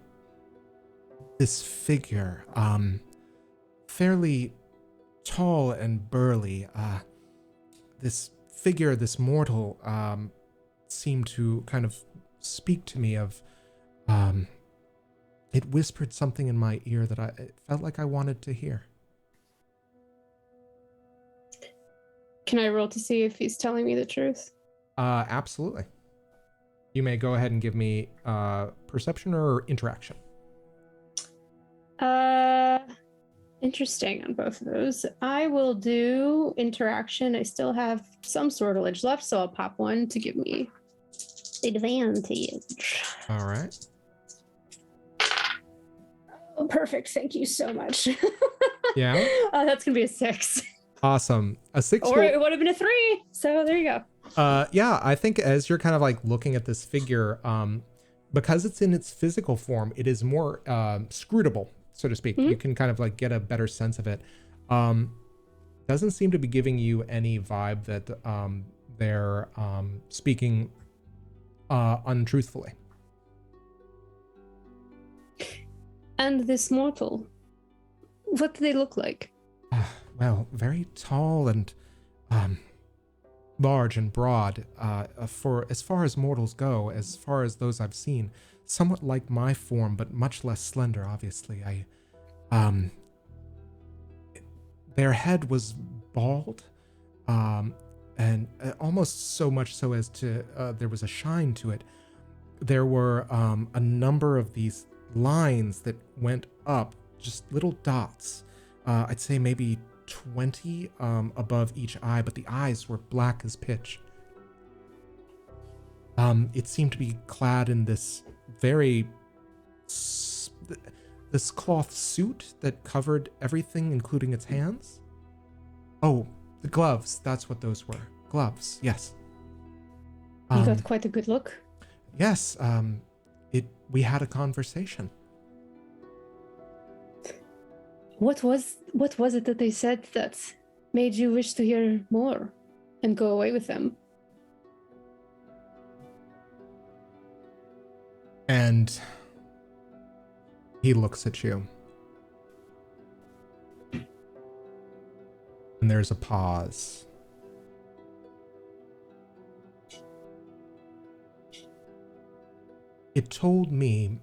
this figure, fairly tall and burly. This figure, this mortal, seemed to kind of speak to me of, it whispered something in my ear that it felt like I wanted to hear. Can I roll to see if he's telling me the truth? Absolutely. You may go ahead and give me perception or interaction. Interesting on both of those. I will do interaction. I still have some sortilege left, so I'll pop one to give me advantage. All right. Oh, perfect. Thank you so much. Yeah. That's gonna be a 6. Awesome. A 6 Or it would have been a 3. So there you go. Yeah, I think as you're kind of like looking at this figure, because it's in its physical form, it is more scrutable, so to speak. Mm-hmm. You can kind of like get a better sense of it. Doesn't seem to be giving you any vibe that they're speaking untruthfully. And this mortal, what do they look like? Well, very tall and large and broad. For as far as mortals go, as far as those I've seen, somewhat like my form, but much less slender. Obviously, their head was bald, and almost so much so as to there was a shine to it. There were a number of these lines that went up, just little dots. I'd say maybe 20 above each eye, but the eyes were black as pitch. It seemed to be clad in this this cloth suit that covered everything, including its hands. Oh, the gloves. That's what those were. Gloves. Yes. You got quite a good look. Yes. We had a conversation. What was it that they said that made you wish to hear more and go away with them? And he looks at you. And there's a pause. They told me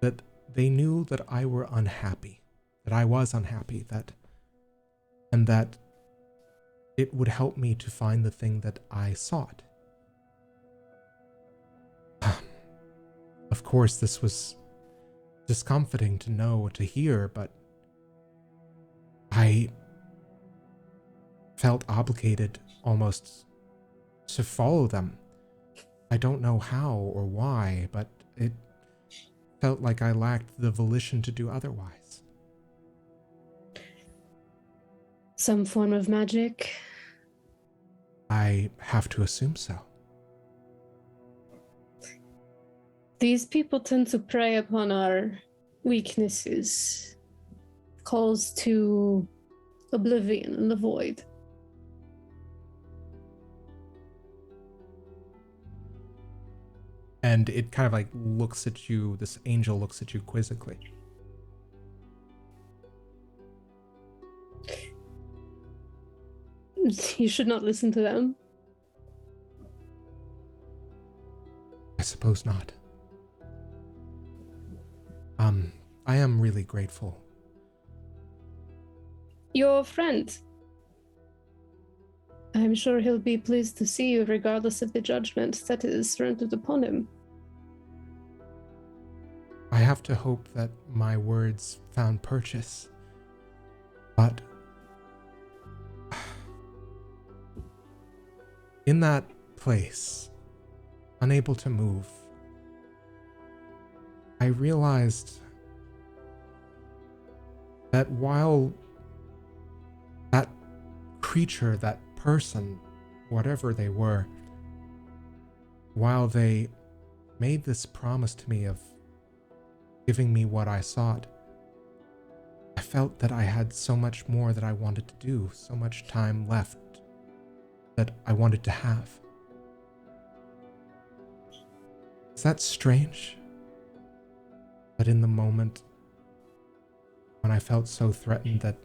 that they knew that I was unhappy, and that it would help me to find the thing that I sought. Of course, this was discomforting to know, to hear, but I felt obligated almost to follow them. I don't know how or why, but it felt like I lacked the volition to do otherwise. Some form of magic? I have to assume so. These people tend to prey upon our weaknesses, calls to oblivion and the void. And it kind of like looks at you, this angel looks at you quizzically. You should not listen to them. I suppose not. I am really grateful. Your friend. I'm sure he'll be pleased to see you regardless of the judgment that is rendered upon him. I have to hope that my words found purchase. But in that place, unable to move, I realized that while that creature, that person, whatever they were, while they made this promise to me of giving me what I sought, I felt that I had so much more that I wanted to do, so much time left that I wanted to have. Is that strange? But in the moment when I felt so threatened that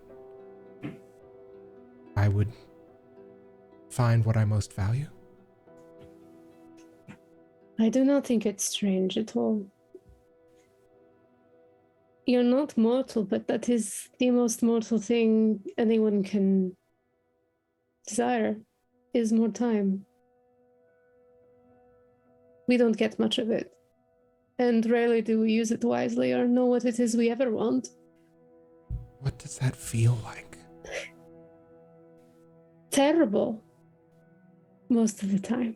I would find what I most value? I do not think it's strange at all. You're not mortal, but that is the most mortal thing anyone can desire, is more time. We don't get much of it, and rarely do we use it wisely or know what it is we ever want. What does that feel like? Terrible, most of the time.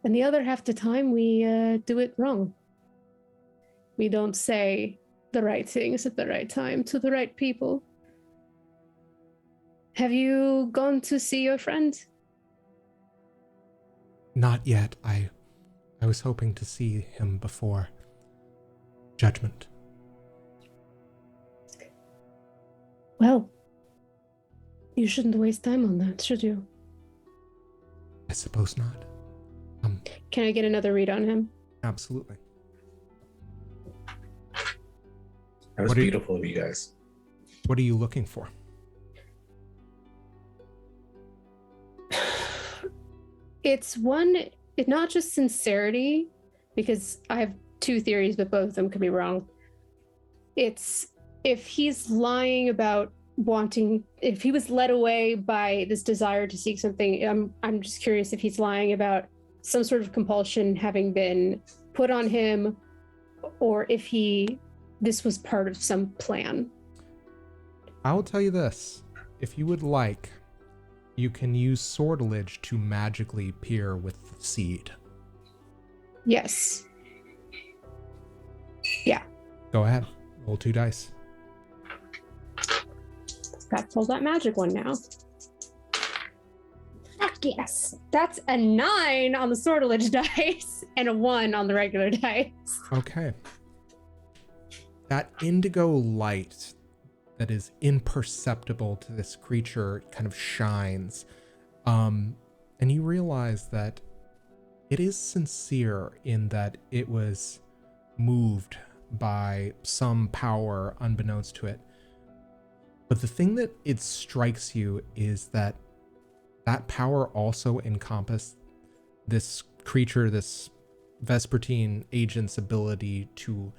And the other half the time, we do it wrong. We don't say the right things at the right time to the right people. Have you gone to see your friend? Not yet. I was hoping to see him before judgment. Well, you shouldn't waste time on that, should you? I suppose not. Can I get another read on him? Absolutely. That was beautiful of you guys. What are you looking for? It's not just sincerity, because I have two theories, but both of them could be wrong. It's if he's lying about if he was led away by this desire to seek something, I'm just curious if he's lying about some sort of compulsion having been put on him, or if this was part of some plan. I will tell you this. If you would like, you can use sortilege to magically peer with the seed. Yes. Yeah. Go ahead. Roll 2 dice. Got to pull that magic one now. Heck yes. That's a 9 on the sortilege dice and a 1 on the regular dice. Okay. That indigo light that is imperceptible to this creature kind of shines. And you realize that it is sincere in that it was moved by some power unbeknownst to it. But the thing that it strikes you is that power also encompassed this creature, this Vespertine agent's ability to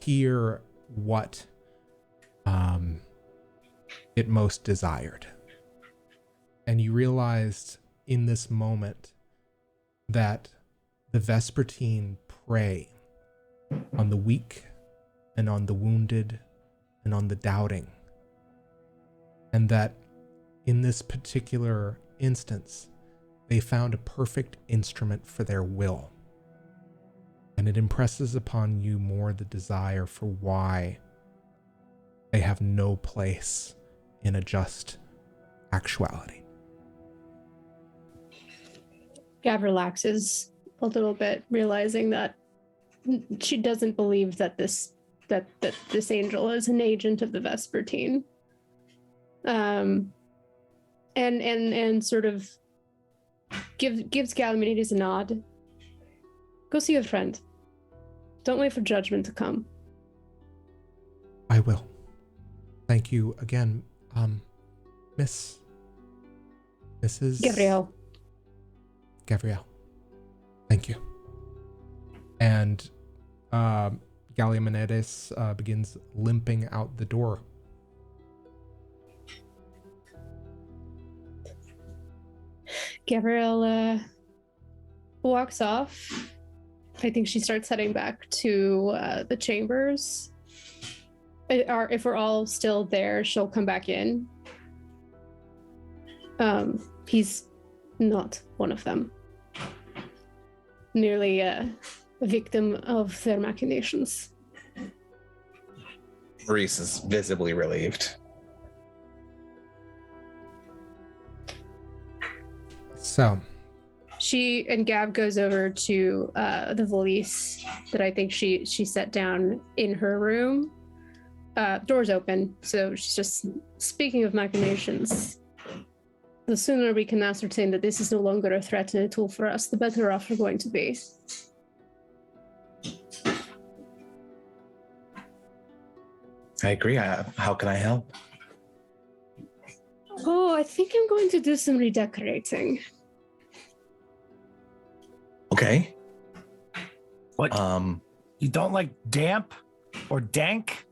hear what it most desired. And you realized in this moment that the Vespertine prey on the weak and on the wounded and on the doubting. And that in this particular instance, they found a perfect instrument for their will. And it impresses upon you more the desire for why they have no place in a just actuality. Gav relaxes a little bit, realizing that she doesn't believe that this angel is an agent of the Vespertine. And sort of gives Galiamenades a nod. Go see your friend. Don't wait for judgment to come. I will. Thank you again, Miss Mrs. Gavriel. Gavriel. Thank you. And Galiamenades begins limping out the door. Gavriel walks off. I think she starts heading back to the chambers. Or if we're all still there, she'll come back in. He's not one of them. Merely a victim of their machinations. Maurice is visibly relieved. So, She and Gav goes over to the valise that I think she set down in her room. Door's open, so she's just speaking of machinations. The sooner we can ascertain that this is no longer a threat and a tool for us, the better off we're going to be. I agree. How can I help? Oh, I think I'm going to do some redecorating. Okay. What? You don't like damp or dank?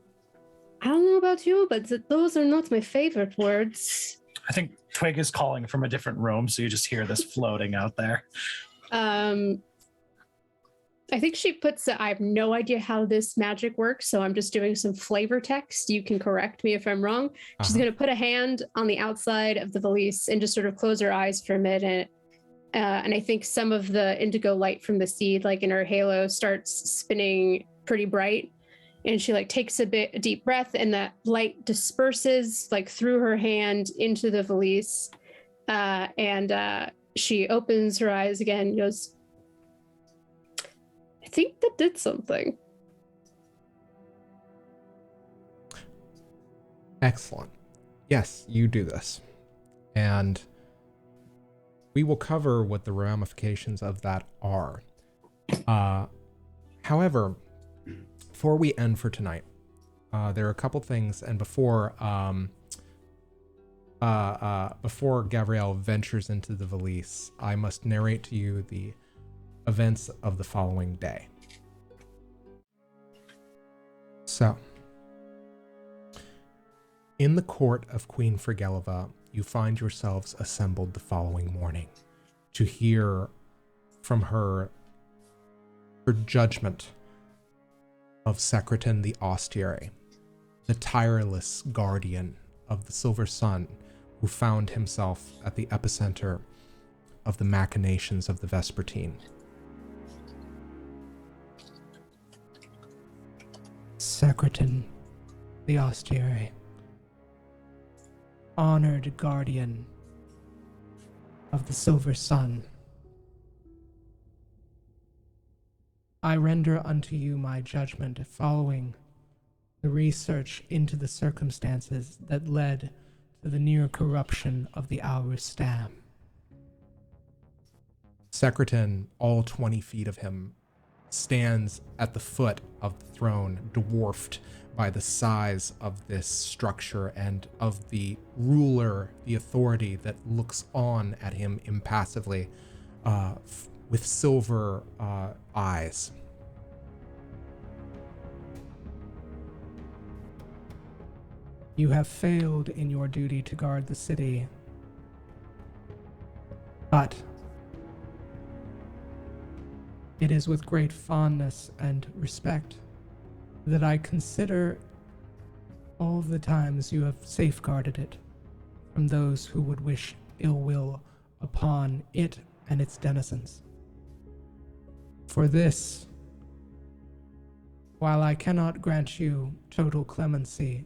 I don't know about you, but those are not my favorite words. I think Twigg is calling from a different room, so you just hear this floating out there. I think she puts I have no idea how this magic works, so I'm just doing some flavor text. You can correct me if I'm wrong. She's going to put a hand on the outside of the valise and just sort of close her eyes for a minute. And I think some of the indigo light from the seed, like in her halo, starts spinning pretty bright. And she like takes a deep breath, and that light disperses like through her hand into the valise. And she opens her eyes again and goes, I think that did something. excellent. Yes, you do this. And we will cover what the ramifications of that are. However, before we end for tonight, there are a couple things, and before Gavriel ventures into the valise, I must narrate to you the events of the following day. So, in the court of Queen Frageliva, you find yourselves assembled the following morning to hear from her judgment of Secretan the Austere, the tireless guardian of the Silver Sun, who found himself at the epicenter of the machinations of the Vespertine. Secretan the Austere, honored guardian of the Silver Sun, I render unto you my judgment following the research into the circumstances that led to the near corruption of the Aurus Stam. Secretan, all 20 feet of him, stands at the foot of the throne, dwarfed by the size of this structure and of the ruler, the authority that looks on at him impassively with silver eyes. You have failed in your duty to guard the city, but it is with great fondness and respect that I consider all the times you have safeguarded it from those who would wish ill will upon it and its denizens. For this, while I cannot grant you total clemency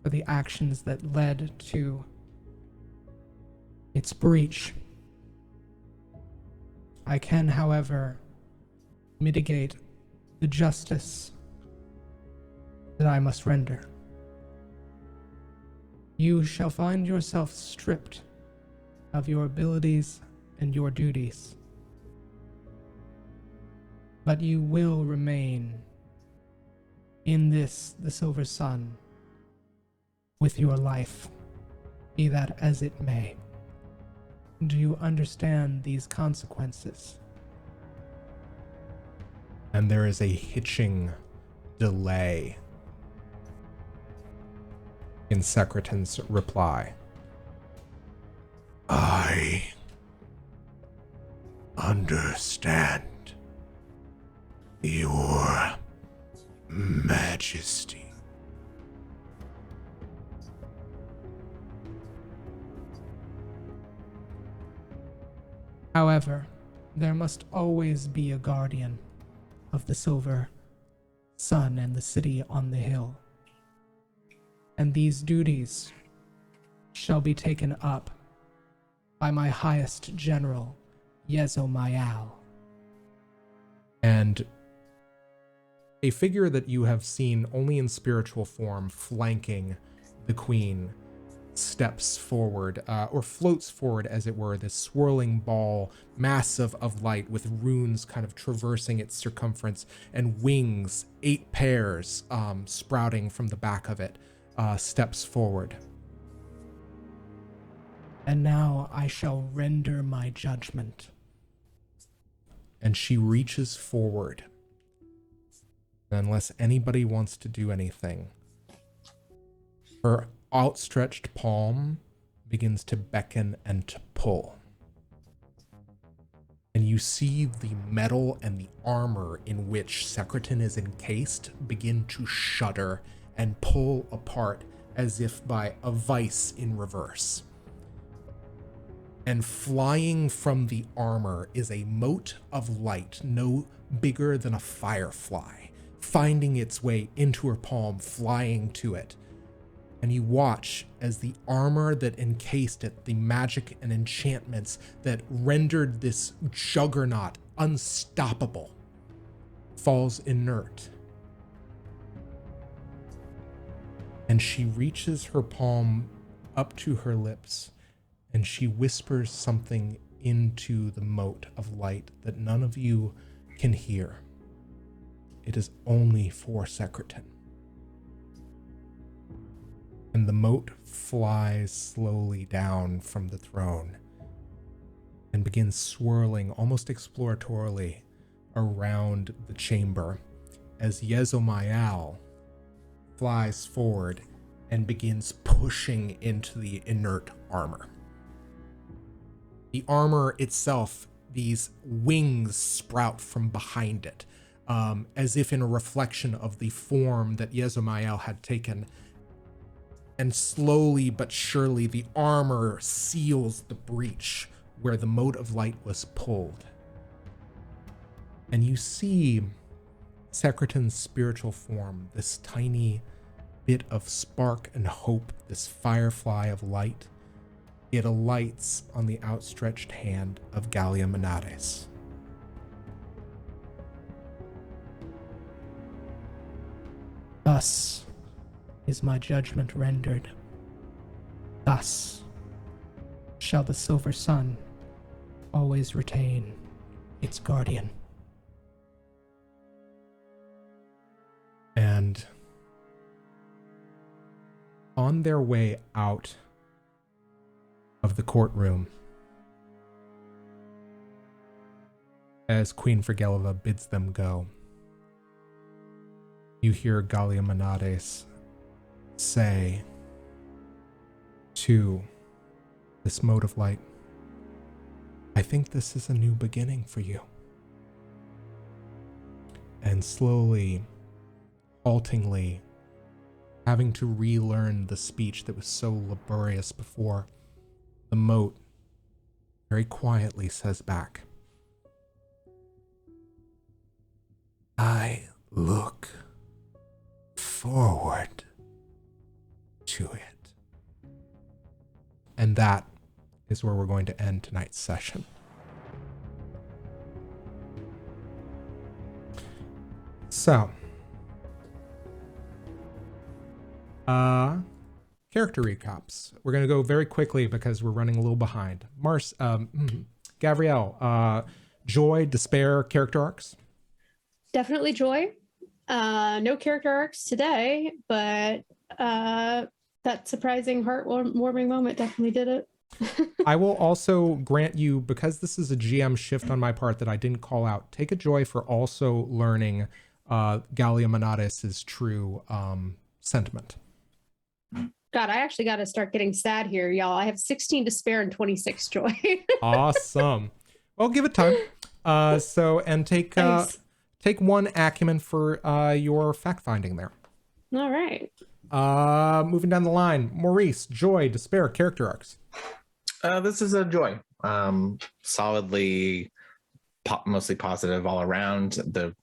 for the actions that led to its breach, I can, however, mitigate the justice that I must render. You shall find yourself stripped of your abilities and your duties, but you will remain in this, the Silver Sun, with your life, be that as it may. Do you understand these consequences? And there is a hitching delay in Secretan's reply. I understand, Your Majesty. However, there must always be a guardian of the silver sun and the city on the hill. And these duties shall be taken up by my highest general, Yezomayal. And a figure that you have seen only in spiritual form flanking the queen steps forward, or floats forward, as it were, this swirling ball, massive of light with runes kind of traversing its circumference and wings, 8 pairs sprouting from the back of it, steps forward. And now I shall render my judgment. And she reaches forward. Unless anybody wants to do anything, her outstretched palm begins to beckon and to pull. And you see the metal and the armor in which Secretan is encased begin to shudder and pull apart as if by a vice in reverse. And flying from the armor is a mote of light no bigger than a firefly, finding its way into her palm, flying to it. And you watch as the armor that encased it, the magic and enchantments that rendered this juggernaut unstoppable, falls inert. And she reaches her palm up to her lips, and she whispers something into the mote of light that none of you can hear. It is only for Secretan. And the mote flies slowly down from the throne and begins swirling almost exploratorily around the chamber as Yezomayal flies forward and begins pushing into the inert armor. The armor itself, these wings sprout from behind it, as if in a reflection of the form that Yezomayal had taken. And slowly but surely, the armor seals the breach where the mote of light was pulled. And you see Secretan's spiritual form, this tiny bit of spark and hope, this firefly of light. It alights on the outstretched hand of Galiamenades. Thus is my judgment rendered. Thus shall the silver sun always retain its guardian. And on their way out of the courtroom, as Queen Frageliva bids them go, you hear Galiamenades say to this mote of light, I think this is a new beginning for you. And slowly, haltingly, having to relearn the speech that was so laborious before, the mote very quietly says back, I look forward to it. And that is where we're going to end tonight's session. So, character recaps. We're going to go very quickly because we're running a little behind. Gavriel, joy, despair, character arcs? Definitely joy. No character arcs today, but that surprising heartwarming moment definitely did it. I will also grant you, because this is a GM shift on my part that I didn't call out, take a joy for also learning Galiamenades' true sentiment. God, I actually got to start getting sad here, y'all. I have 16 despair and 26 joy. Awesome. Well, give it time. Take Thanks. take one acumen for your fact finding there. All right. Moving down the line, Maurice, joy, despair, character arcs. This is a joy. Solidly, mostly positive all around. The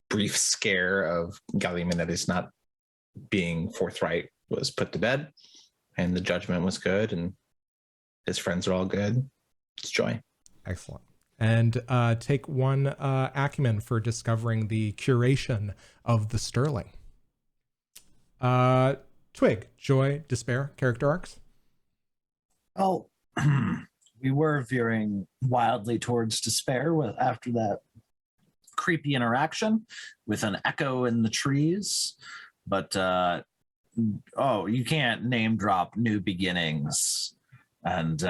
brief scare of Galiamenades not being forthright was put to bed, and the judgment was good, and his friends are all good. It's joy. Excellent. And take one acumen for discovering the curation of the Sterling. Twigg, joy, despair, character arcs. Oh, we were veering wildly towards despair after that creepy interaction with an echo in the trees. But you can't name drop new beginnings and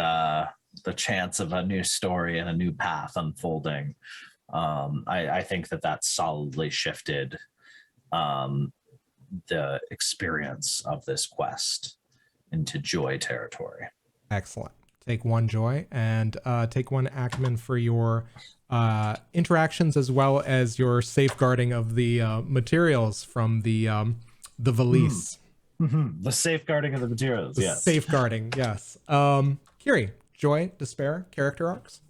the chance of a new story and a new path unfolding. I think that solidly shifted the experience of this quest into joy territory. Excellent. Take one joy and take one acumen for your interactions as well as your safeguarding of the materials from the valise. Mm-hmm. The safeguarding of the materials. Yes. Safeguarding. Yes. Kyrrie, joy, despair, character arcs.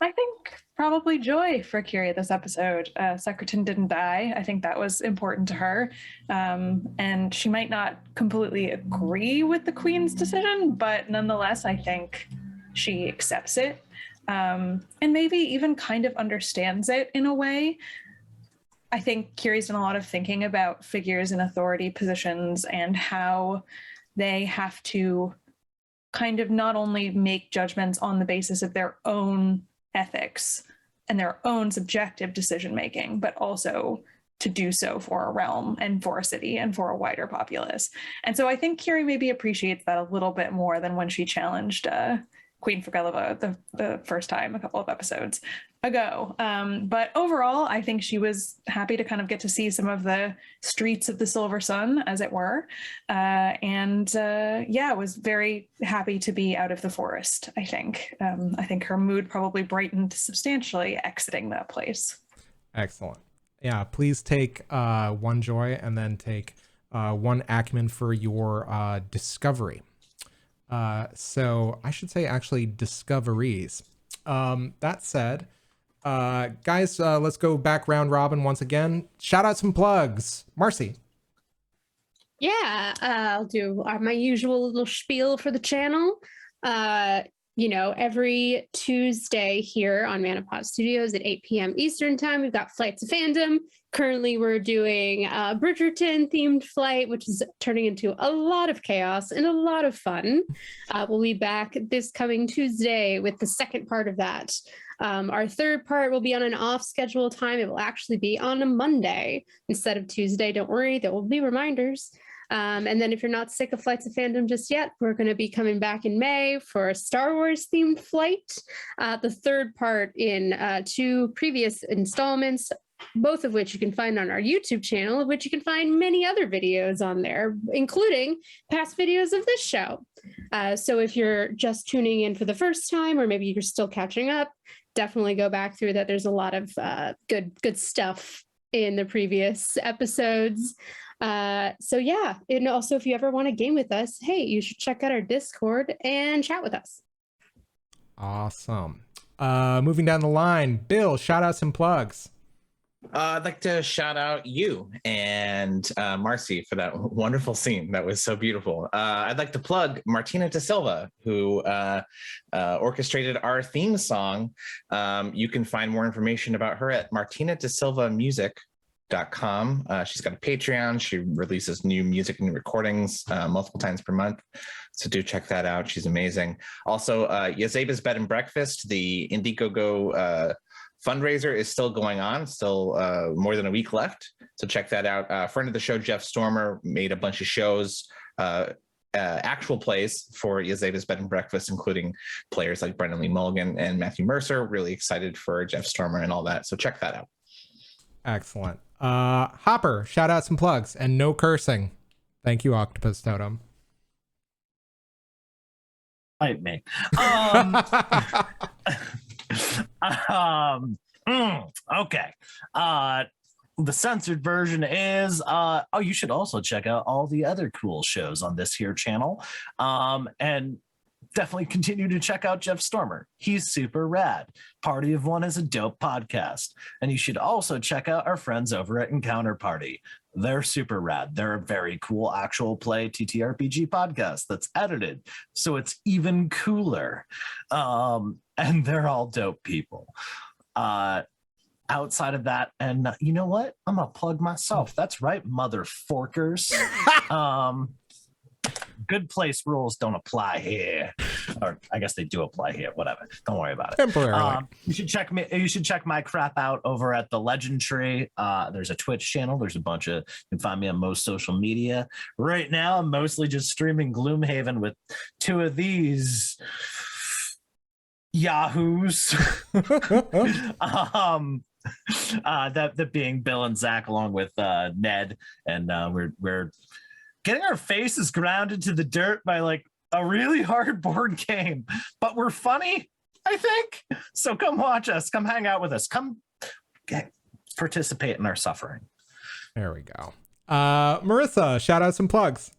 I think probably joy for Kyrrie this episode. Secretan didn't die. I think that was important to her. And she might not completely agree with the Queen's decision, but nonetheless, I think she accepts it. And maybe even kind of understands it in a way. I think Kyrrie's done a lot of thinking about figures in authority positions and how they have to kind of not only make judgments on the basis of their own ethics and their own subjective decision making, but also to do so for a realm and for a city and for a wider populace. And so I think Kyrrie maybe appreciates that a little bit more than when she challenged Queen Frageliva the first time a couple of episodes ago. But overall, I think she was happy to kind of get to see some of the streets of the Silver Sun, as it were. Was very happy to be out of the forest, I think. I think her mood probably brightened substantially exiting that place. Excellent. Yeah, please take one joy and then take one acumen for your discovery. So I should say actually discoveries. That said, guys, let's go back round robin once again. Shout out some plugs. Marcy. Yeah, I'll do my usual little spiel for the channel. Every Tuesday here on Manapod Studios at 8 p.m. Eastern Time, we've got Flights of Fandom. Currently, we're doing a Bridgerton-themed flight, which is turning into a lot of chaos and a lot of fun. We'll be back this coming Tuesday with the second part of that. Our third part will be on an off-schedule time. It will actually be on a Monday instead of Tuesday. Don't worry, there will be reminders. And then if you're not sick of Flights of Fandom just yet, we're going to be coming back in May for a Star Wars themed flight. The third part in 2 previous installments, both of which you can find on our YouTube channel, of which you can find many other videos on there, including past videos of this show. So if you're just tuning in for the first time, or maybe you're still catching up, definitely go back through that. There's a lot of good stuff in the previous episodes. And also if you ever want to game with us, hey, you should check out our Discord and chat with us. Awesome. Moving down the line, Bill, shout outs and plugs. I'd like to shout out you and Marcy for that wonderful scene. That was so beautiful. I'd like to plug Martina da Silva, who orchestrated our theme song. You can find more information about her at martinadasilvamusic.com. She's got a Patreon. She releases new music and new recordings multiple times per month. So do check that out. She's amazing. Also, Yazeba's Bed and Breakfast, the Indiegogo fundraiser is still going on, still more than a week left. So check that out. Friend of the show, Jeff Stormer, made a bunch of shows actual plays for Yazeba's Bed and Breakfast, including players like Brendan Lee Mulligan and Matthew Mercer. Really excited for Jeff Stormer and all that. So check that out. Excellent. Hopper, shout outs and plugs, and no cursing. Thank you, Octopus Totem. Fight me. Okay. The censored version is you should also check out all the other cool shows on this here channel. And definitely continue to check out Jeff Stormer. He's super rad. Party of One is a dope podcast. And you should also check out our friends over at Encounter Party. They're super rad. They're a very cool actual play TTRPG podcast that's edited, so it's even cooler. And they're all dope people. Outside of that, and you know what? I'm gonna plug myself. That's right, mother forkers. Good place rules don't apply here, or I guess they do apply here. Whatever. Don't worry about it. Temporarily. You should check me. You should check my crap out over at the Legend Tree. There's a Twitch channel. There's a bunch of. You can find me on most social media. Right now, I'm mostly just streaming Gloomhaven with two of these yahoos. That being Bill and Zach, along with Ned, and we're getting our faces grounded to the dirt by like a really hard board game, but we're funny, I think. So come watch us, come hang out with us, come participate in our suffering. There we go. Marissa, shout outs and plugs.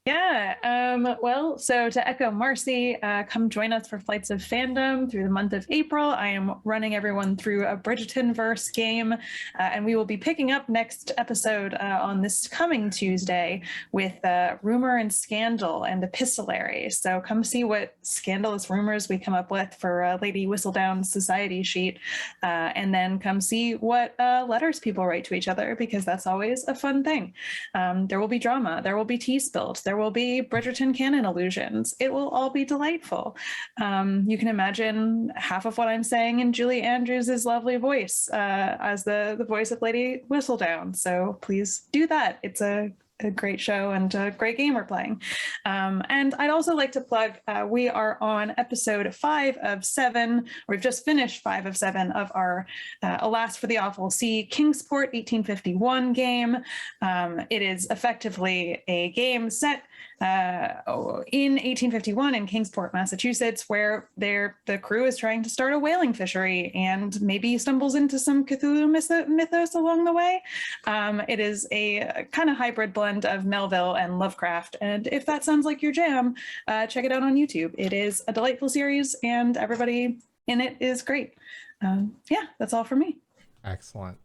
Yeah, well, so to echo Marcy, come join us for Flights of Fandom through the month of April. I am running everyone through a Bridgerton-verse game, and we will be picking up next episode on this coming Tuesday with Rumor and Scandal and Epistolary. So come see what scandalous rumors we come up with for Lady Whistledown's society sheet, and then come see what letters people write to each other, because that's always a fun thing. There will be drama, there will be tea spilled, there will be Bridgerton canon allusions. It will all be delightful. You can imagine half of what I'm saying in Julie Andrews' lovely voice as the voice of Lady Whistledown. So please do that. It's a great show and a great game we're playing. And I'd also like to plug, we are on episode 5 of 7. We've just finished 5 of 7 of our Alas for the Awful Sea Kingsport 1851 game. It is effectively a game set in 1851 in Kingsport, Massachusetts, where the crew is trying to start a whaling fishery and maybe stumbles into some Cthulhu mythos along the way. It is a kind of hybrid blend of Melville and Lovecraft, and if that sounds like your jam, check it out on YouTube. It is a delightful series, and everybody in it is great. Yeah, that's all for me. Excellent.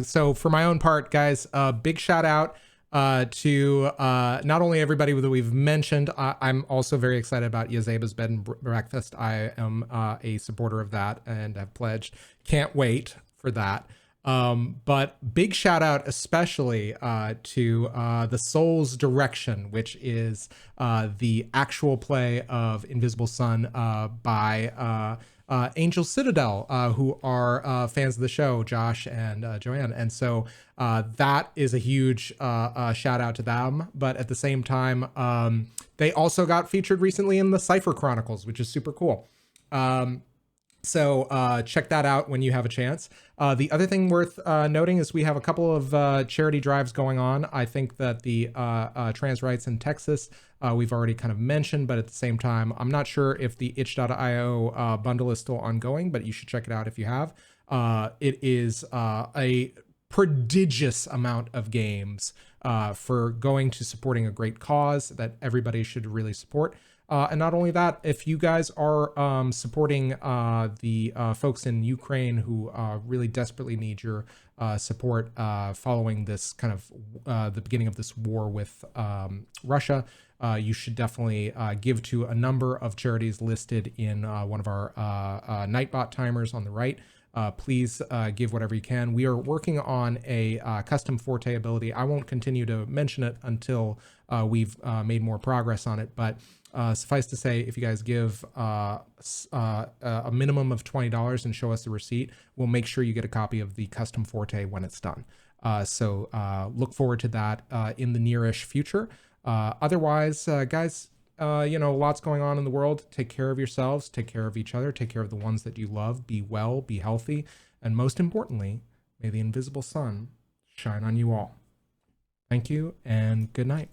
So for my own part, guys, big shout out to not only everybody that we've mentioned. I'm also very excited about Yazeba's Bed and Breakfast. I am a supporter of that and have pledged. Can't wait for that. But big shout out especially to The Soul's Direction, which is the actual play of Invisible Sun by Angel Citadel, who are fans of the show, Josh and Joanne. And so that is a huge shout out to them. But at the same time, they also got featured recently in the Cypher Chronicles, which is super cool. So check that out when you have a chance. The other thing worth noting is we have a couple of charity drives going on. I think that the trans rights in Texas, we've already kind of mentioned, but at the same time, I'm not sure if the itch.io bundle is still ongoing, but you should check it out if you have. It is a prodigious amount of games for going to supporting a great cause that everybody should really support. And not only that, if you guys are supporting the folks in Ukraine who really desperately need your support following this kind of the beginning of this war with Russia, you should definitely give to a number of charities listed in one of our Nightbot timers on the right. Please give whatever you can. We are working on a custom Forte ability. I won't continue to mention it until we've made more progress on it, but suffice to say, if you guys give a minimum of $20 and show us the receipt, we'll make sure you get a copy of the custom Forte when it's done. So look forward to that in the nearish future. Otherwise, guys, lots going on in the world. Take care of yourselves, take care of each other, take care of the ones that you love. Be well, be healthy, and most importantly, may the invisible sun shine on you all. Thank you and good night.